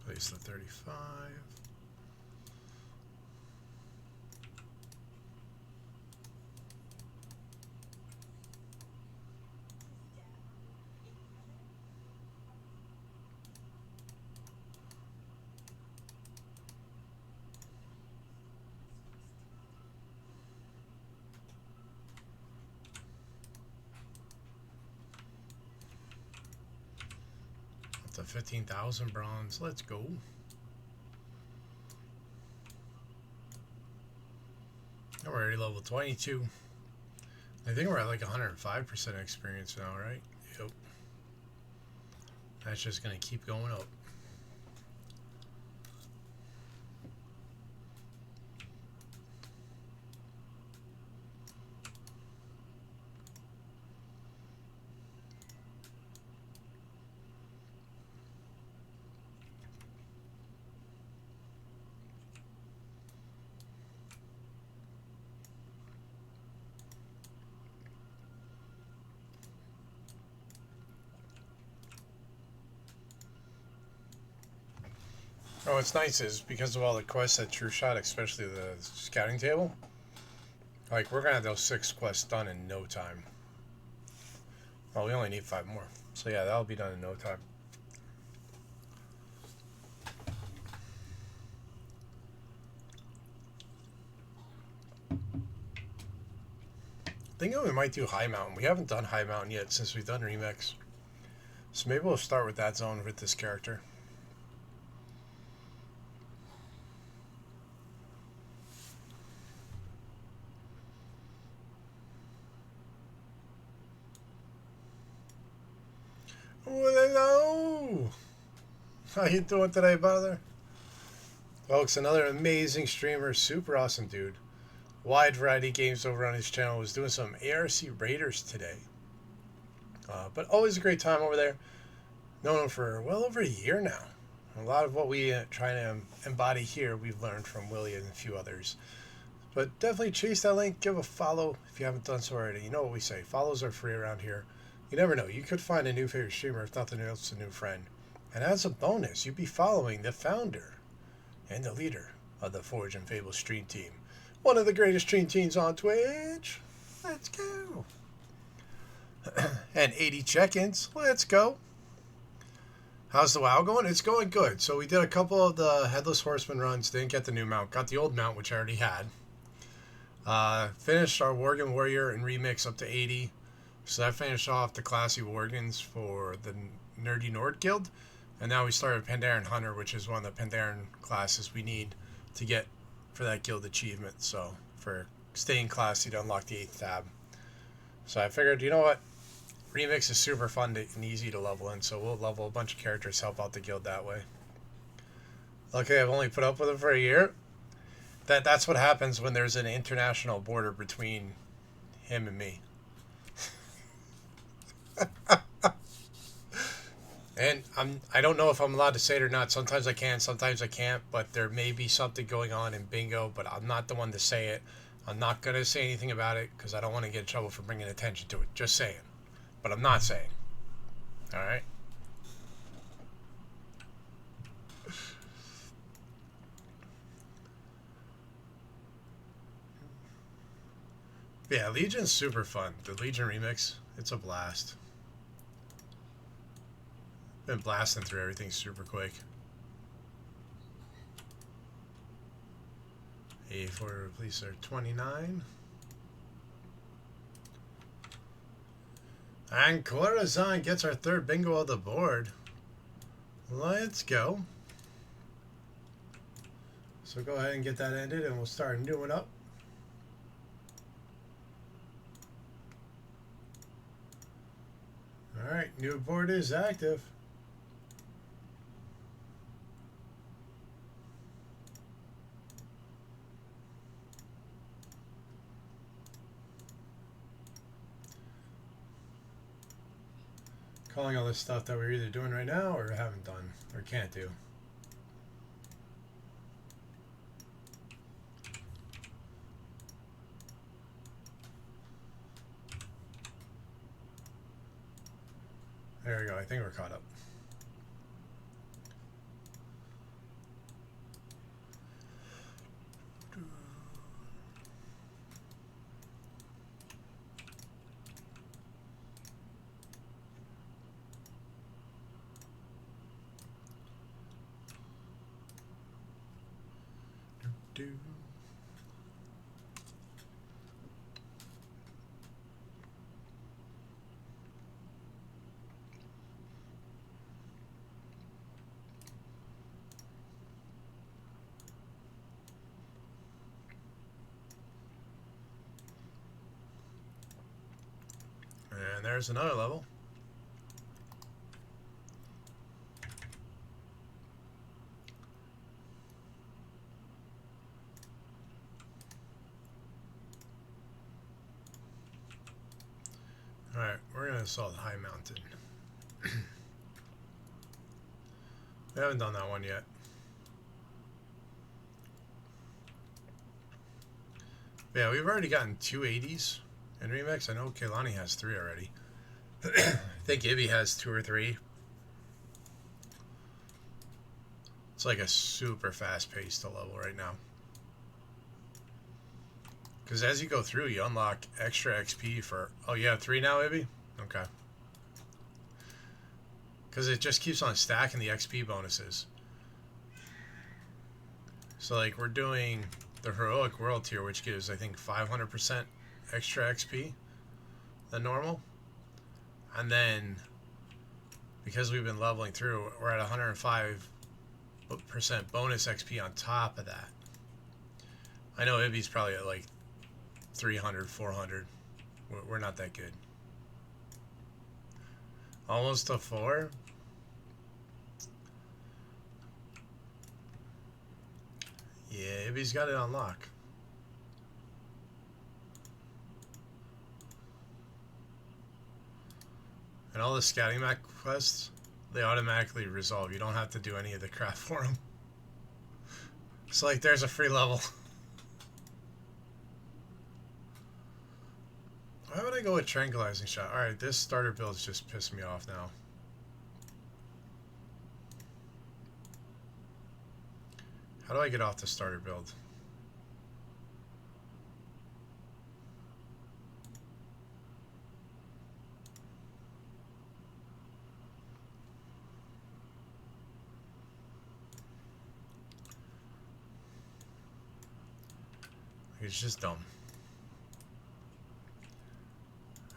Place the 35. Up to 15,000 bronze. Let's go. We're already level 22. I think we're at like 105% experience now, right? Yep. That's just going to keep going up. Oh, what's nice is because of all the quests at True Shot, especially the scouting table, like we're gonna have those 6 quests done in no time. Well, we only need 5 more. So yeah, that'll be done in no time. Thinking we might do High Mountain. We haven't done High Mountain yet since we've done Remix. So maybe we'll start with that zone with this character. Well, hello! How you doing today, brother? Folks, another amazing streamer, super awesome dude. Wide variety of games over on his channel. Was doing some ARC Raiders today. But always a great time over there. Known him for well over a year now. A lot of what we try to embody here, we've learned from Willie and a few others. But definitely chase that link, give a follow if you haven't done so already. You know what we say, follows are free around here. You never know, you could find a new favorite streamer, if nothing else, a new friend. And as a bonus, you'd be following the founder and the leader of the Forge and Fable stream team. One of the greatest stream teams on Twitch. Let's go. And 80 check-ins. Let's go. How's the WoW going? It's going good. So we did a couple of the Headless Horseman runs. Didn't get the new mount. Got the old mount, which I already had. Finished our Worgen Warrior and remix up to 80. So that finished off the classy Worgens for the Nerdy Nord Guild. And now we started Pandaren Hunter, which is one of the Pandaren classes we need to get for that guild achievement. So for staying classy to unlock the 8th tab. So I figured, you know what? Remix is super fun and easy to level in, so we'll level a bunch of characters, help out the guild that way. Okay, I've only put up with him for a year. That's what happens when there's an international border between him and me. And I don't know if I'm allowed to say it or not. Sometimes I can, sometimes I can't, but there may be something going on in bingo, but I'm not the one to say it. I'm not going to say anything about it because I don't want to get in trouble for bringing attention to it. Just saying. But I'm not saying. Alright? Yeah, Legion's super fun. The Legion remix, it's a blast. Been blasting through everything super quick. A4 police are 29. And Corazon gets our third bingo of the board. Let's go. So go ahead and get that ended and we'll start a new one up. Alright, new board is active. Calling all this stuff that we're either doing right now or haven't done or can't do. There we go. I think we're caught up. And there's another level. Alright, we're going to assault High Mountain. We haven't done that one yet. Yeah, we've already gotten 280s in Remix. I know Kaylani has 3 already. I think Ibby has 2 or 3. It's like a super fast pace to level right now. Because as you go through, you unlock extra XP for... Oh, you have 3 now, Ibby? Okay. Because it just keeps on stacking the XP bonuses. So, like, we're doing the Heroic World tier, which gives, I think, 500% extra XP than normal. And then, because we've been leveling through, we're at 105% bonus XP on top of that. I know Ibby's probably at like 300, 400. We're not that good. Almost a 4. Yeah, Ibby's got it on lock. And all the scouting map quests, they automatically resolve. You don't have to do any of the crap for them. It's like there's a free level. Why would I go with tranquilizing shot? Alright, this starter build's just pissing me off now. How do I get off the starter build? It's just dumb.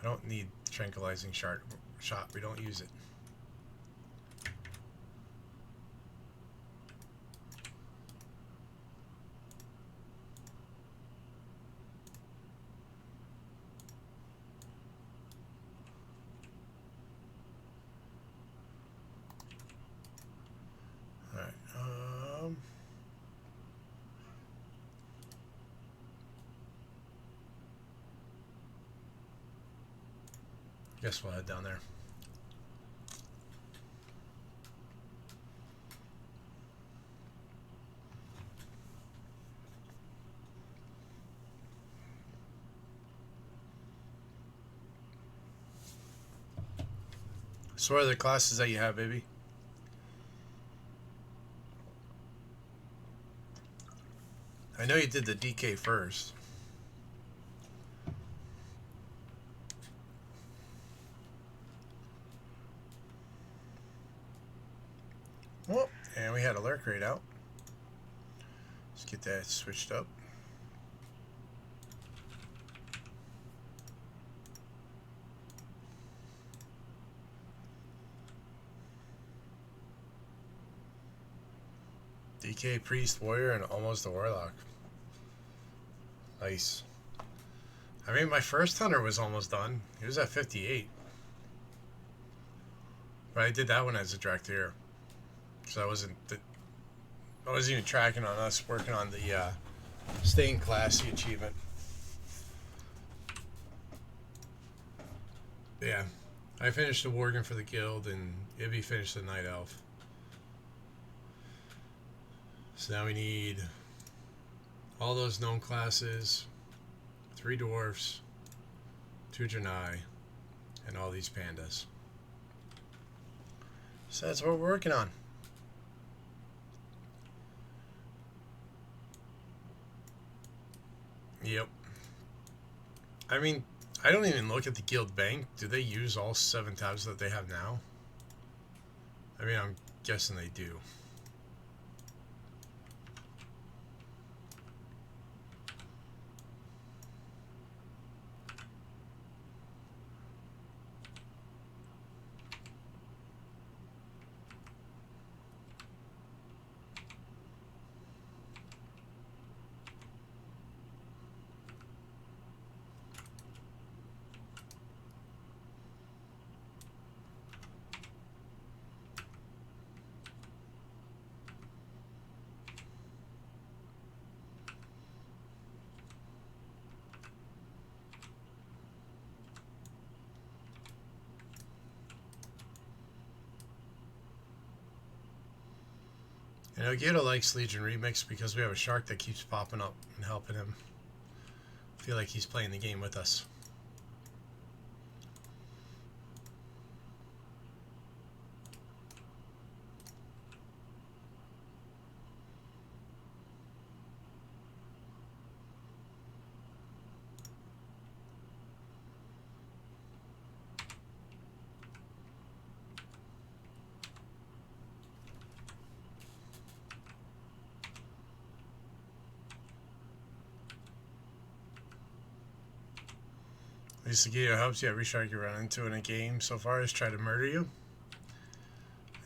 I don't need tranquilizing shot. We don't use it. Alright, guess we'll head down there. So what are the classes that you have, baby? I know you did the DK first. Oh, and we had a lurk rate out. Let's get that switched up. DK, Priest, Warrior, and almost a Warlock. Nice. I mean, my first hunter was almost done. He was at 58. But I did that one as a Draktyr. So I wasn't even tracking on us working on the staying classy achievement. Yeah. I finished the Worgen for the guild, and Ibby finished the Night Elf. So now we need all those known classes, 3 dwarfs, 2 Janai, and all these pandas. So that's what we're working on. Yep. I mean, I don't even look at the guild bank. Do they use all 7 tabs that they have now? I mean, I'm guessing they do. You know, Gato likes Legion Remix because we have a shark that keeps popping up and helping him feel like he's playing the game with us. At least the Gato helps you. Every shark you run into in a game so far has tried to murder you.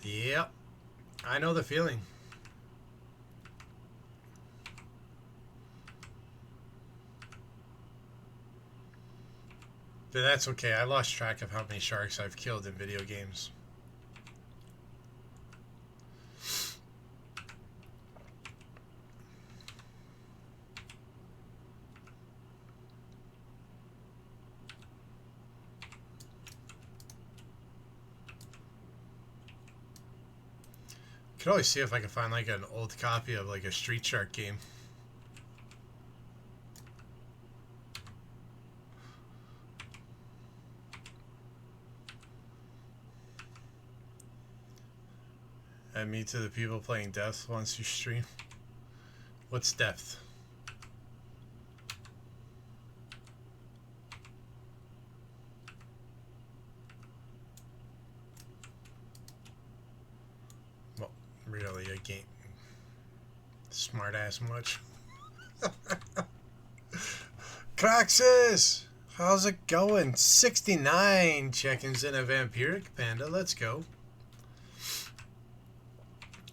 Yep. I know the feeling. But that's okay. I lost track of how many sharks I've killed in video games. Could always see if I can find like an old copy of like a Street Shark game. Add me to the people playing Depth once you stream. What's Depth? Well, really, a game. Smart ass much. Craxus! How's it going? 69 check-ins in a Vampiric Panda. Let's go.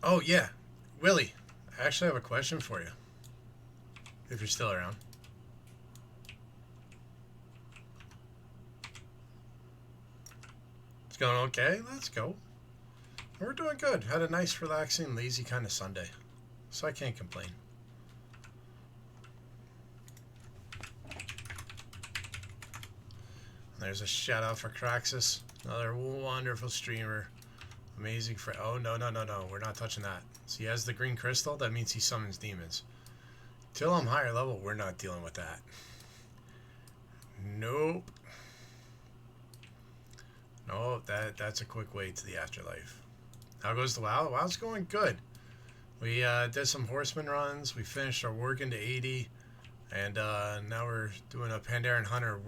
Oh, yeah. Willie, I actually have a question for you. If you're still around. It's going okay? Let's go. We're doing good. Had a nice, relaxing, lazy kind of Sunday. So I can't complain. There's a shout out for Craxus. Another wonderful streamer. Amazing for. Oh, no. We're not touching that. So he has the green crystal. That means he summons demons. Till I'm higher level, we're not dealing with that. Nope. No, that's a quick way to the afterlife. How goes the WoW? WoW's going good. We did some horseman runs. We finished our work into 80. And now we're doing a Pandaren Hunter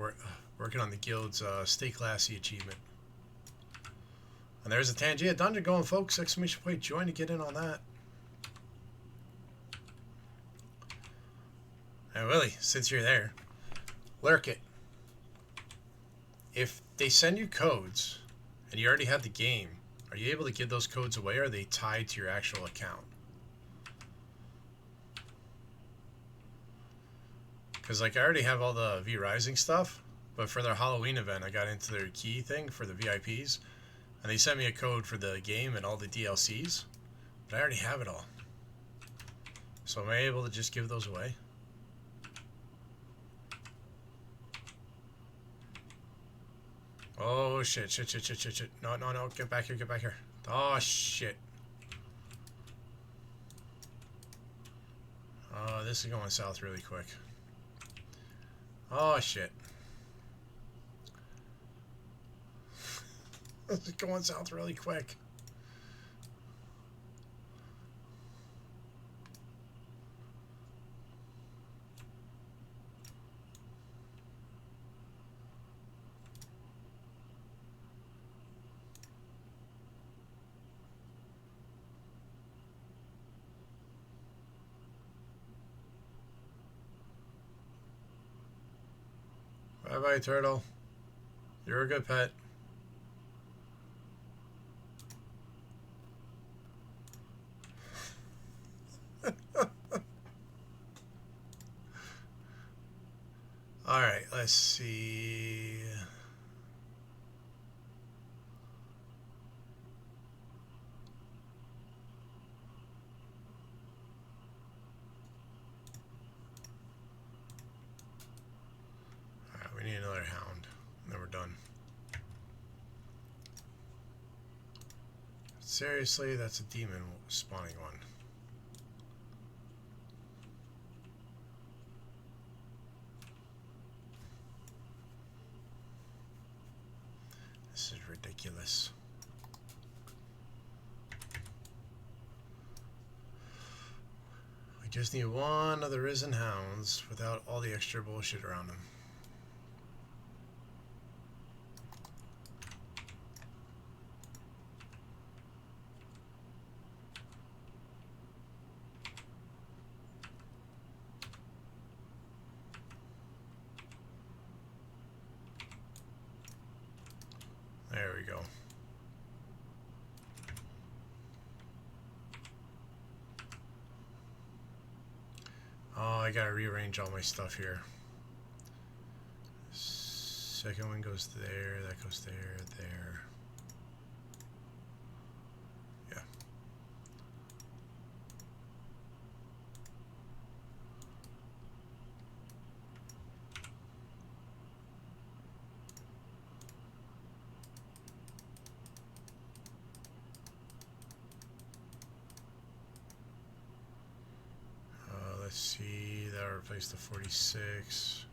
working on the guild's Stay Classy achievement. And there's a Tangia dungeon going, folks. Exclamation point join to get in on that. And Willie, since you're there, lurk it. If they send you codes and you already have the game, are you able to give those codes away, or are they tied to your actual account? Because like I already have all the V Rising stuff, but for their Halloween event, I got into their key thing for the VIPs. And they sent me a code for the game and all the DLCs. But I already have it all. So am I able to just give those away? Oh, shit. No. Get back here. Oh, shit. Oh, this is going south really quick. Oh, shit. This is going south really quick. Bye-bye, turtle. You're a good pet. Alright, let's see. Alright, we need another hound. And then we're done. Seriously, that's a demon spawning one. This is ridiculous. We just need one of the risen hounds without all the extra bullshit around them. There we go. I gotta rearrange all my stuff here. Second one goes there, that goes there, there. Yeah. Let's see, that replaced the 46.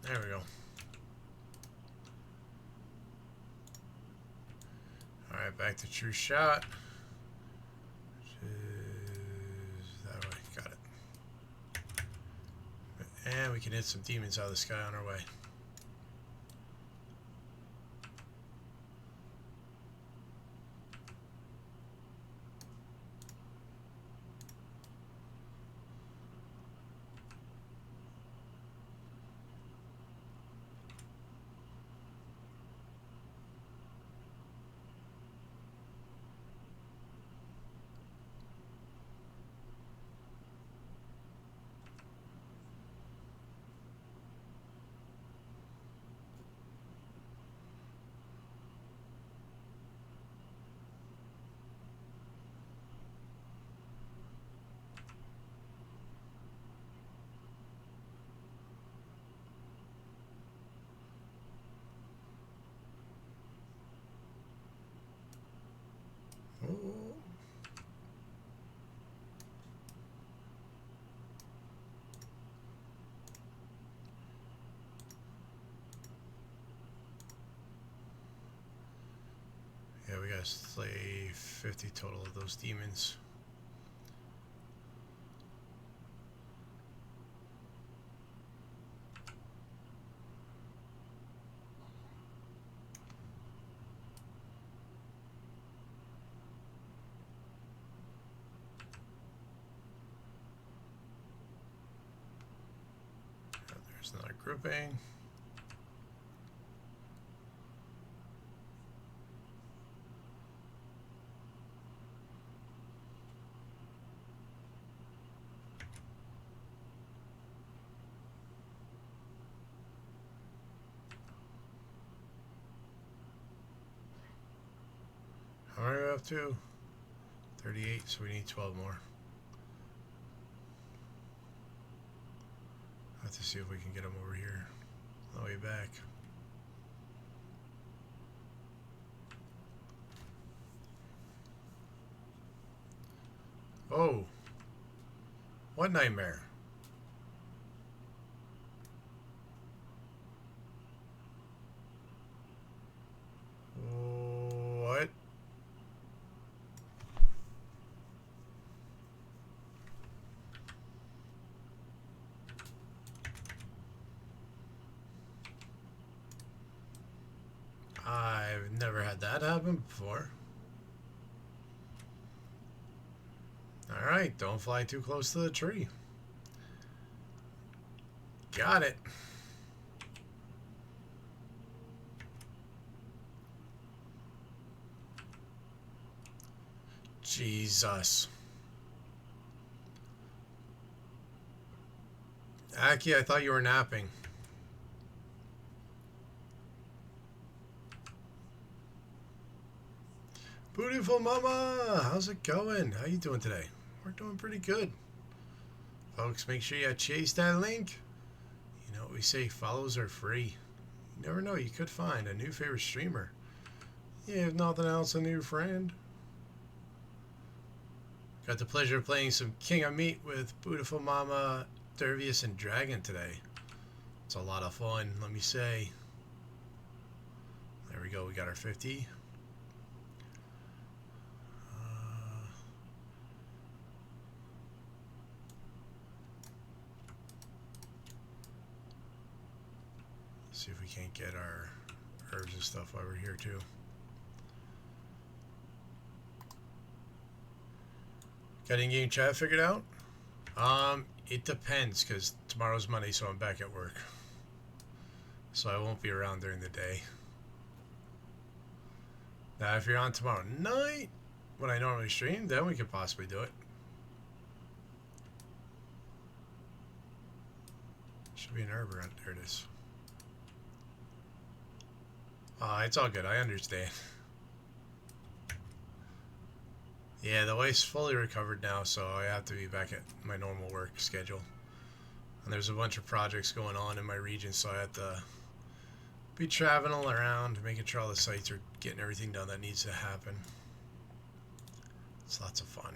There we go. Alright, back to true shot. Which is that way. Got it. And we can hit some demons out of the sky on our way. Oh. Yeah, we gotta slay 50 total of those demons. There's another grouping. How many are we up to? 38, so we need 12 more. I have to see if we can get them over here on the way back. Oh, what nightmare? What? I've never had that happen before. Alright, don't fly too close to the tree. Got it. Jesus. Aki, I thought you were napping. Beautiful mama, how's it going? How you doing today? We're doing pretty good. Folks, make sure you chase that link. You know what we say, follows are free. You never know, you could find a new favorite streamer. Yeah, if nothing else, a new friend. Got the pleasure of playing some King of Meat with Beautiful Mama, Dervius, and Dragon today. It's a lot of fun, let me say. There we go, we got our 50. here too. Got in-game chat figured out? It depends, because tomorrow's Monday, so I'm back at work. So I won't be around during the day. Now, if you're on tomorrow night, when I normally stream, then we could possibly do it. Should be an herb around. There it is. It's all good. I understand. Yeah, the wife's fully recovered now, so I have to be back at my normal work schedule. And there's a bunch of projects going on in my region, so I have to be traveling all around, making sure all the sites are getting everything done that needs to happen. It's lots of fun.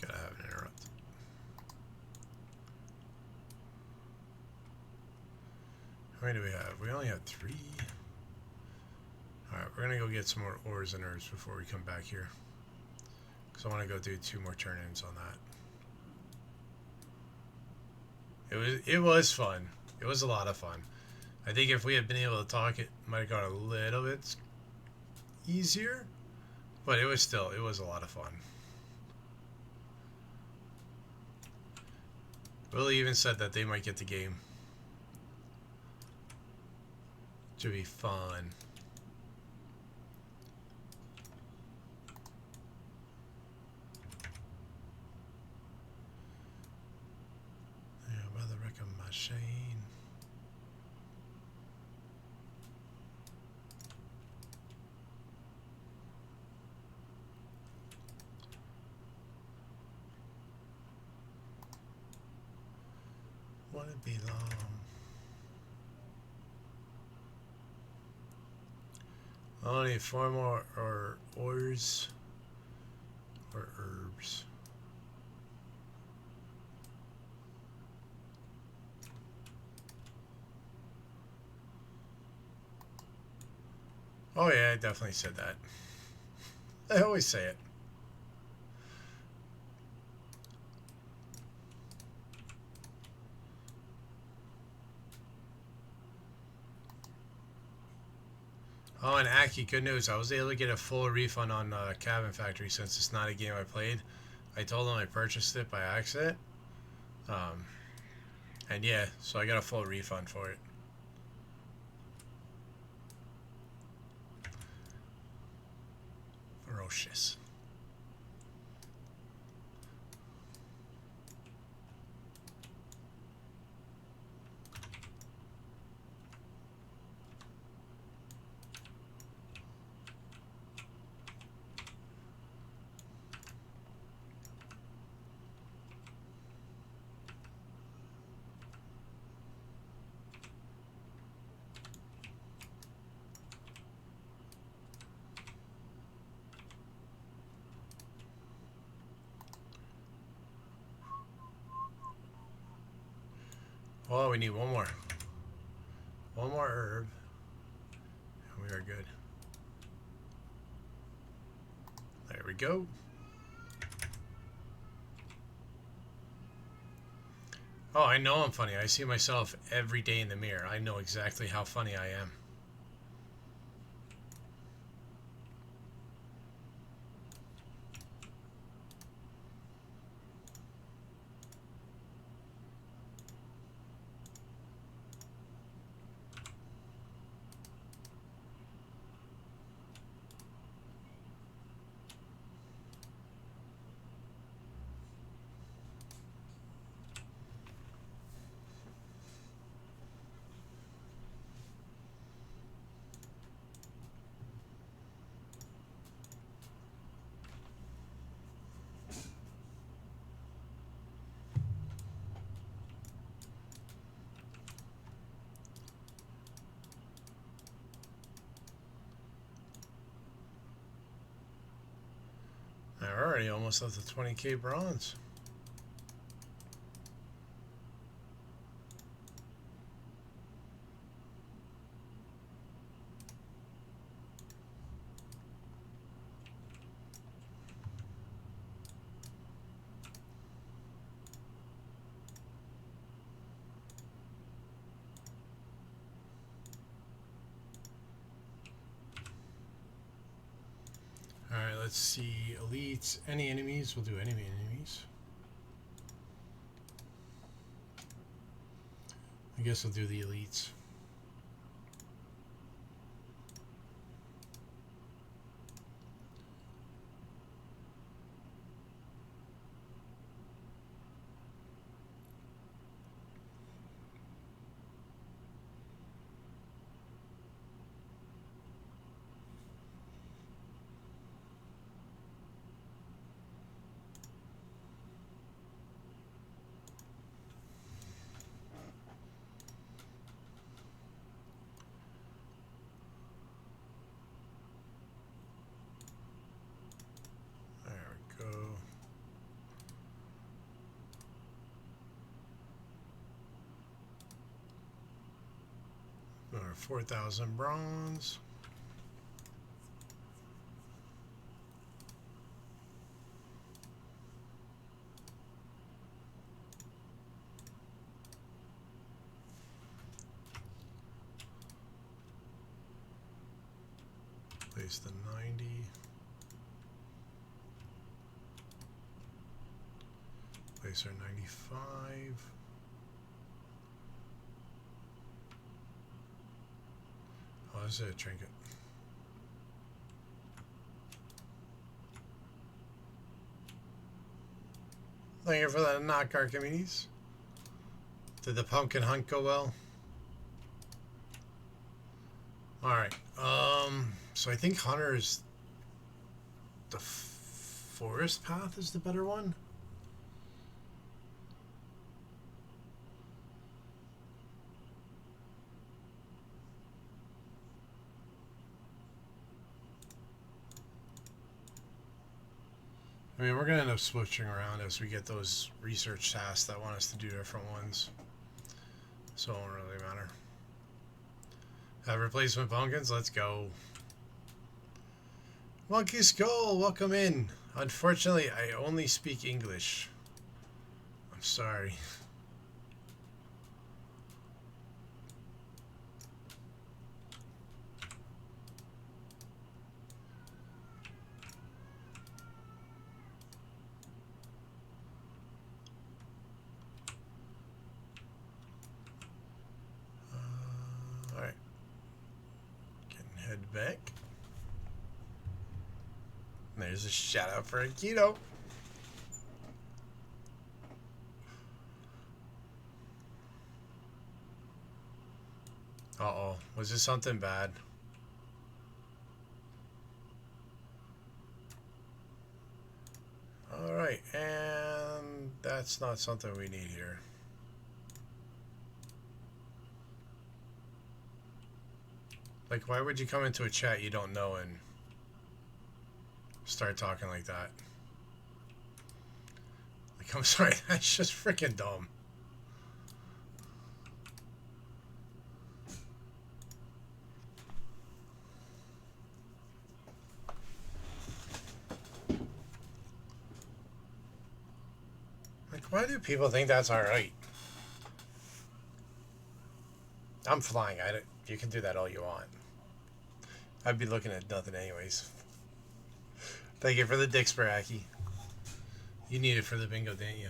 Gotta have an interrupt. How many do we have? We only have 3. Alright, we're gonna go get some more ores and herbs before we come back here. Because I want to go do 2 more turn-ins on that. It was fun. It was a lot of fun. I think if we had been able to talk, it might have gone a little bit easier. But it was a lot of fun. Willie even said that they might get the game. Should be fun. Yeah, brother, reckon machine. Won't it be long? Only 4 more ores or herbs. Oh yeah, I definitely said that. I always say it. Oh, and Aki, good news. I was able to get a full refund on Cabin Factory since it's not a game I played. I told them I purchased it by accident. And yeah, so I got a full refund for it. Ferocious. Oh, we need one more. One more herb. And we are good. There we go. Oh, I know I'm funny. I see myself every day in the mirror. I know exactly how funny I am. We're already almost up to 20k bronze. let's see. Elites. Any enemies? We'll do any enemies. I guess we'll do the elites. Another 4,000 bronze. Place the 90. Place our 95. Oh, this is a trinket. Thank you for that knock, Archimedes. Did the pumpkin hunt go well? Alright, so I think Hunter's the forest path is the better one. I mean, we're going to end up switching around as we get those research tasks that want us to do different ones. So it won't really matter. Have replacement pumpkins? Let's go. Monkey Skull, welcome in. Unfortunately, I only speak English. I'm sorry. Alright. Head back. There's a shout out for Aikido. Uh-oh. Was this something bad? Alright, and that's not something we need here. Like, why would you come into a chat you don't know and start talking like that? Like, I'm sorry, that's just freaking dumb. Like, why do people think that's alright? I'm flying. You can do that all you want. I'd be looking at nothing anyways. Thank you for the Dick Sparaki. You need it for the bingo, didn't you?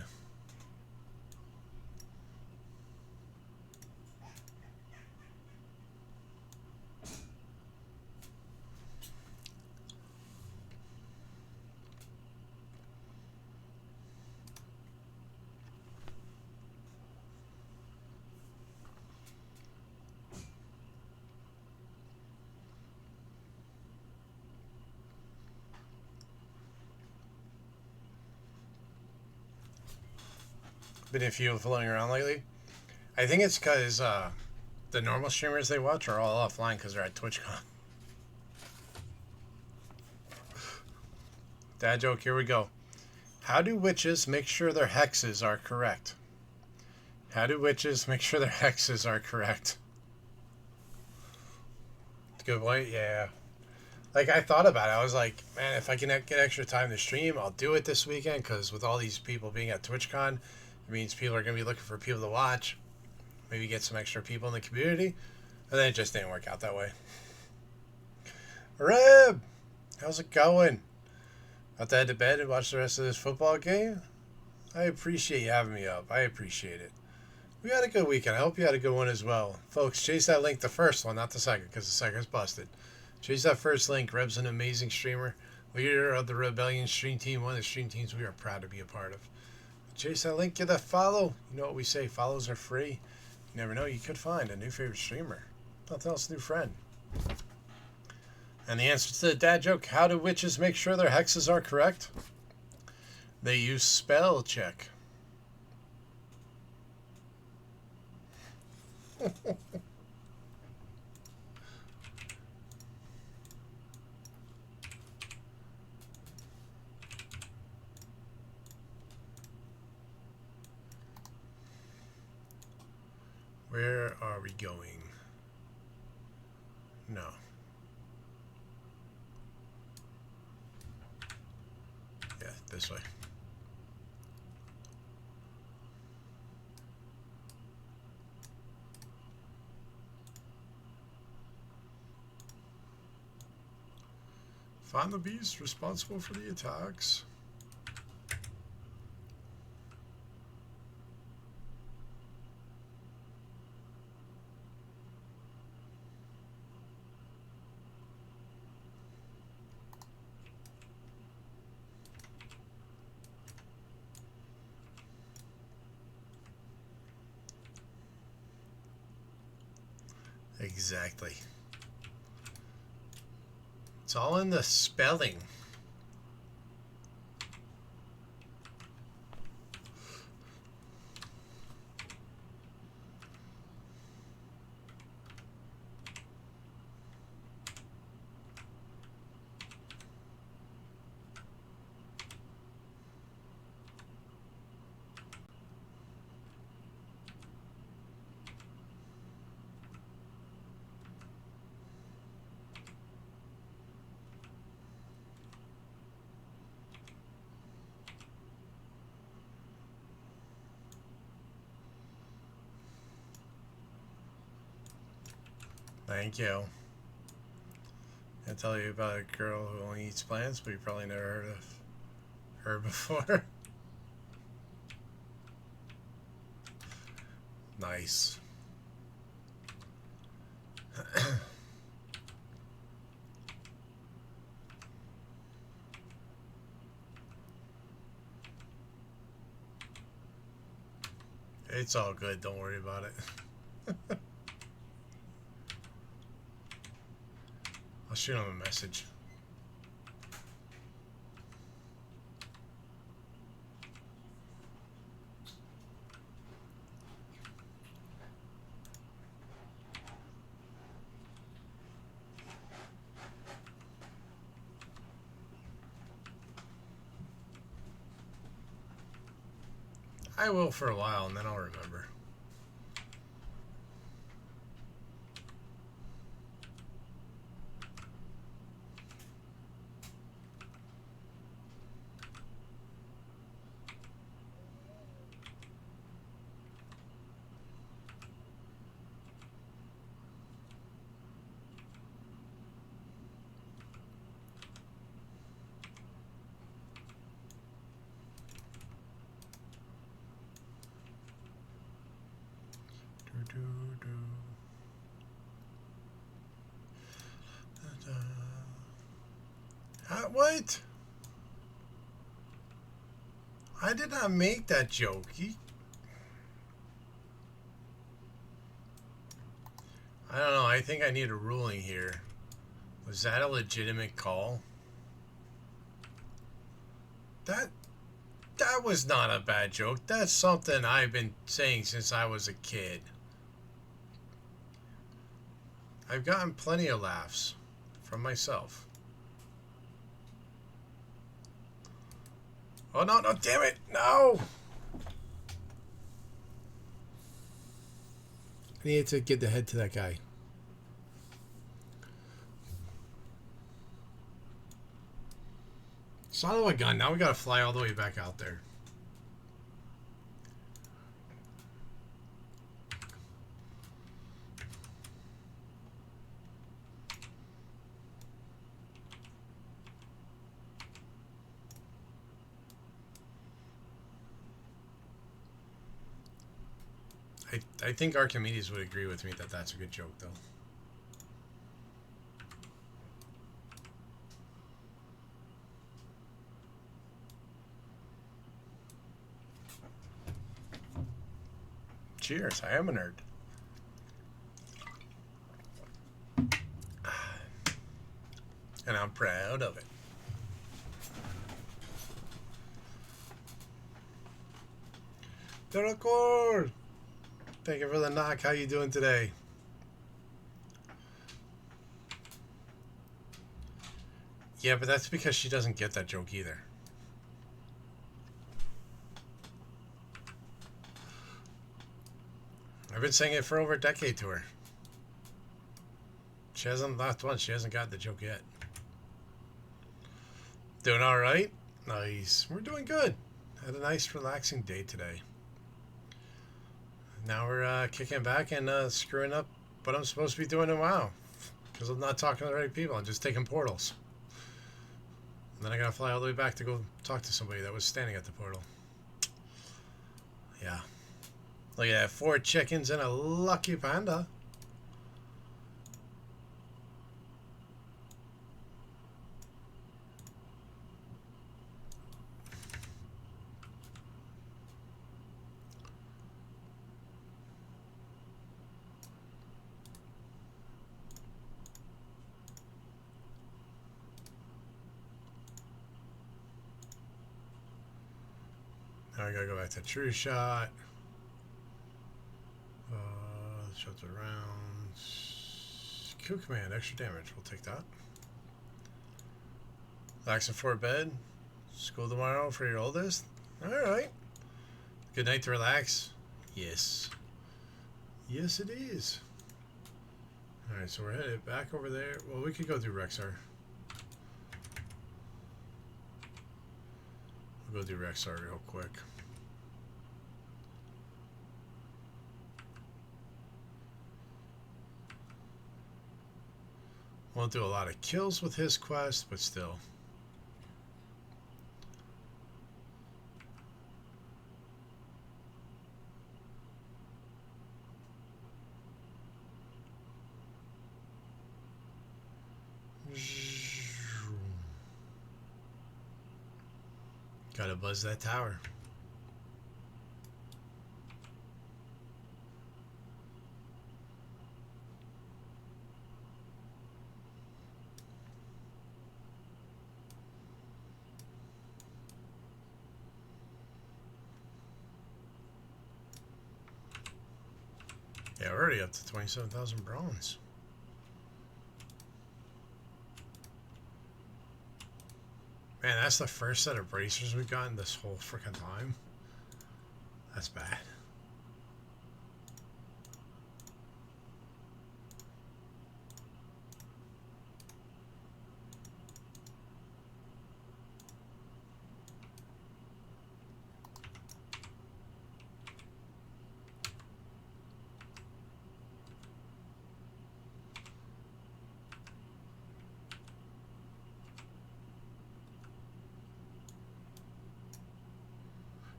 Been a few floating around lately. I think it's because the normal streamers they watch are all offline because they're at TwitchCon. Dad joke, here we go. How do witches make sure their hexes are correct? How do witches make sure their hexes are correct? Good point, yeah. Like, I thought about it. I was like, man, if I can get extra time to stream, I'll do it this weekend because with all these people being at TwitchCon, it means people are going to be looking for people to watch. Maybe get some extra people in the community. And then it just didn't work out that way. Reb! How's it going? About to head to bed and watch the rest of this football game? I appreciate you having me up. I appreciate it. We had a good weekend. I hope you had a good one as well. Folks, chase that link, the first one, not the second, because the second's busted. Chase that first link. Reb's an amazing streamer. Leader of the Rebellion stream team, one of the stream teams we are proud to be a part of. Chase that link, give that follow. You know what we say, follows are free. You never know, you could find a new favorite streamer. Nothing else, new friend. And the answer to the dad joke, how do witches make sure their hexes are correct? They use spell check. Where are we going? No. Yeah, this way. Find the beast responsible for the attacks. Exactly. It's all in the spelling. Thank you. I'll tell you about a girl who only eats plants, but you probably never heard of her before. Nice. It's all good. Don't worry about it. I'll shoot him a message. I will for a while, and then I'll remember. What? I did not make that joke. I don't know. I think I need a ruling here. Was that a legitimate call? That was not a bad joke. That's something I've been saying since I was a kid. I've gotten plenty of laughs from myself. Oh, no, no, damn it. No. I needed to get the head to that guy. Son of a gun. Now we gotta fly all the way back out there. I think Archimedes would agree with me that that's a good joke, though. Cheers, I am a nerd. And I'm proud of it. Record. Thank you for the knock. How you doing today? Yeah, but that's because she doesn't get that joke either. I've been saying it for over a decade to her. She hasn't laughed once. She hasn't got the joke yet. Doing all right? Nice. We're doing good. Had a nice, relaxing day today. Now we're kicking back and screwing up what I'm supposed to be doing in WoW. Because I'm not talking to the right people. I'm just taking portals. And then I gotta fly all the way back to go talk to somebody that was standing at the portal. Yeah. Look at that. 4 chickens and a lucky panda. Now I gotta go back to True Shot. Shots around. Q command, extra damage. We'll take that. Relaxing for bed. School tomorrow for your oldest. Alright. Good night to relax. Yes. Yes, it is. Alright, so we're headed back over there. Well, we could go through Rexar. We'll go do Rexar real quick. Won't do a lot of kills with his quest, but still. Gotta buzz that tower. Yeah, we're already up to 27,000 bronze. Man, that's the first set of bracers we've gotten this whole freaking time. That's bad.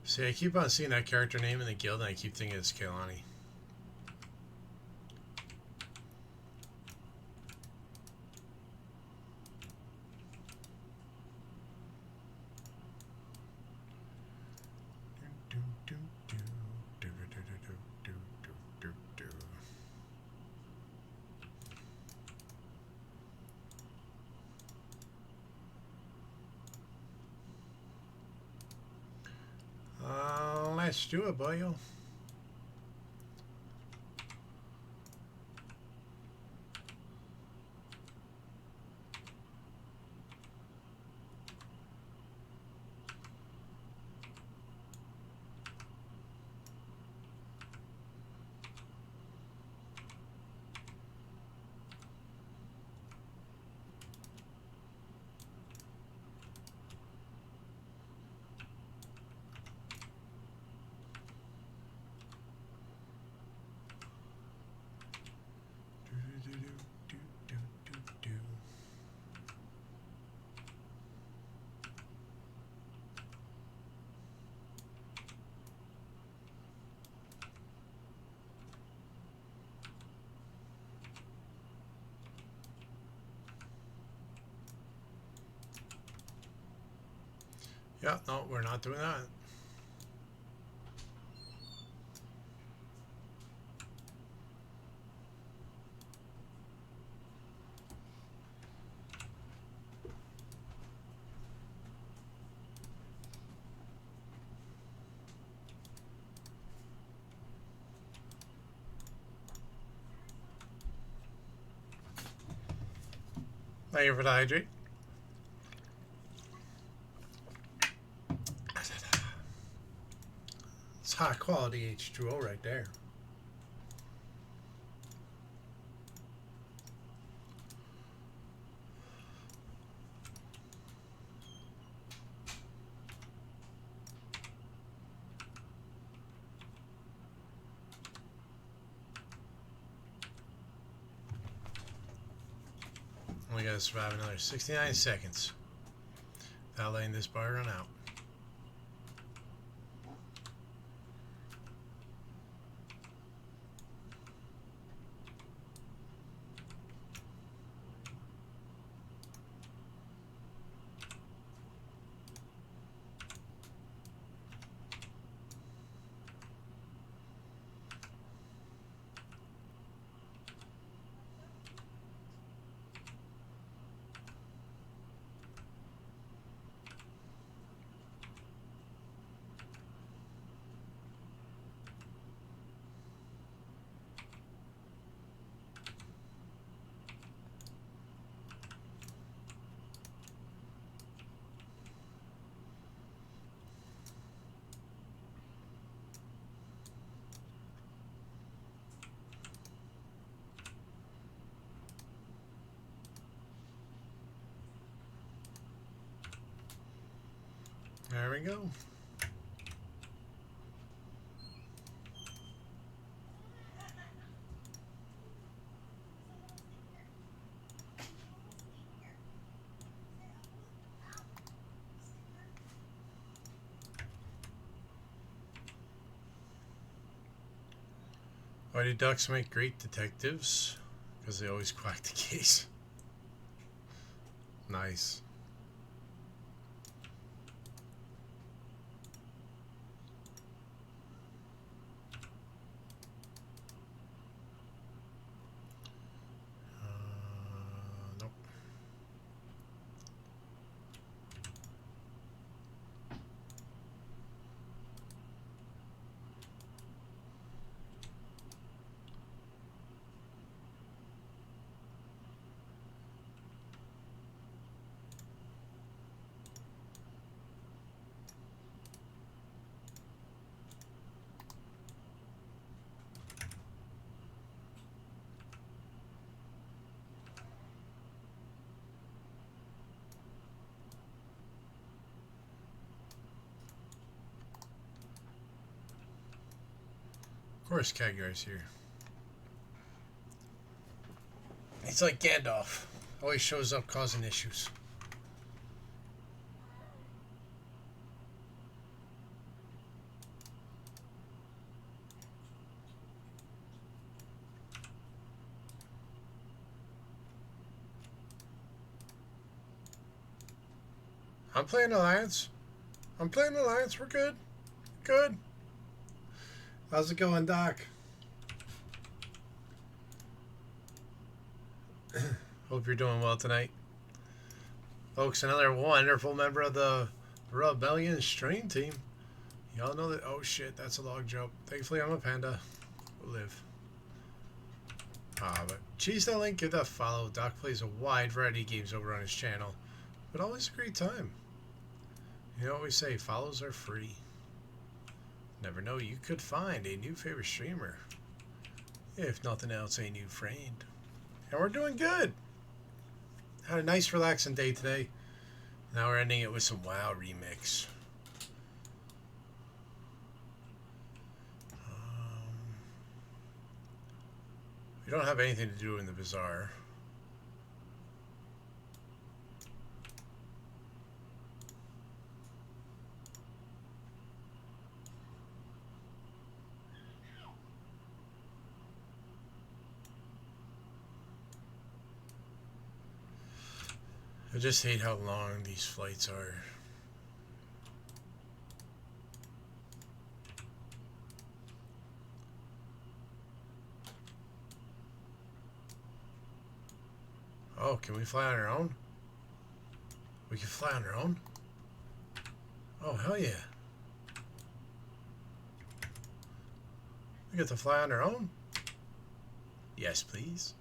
See, I keep on seeing that character name in the guild, and I keep thinking it's Kaylani. Let's do it, boyo. Yeah, no, we're not doing that. Thank you for the hydrate. It's high quality H2O right there. We gotta survive another 69 seconds without letting this bar run out. There we go. Why do ducks make great detectives? Because they always quack the case. Nice. Nope. Of course, Khadgar's here. He's like Gandalf. Always shows up causing issues. I'm playing Alliance. I'm playing Alliance. We're good. Good. How's it going, Doc? Hope you're doing well tonight. Folks, another wonderful member of the Rebellion stream team. Y'all know that. Oh shit, that's a log jump. Thankfully, I'm a panda. We'll live. But cheese that link, give that a follow. Doc plays a wide variety of games over on his channel, but always a great time. You know what we say, follows are free. Never know, you could find a new favorite streamer. If nothing else, a new friend. And we're doing good. Had a nice relaxing day today. Now we're ending it with some WoW remix. We don't have anything to do in the bazaar. I just hate how long these flights are. Oh, can we fly on our own? We can fly on our own? Oh, hell yeah. We get to fly on our own? Yes, please.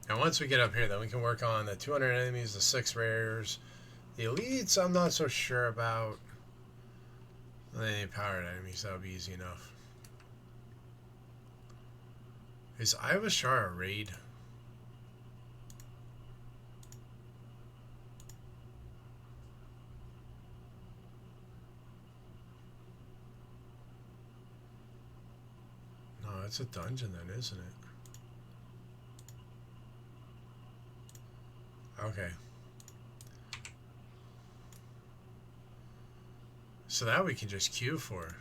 And once we get up here, then we can work on the 200 enemies, the 6 rares. The elites, I'm not so sure about. The powered enemies, that would be easy enough. Is Iowa Shar a raid? No, it's a dungeon then, isn't it? Okay. So that we can just queue for.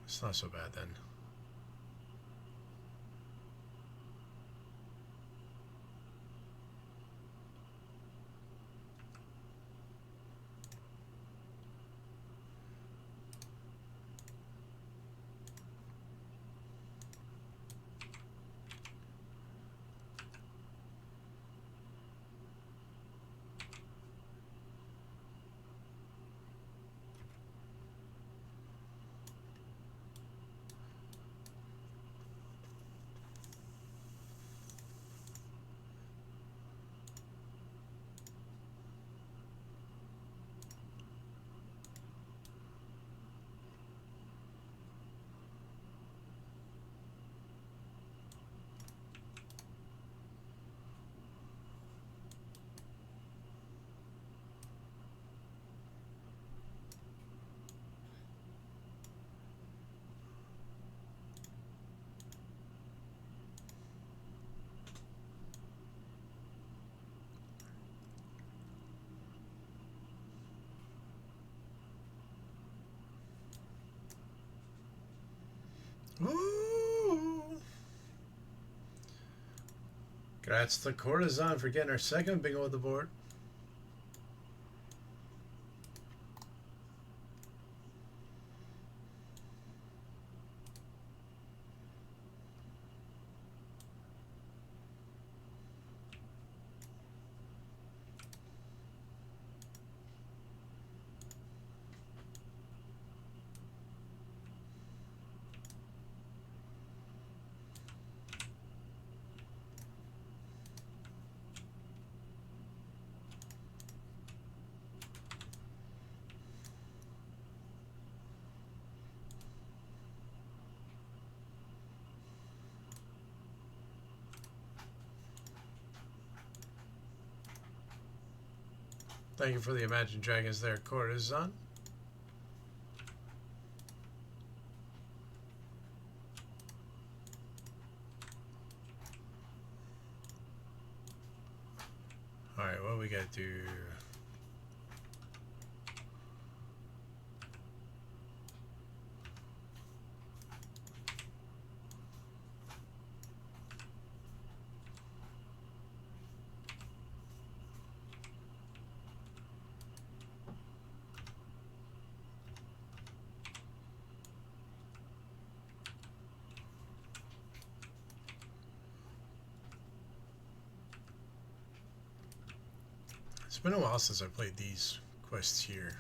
It's not so bad then. Ooh. Congrats to Courtesan for getting our second bingo with the board. Thank you for the Imagine Dragons there, Courtesan. Alright, what we gotta do? It's been a while since I played these quests here.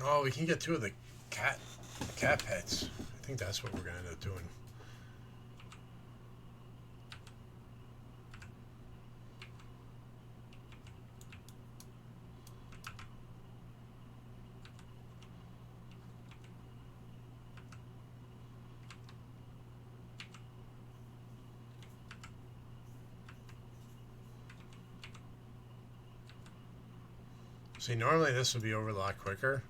Oh, we can get 2 of the cat pets. I think that's what we're gonna end up doing. See, normally this would be over a lot quicker,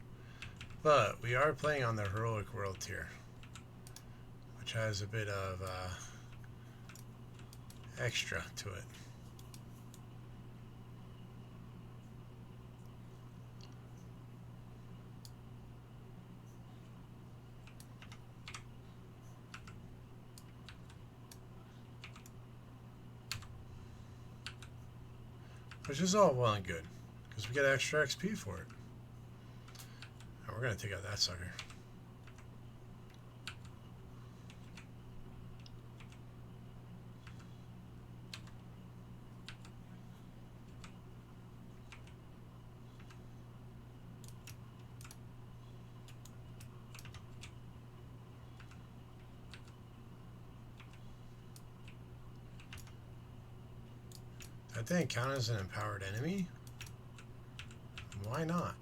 but we are playing on the Heroic World tier, which has a bit of extra to it. Which is all well and good, because we get extra XP for it. And we're going to take out that sucker. That didn't count as an empowered enemy? Why not?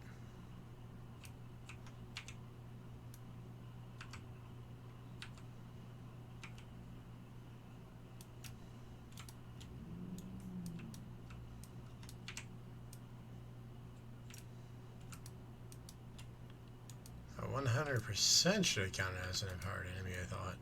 I 100% should have counted as an empowered enemy, I thought.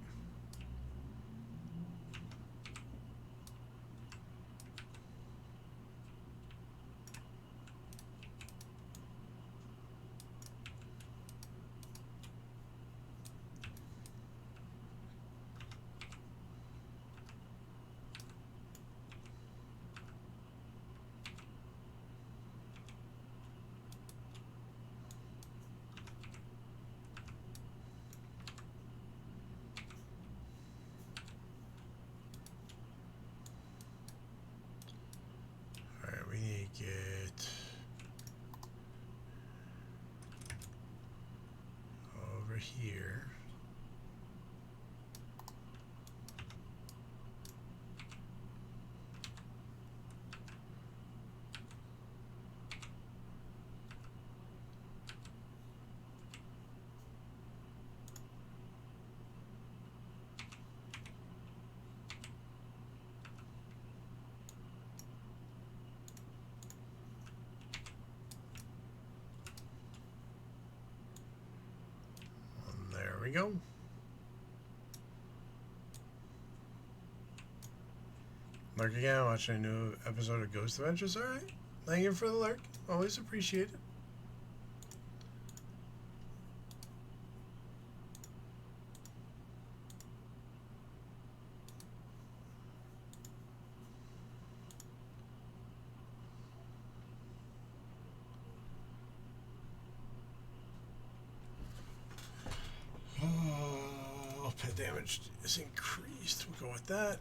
Get over here. There we go. Lurk again, watching a new episode of Ghost Adventures. Alright. Thank you for the lurk. Always appreciate it. Pet damage is increased. We'll go with that.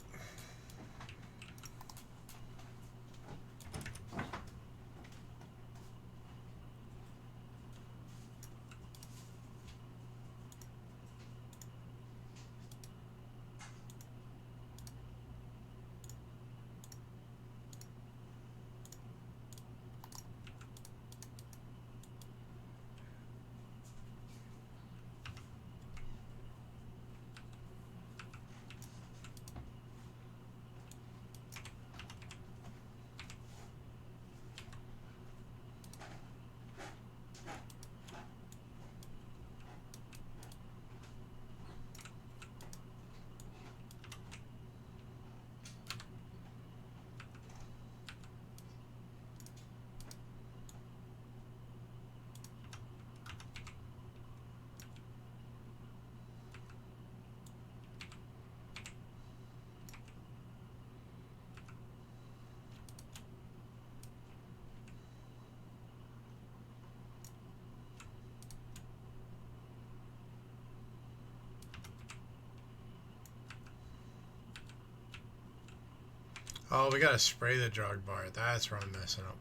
Oh, we gotta spray the drug bar. That's where I'm messing up.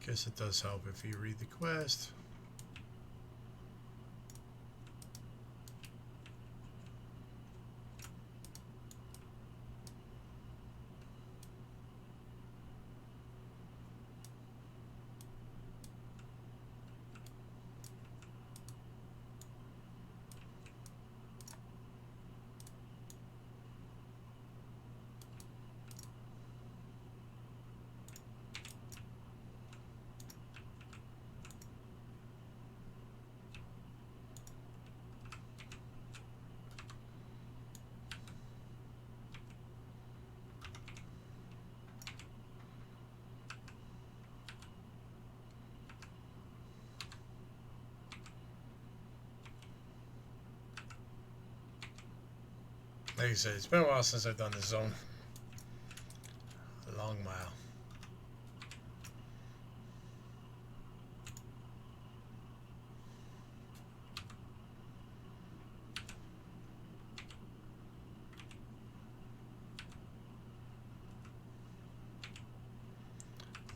Guess it does help if you read the quest. Like I said, it's been a while since I've done this zone. A long while.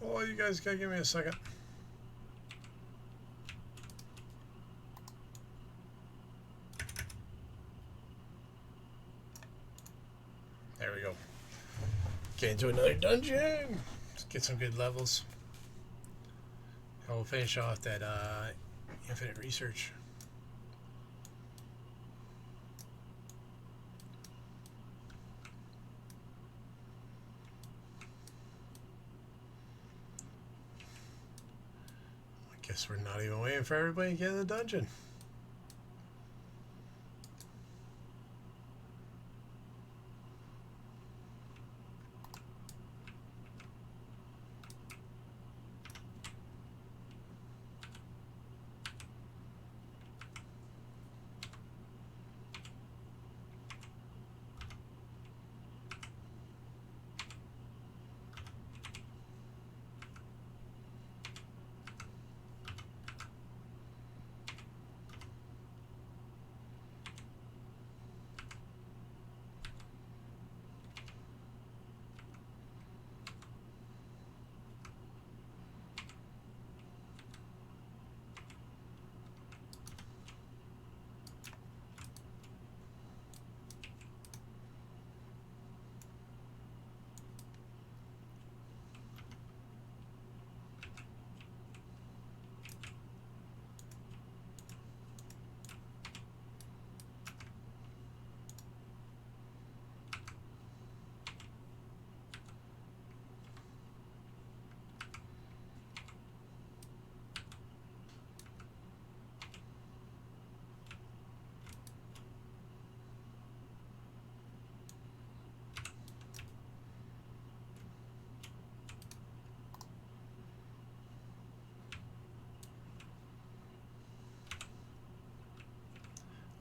Oh, you guys gotta give me a second. There we go. Get into another dungeon. Let's get some good levels. And we'll finish off that infinite research. I guess we're not even waiting for everybody to get in the dungeon.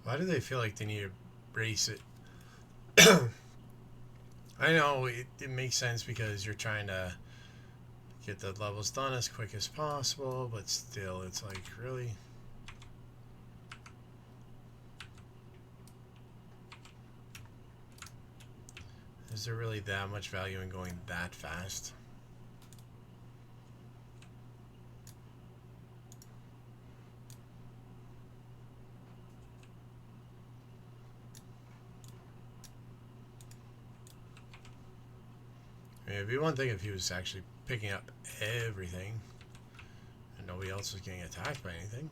Why do they feel like they need to brace it? I know it makes sense because you're trying to get the levels done as quick as possible, but still, it's like, really? Is there really that much value in going that fast? I mean, it'd be one thing if he was actually picking up everything and nobody else was getting attacked by anything.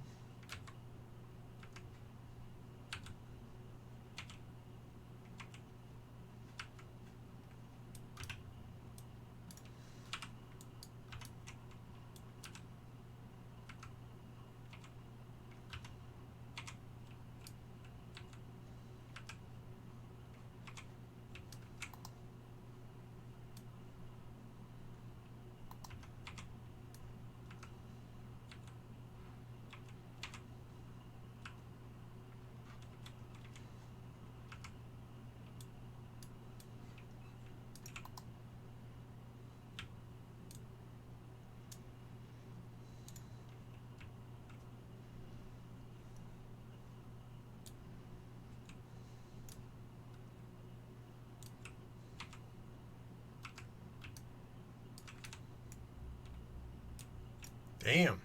Damn.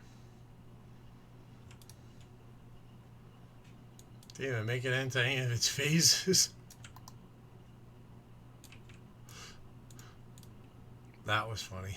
Didn't even make it into any of its phases. That was funny.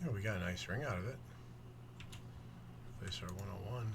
Oh, we got a nice ring out of it. Place our 101.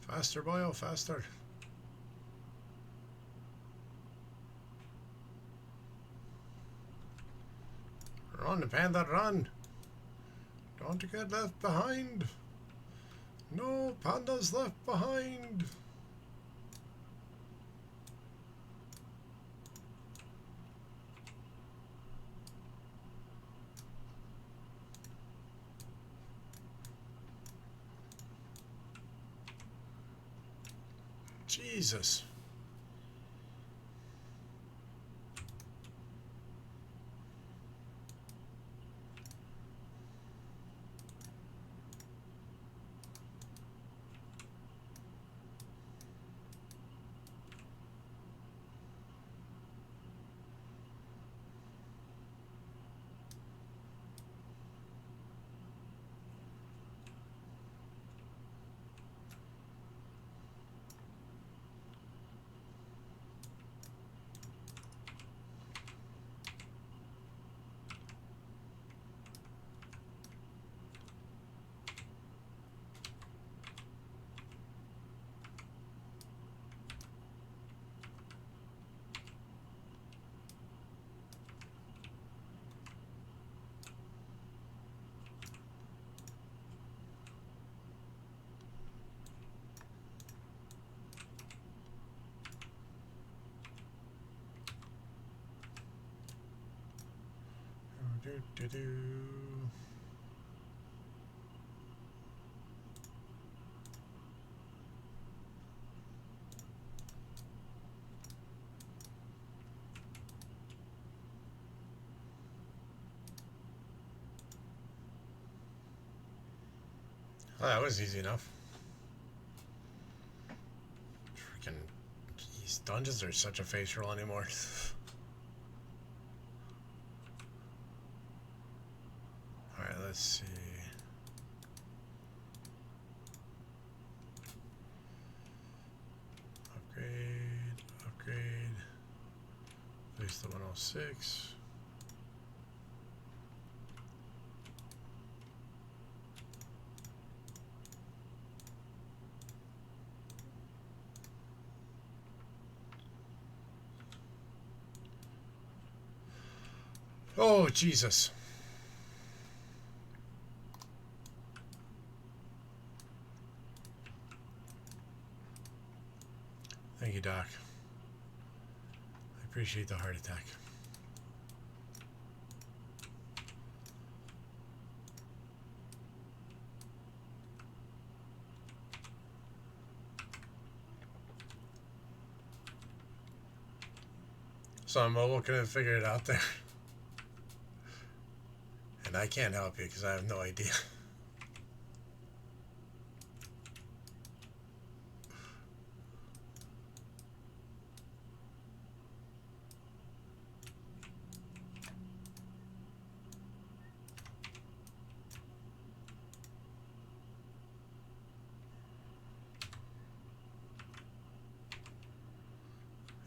Faster, boyo, faster. Run, panda, run. Don't get left behind. No pandas left behind. Jesus. Do, do, do. Oh, that was easy enough. Freaking, these dungeons are such a face roll anymore. Alright, let's see. Upgrade, upgrade. Place the 106. Oh, Jesus. Thank you, Doc. I appreciate the heart attack. So I'm looking to figure it out there. And I can't help you because I have no idea.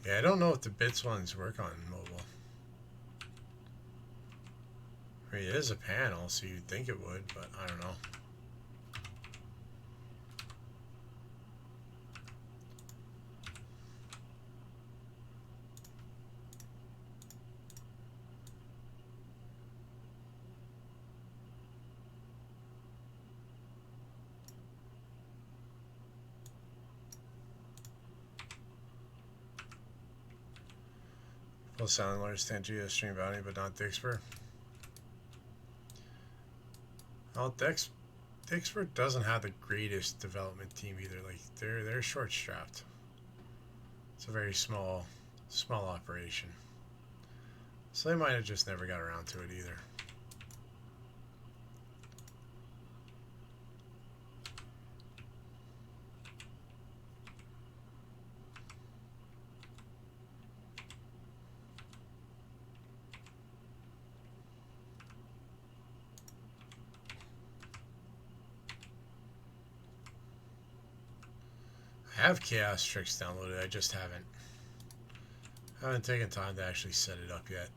Yeah, I don't know if the bits ones work on mobile. I mean, it is a panel, so you'd think it would, but I don't know. Full Sound Lord stand to stream bounty, but not Dixper. Well, Dixper doesn't have the greatest development team either. Like they're short strapped. It's a very small Small operation. So they might have just never got around to it either. I have Chaos Tricks downloaded, I just haven't taken time to actually set it up yet.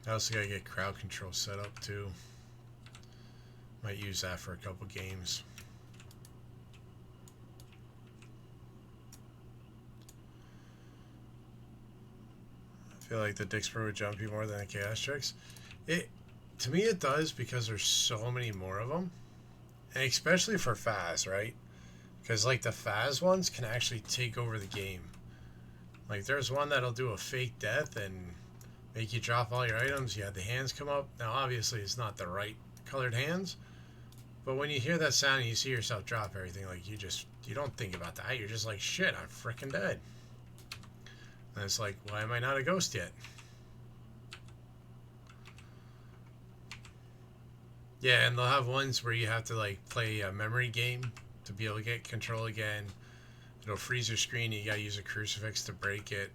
I also gotta get crowd control set up too. Might use that for a couple games. I feel like the Dixper would jump you more than the Chaos Tricks. To me it does, because there's so many more of them. And especially for Faz, right? Because like the Faz ones can actually take over the game. Like there's one that'll do a fake death and make you drop all your items. You have the hands come up. Now obviously it's not the right colored hands, but when you hear that sound and you see yourself drop everything, like you don't think about that. You're just like, shit, I'm freaking dead. And it's like, why am I not a ghost yet? Yeah, and they'll have ones where you have to like play a memory game to be able to get control again. It'll freeze your screen. You gotta use a crucifix to break it.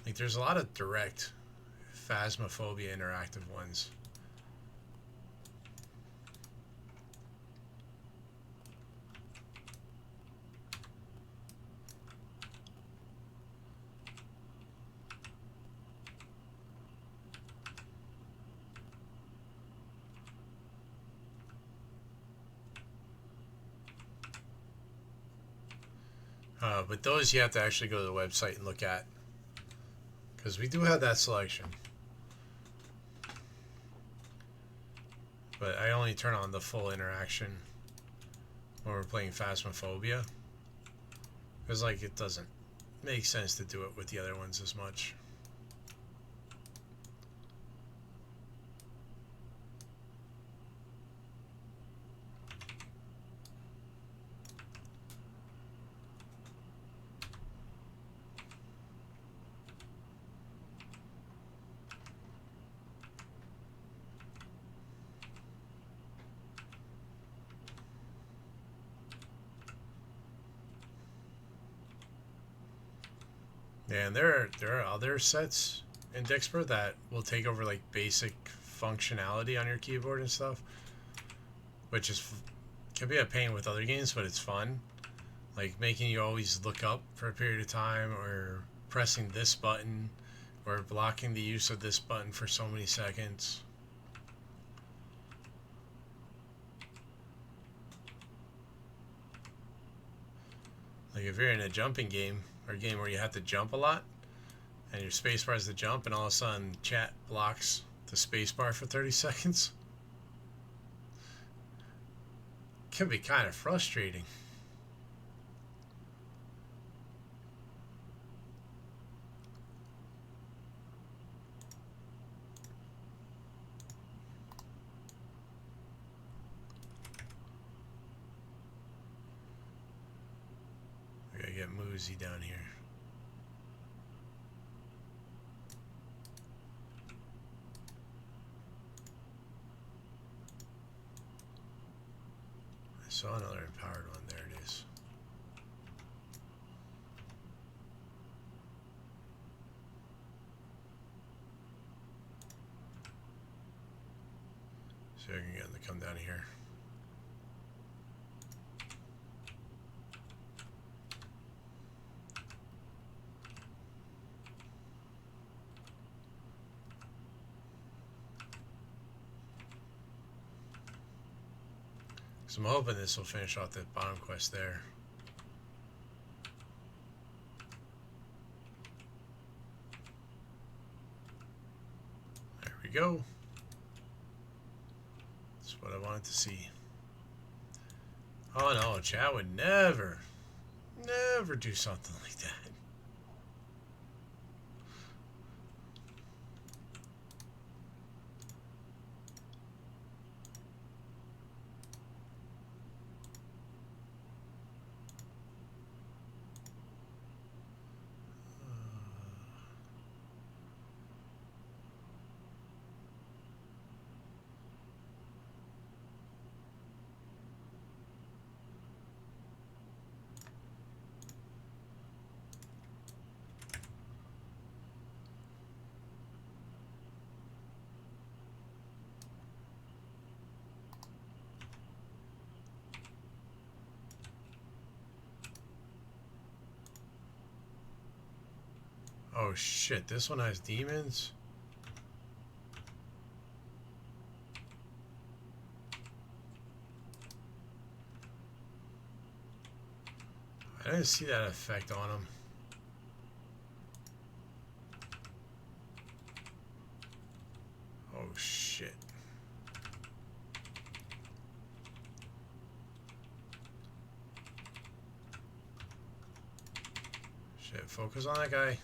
Like there's a lot of direct Phasmophobia interactive ones. But those you have to actually go to the website and look at, because we do have that selection. But I only turn on the full interaction when we're playing Phasmophobia, because like it doesn't make sense to do it with the other ones as much. And there are other sets in Dixper that will take over like basic functionality on your keyboard and stuff, which can be a pain with other games, but it's fun. Like making you always look up for a period of time, or pressing this button, or blocking the use of this button for so many seconds. Like if you're in a jumping game, or a game where you have to jump a lot, and your spacebar is the jump, and all of a sudden chat blocks the spacebar for 30 seconds, it can be kind of frustrating. I gotta get Moozy down here. I saw another empowered one. There it is. So I can get them to come down here. So I'm hoping this will finish off that bottom quest there. There we go. That's what I wanted to see. Oh no, chat would never do something like that. Oh shit, this one has demons? I didn't see that effect on him. Oh shit. Shit, focus on that guy.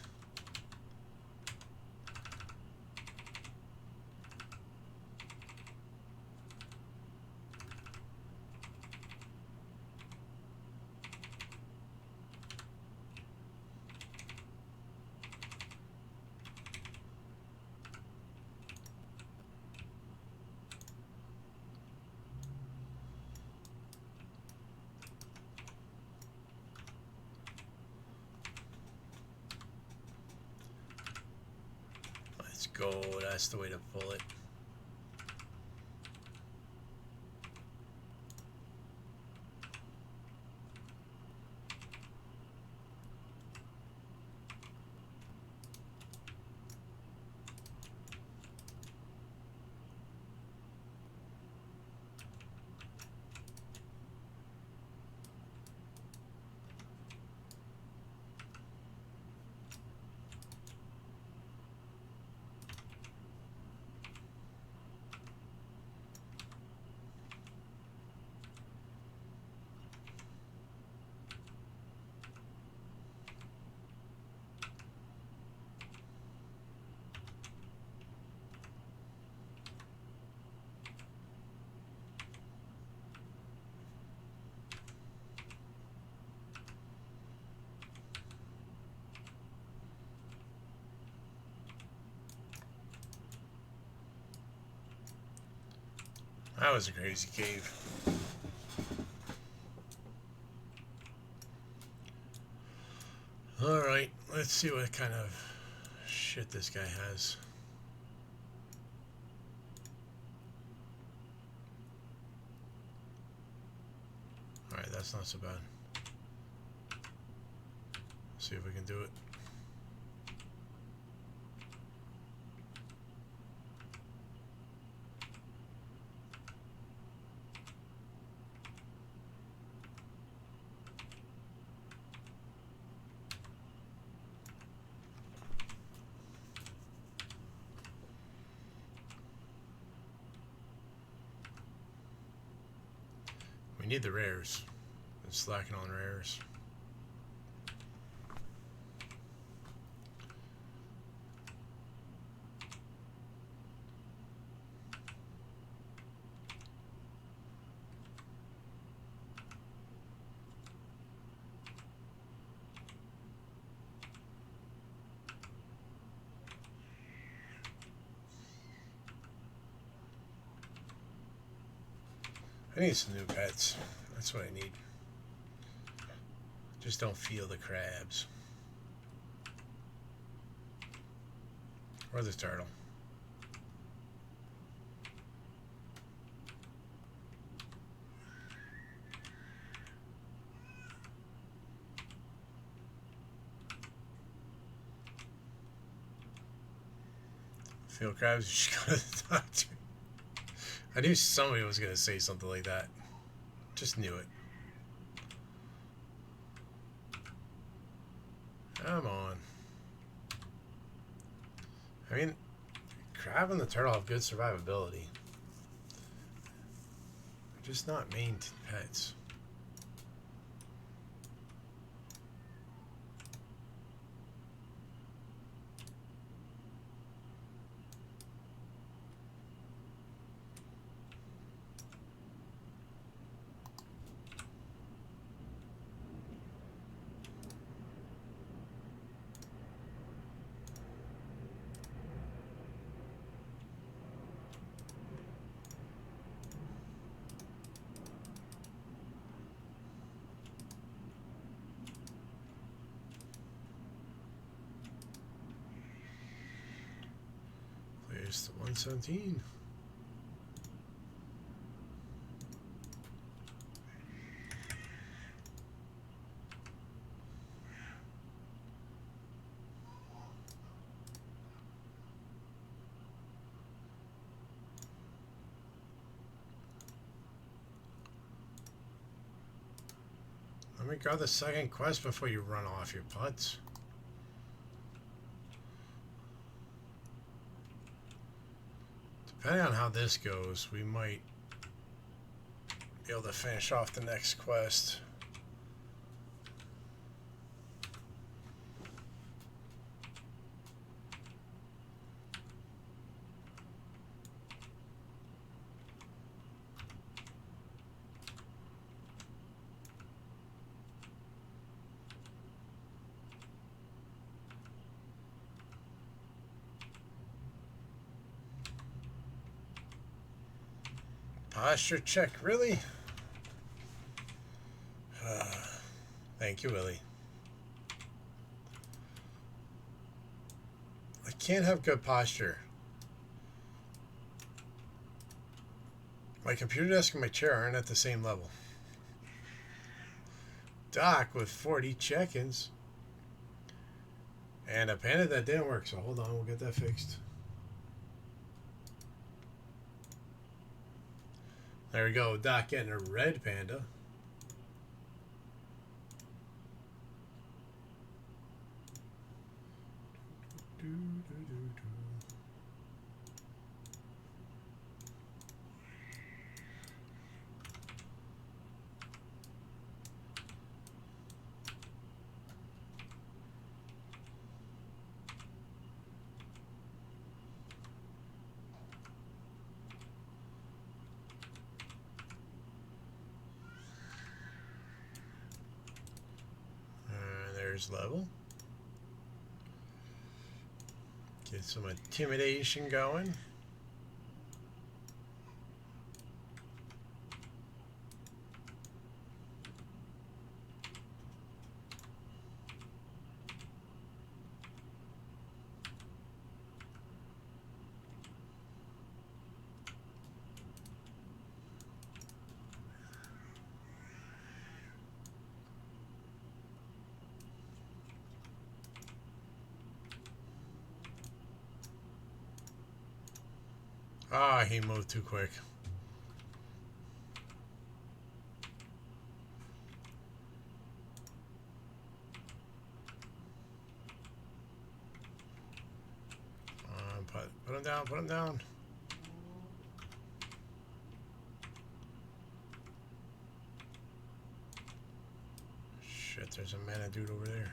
Let's go, that's the way to pull it. That was a crazy cave. Alright, let's see what kind of shit this guy has. Alright, that's not so bad. See if we can do it. We need the rares. Been slacking on rares. I need some new pets. That's what I need. Just don't feel the crabs. Or the turtle. Feel crabs, you should go to the doctor. I knew somebody was going to say something like that. Just knew it. Come on. I mean, crab and the turtle have good survivability. They're just not main pets. There's the 117. me grab the second quest before you run off your putts. Depending on how this goes, we might be able to finish off the next quest. Posture check, really? Thank you, Willie. I can't have good posture. My computer desk and my chair aren't at the same level. Doc with 40 check-ins. And a panda that didn't work, so hold on, we'll get that fixed. There we go, Doc getting a red panda. There's level. Get some intimidation going. Ah, he moved too quick. Put him down, put him down. Shit, there's a mana dude over there.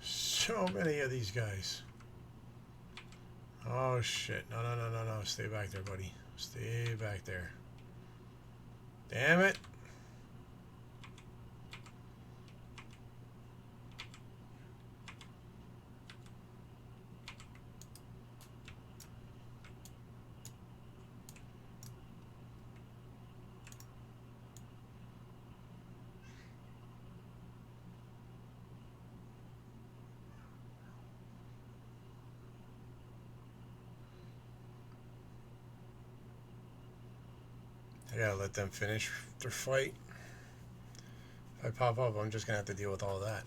So many of these guys. Oh shit. No, no, no, no, no. Stay back there, buddy. Stay back there. Damn it. I gotta let them finish their fight. If I pop up, I'm just gonna have to deal with all of that.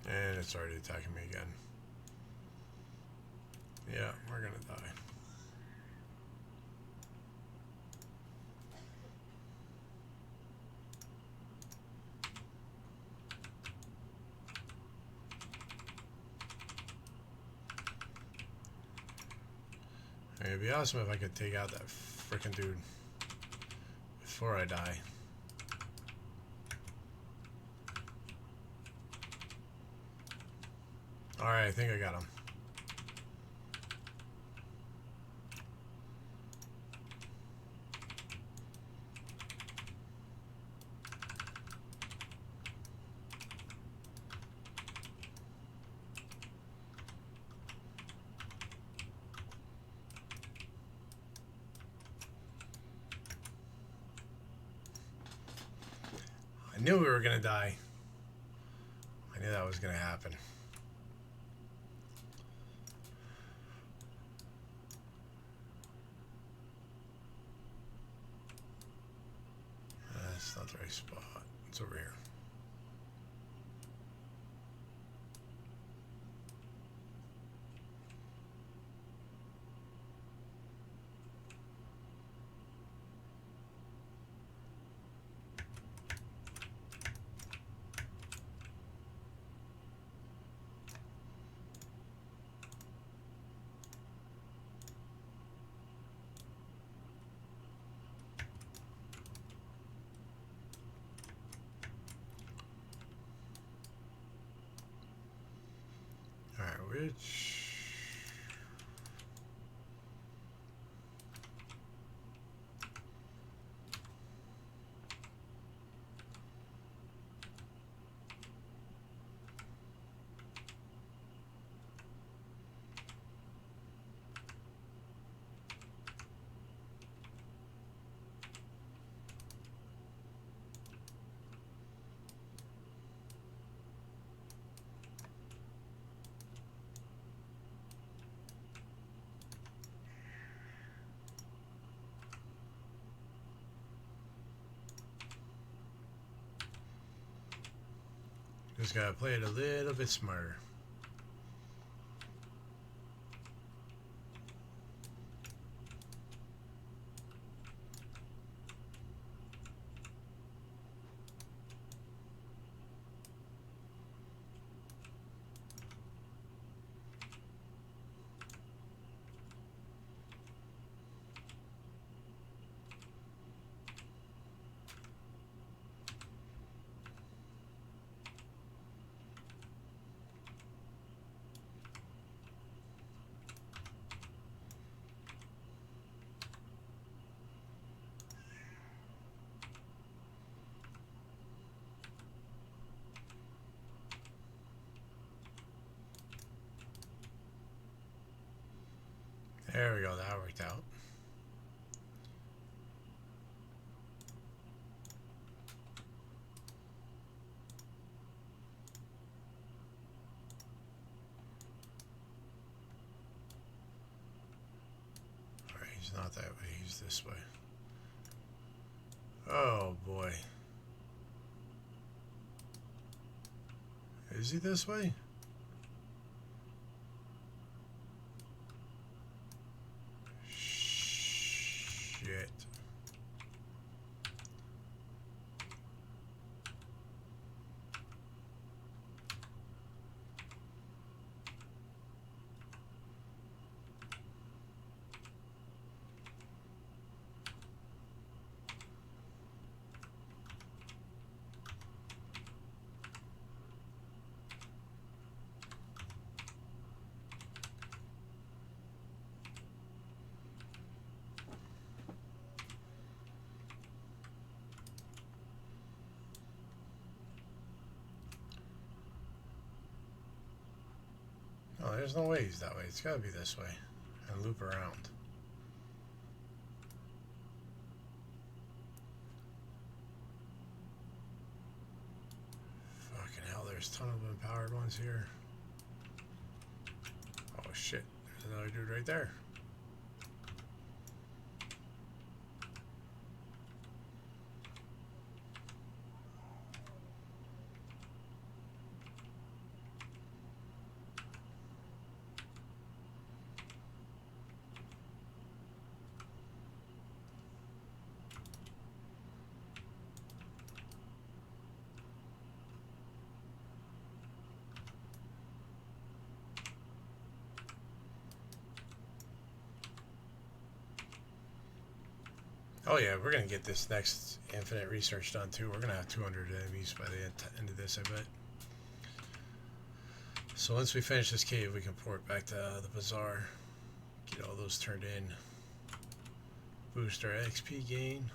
And it's already attacking me again. Yeah, we're gonna die. It'd be awesome if I could take out that freaking dude before I die. Alright, I think I got him. I knew we were gonna die. I knew that was gonna happen. That's not the right spot. It's over here. Which... Just gotta play it a little bit smarter. There we go, that worked out. Alright, he's not that way, he's this way. Oh boy. Is he this way? Shit. No, there's no way he's that way. It's gotta be this way. And loop around. Fucking hell, there's a ton of empowered ones here. Oh shit, there's another dude right there. Oh yeah, we're gonna get this next infinite research done too. We're gonna have 200 enemies by the end of this, I bet. So once we finish this cave, we can port back to the bazaar, get all those turned in, boost our XP gain.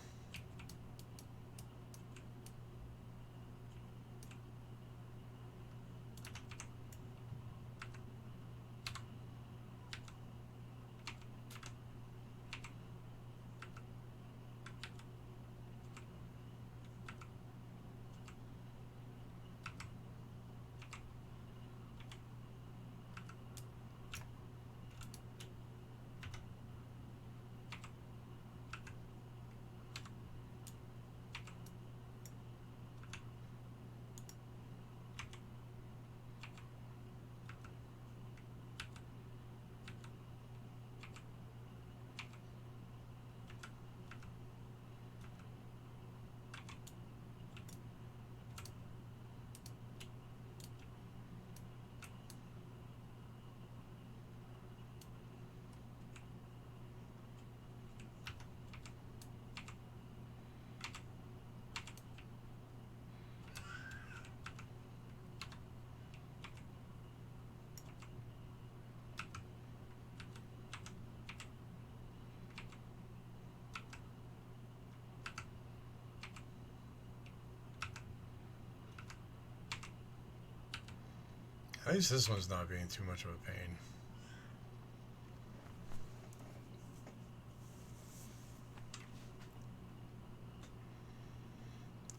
At least this one's not being too much of a pain.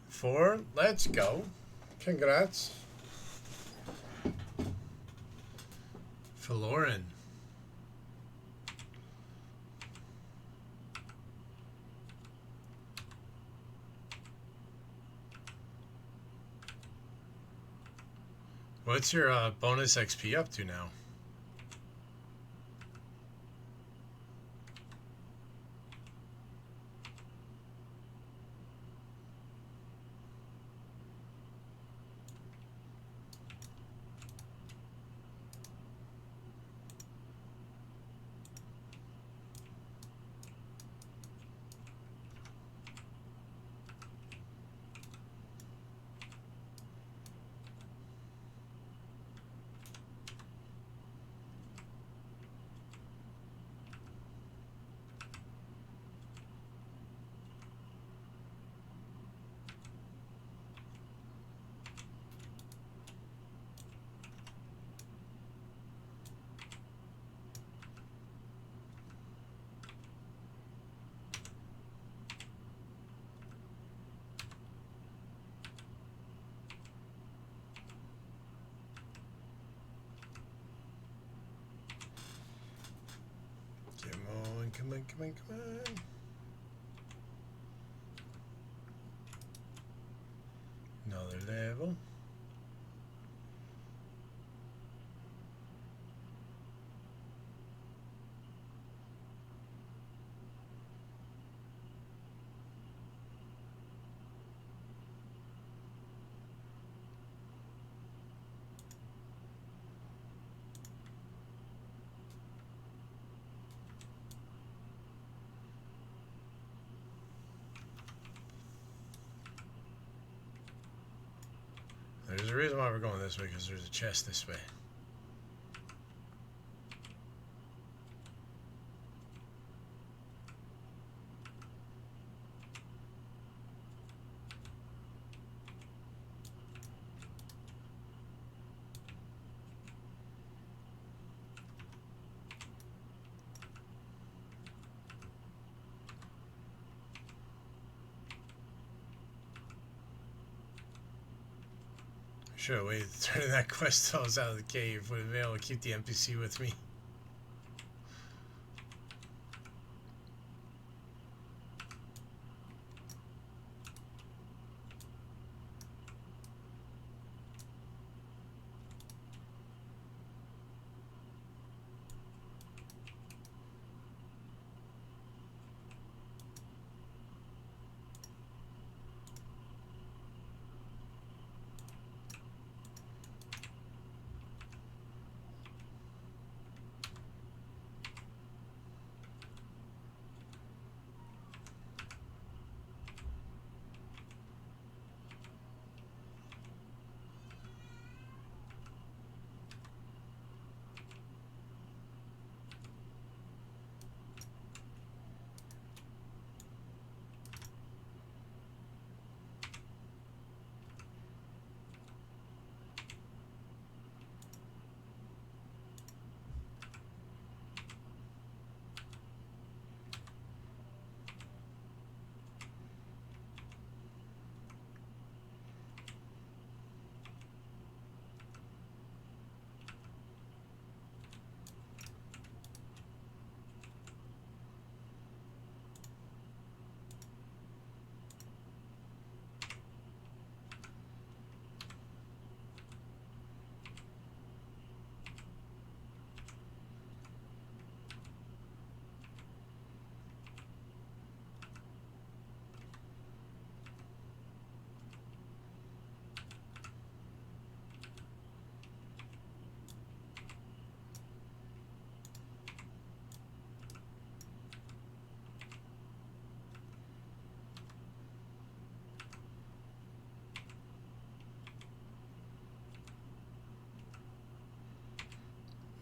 Four, let's go. Congrats. Faloran. What's your bonus XP up to now? Come on, come on, come on. Another level. There's a reason why we're going this way, because there's a chest this way. Should have waited to turn in that quest till I was out of the cave. Would have been able to keep the NPC with me.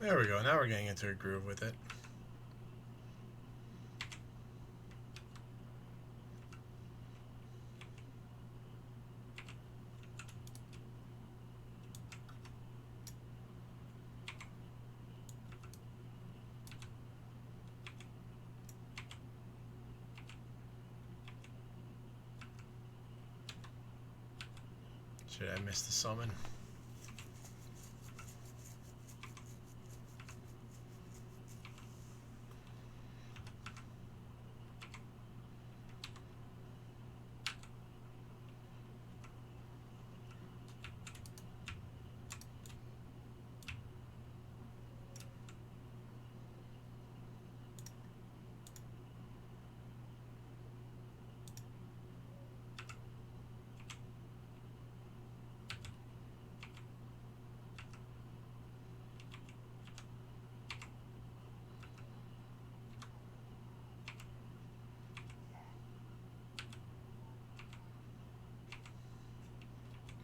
There we go. Now we're getting into a groove with it. Should I miss the summon?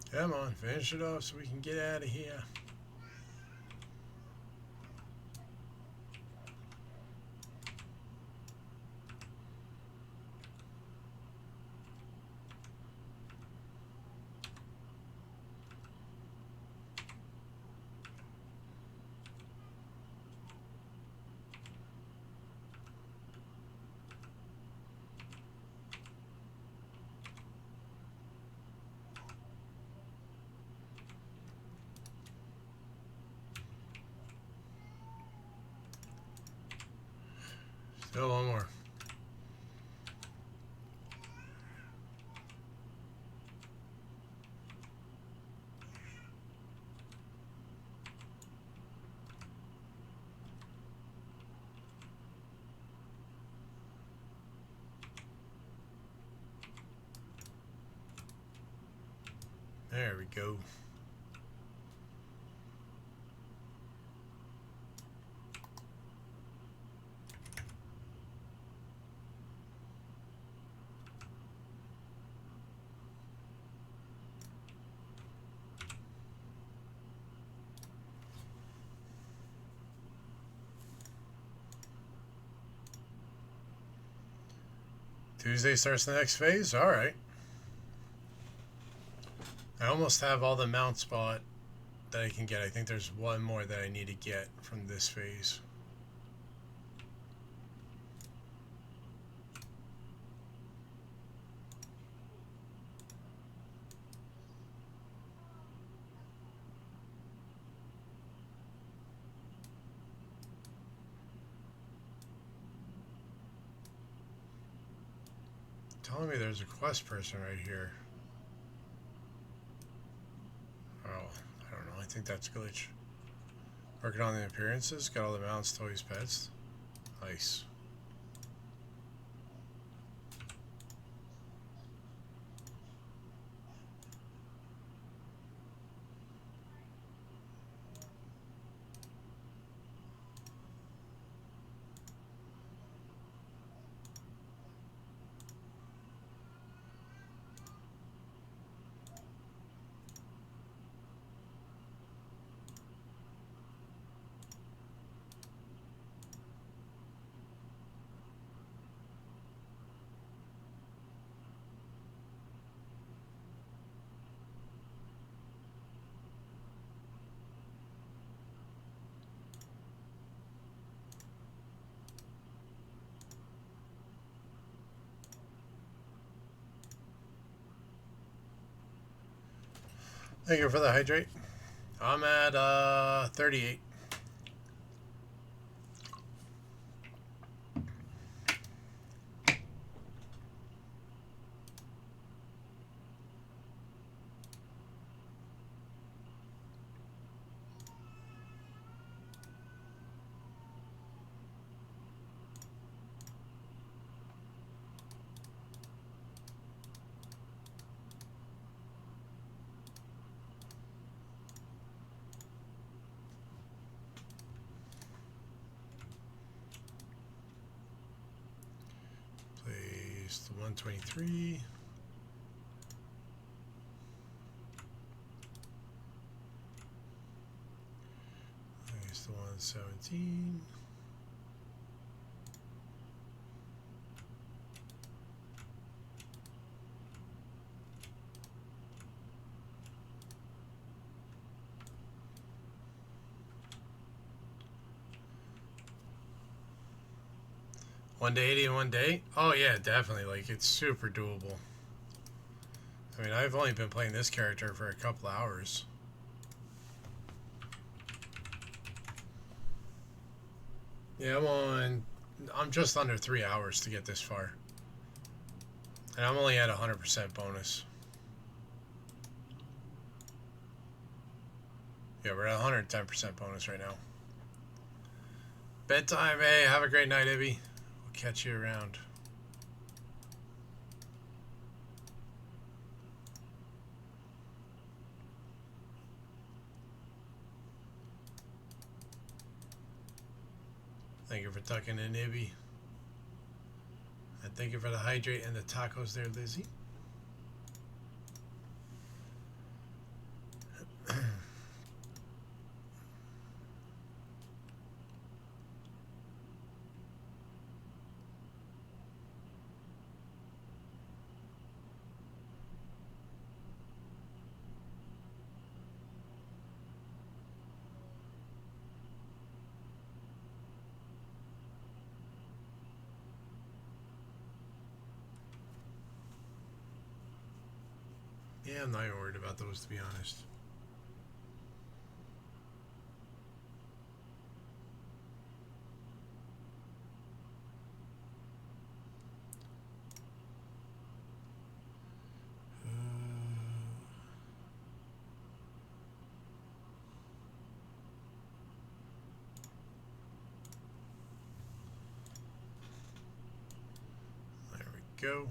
Come on, finish it off so we can get out of here. Still one more. There we go. Tuesday starts the next phase? Alright. I almost have all the mount spot that I can get. I think there's one more that I need to get from this phase. Telling me there's a quest person right here. Oh, I don't know. I think that's glitch. Working on the appearances. Got all the mounts, toys, pets. Nice. Thank you for the hydrate. I'm at 38. Place the 123. Place the 117. 17. One to 80 in one day? Oh yeah, definitely. Like, it's super doable. I mean, I've only been playing this character for a couple hours. Yeah, I'm just under 3 hours to get this far. And I'm only at 100% bonus. Yeah, we're at 110% bonus right now. Bedtime, hey, have a great night, Ibby. We'll catch you around. Thank you for tucking in, Ibby. And thank you for the hydrate and the tacos there, Lizzie. Yeah, I'm not even worried about those, to be honest. There we go.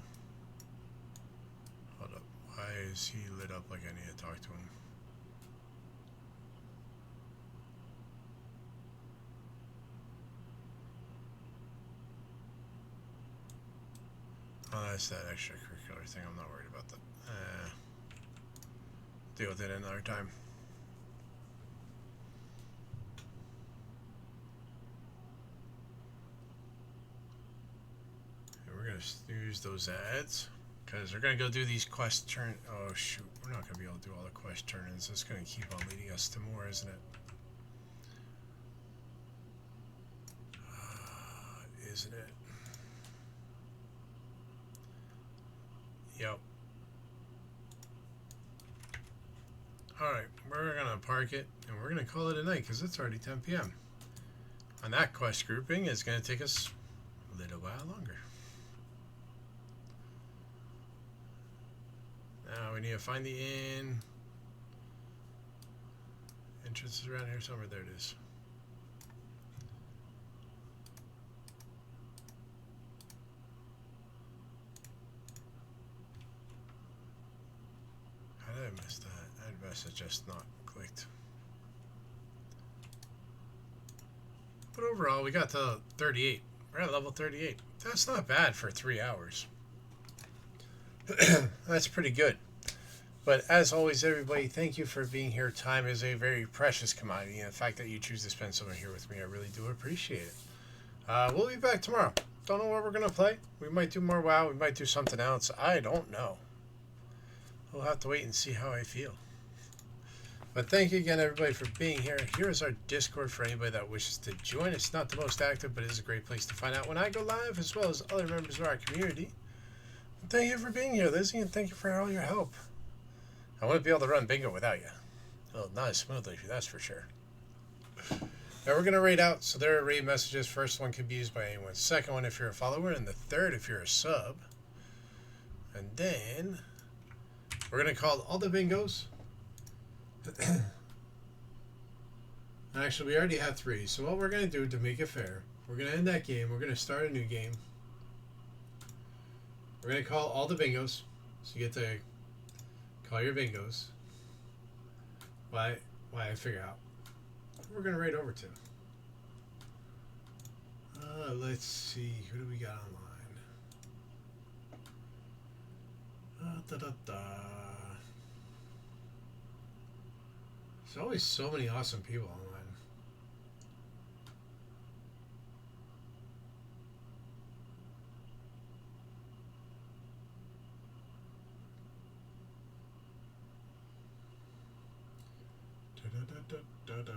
Hold up. Why is he lit up like I need to talk to him? Oh, that's that extracurricular thing. I'm not worried about that. Deal with it another time. And we're going to snooze those ads. Because we're going to go do these quest turn. Oh, shoot. We're not going to be able to do all the quest turn-ins. It's going to keep on leading us to more, isn't it? Isn't it? Yep. Alright, we're going to park it, and we're going to call it a night, because it's already 10 p.m. And that quest grouping is going to take us a little while longer. Now we need to find the inn. Entrance is around here somewhere. There it is. How did I miss that? I must have just not clicked. But overall, we got to 38. We're at level 38. That's not bad for 3 hours. That's pretty good. But as always, everybody, thank you for being here. Time is a very precious commodity, and the fact that you choose to spend some here with me, I really do appreciate it. We'll be back tomorrow. Don't know what we're going to play. We might do more WoW. We might do something else. I don't know. We'll have to wait and see how I feel. But thank you again, everybody, for being here. Here's our Discord for anybody that wishes to join. It's not the most active, but it is a great place to find out when I go live, as well as other members of our community. And thank you for being here, Lizzie, and thank you for all your help. I wouldn't be able to run bingo without you. Well, not as smoothly, that's for sure. Now we're going to raid out. So there are raid messages. First one can be used by anyone. Second one if you're a follower. And the third if you're a sub. And then we're going to call all the bingos. Actually, we already have 3. So what we're going to do to make it fair, we're going to end that game. We're going to start a new game. We're going to call all the bingos. So you get to call your bingos. Why I figure out. We're going to raid over to. Let's see. Who do we got online? There's always so many awesome people online. Da-da-da-da-da.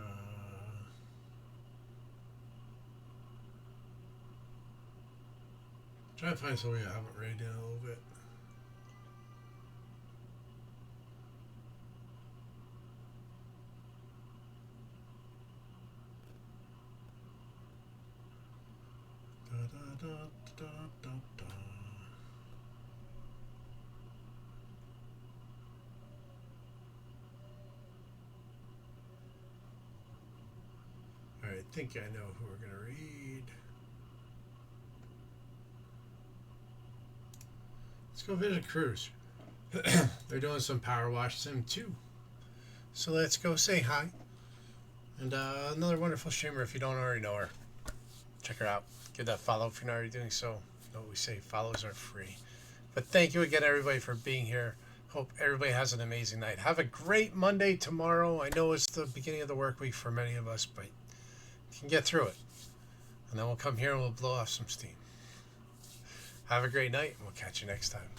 Trying to find somebody I haven't rated in a little bit. Da-da-da-da-da-da. I think I know who we're going to read. Let's go visit Cruz. They're doing some Power Wash Sim 2. So let's go say hi. And another wonderful streamer if you don't already know her. Check her out. Give that follow if you're not already doing so. You know what we say, follows are free. But thank you again, everybody, for being here. Hope everybody has an amazing night. Have a great Monday tomorrow. I know it's the beginning of the work week for many of us, but you can get through it. And then we'll come here and we'll blow off some steam. Have a great night, and we'll catch you next time.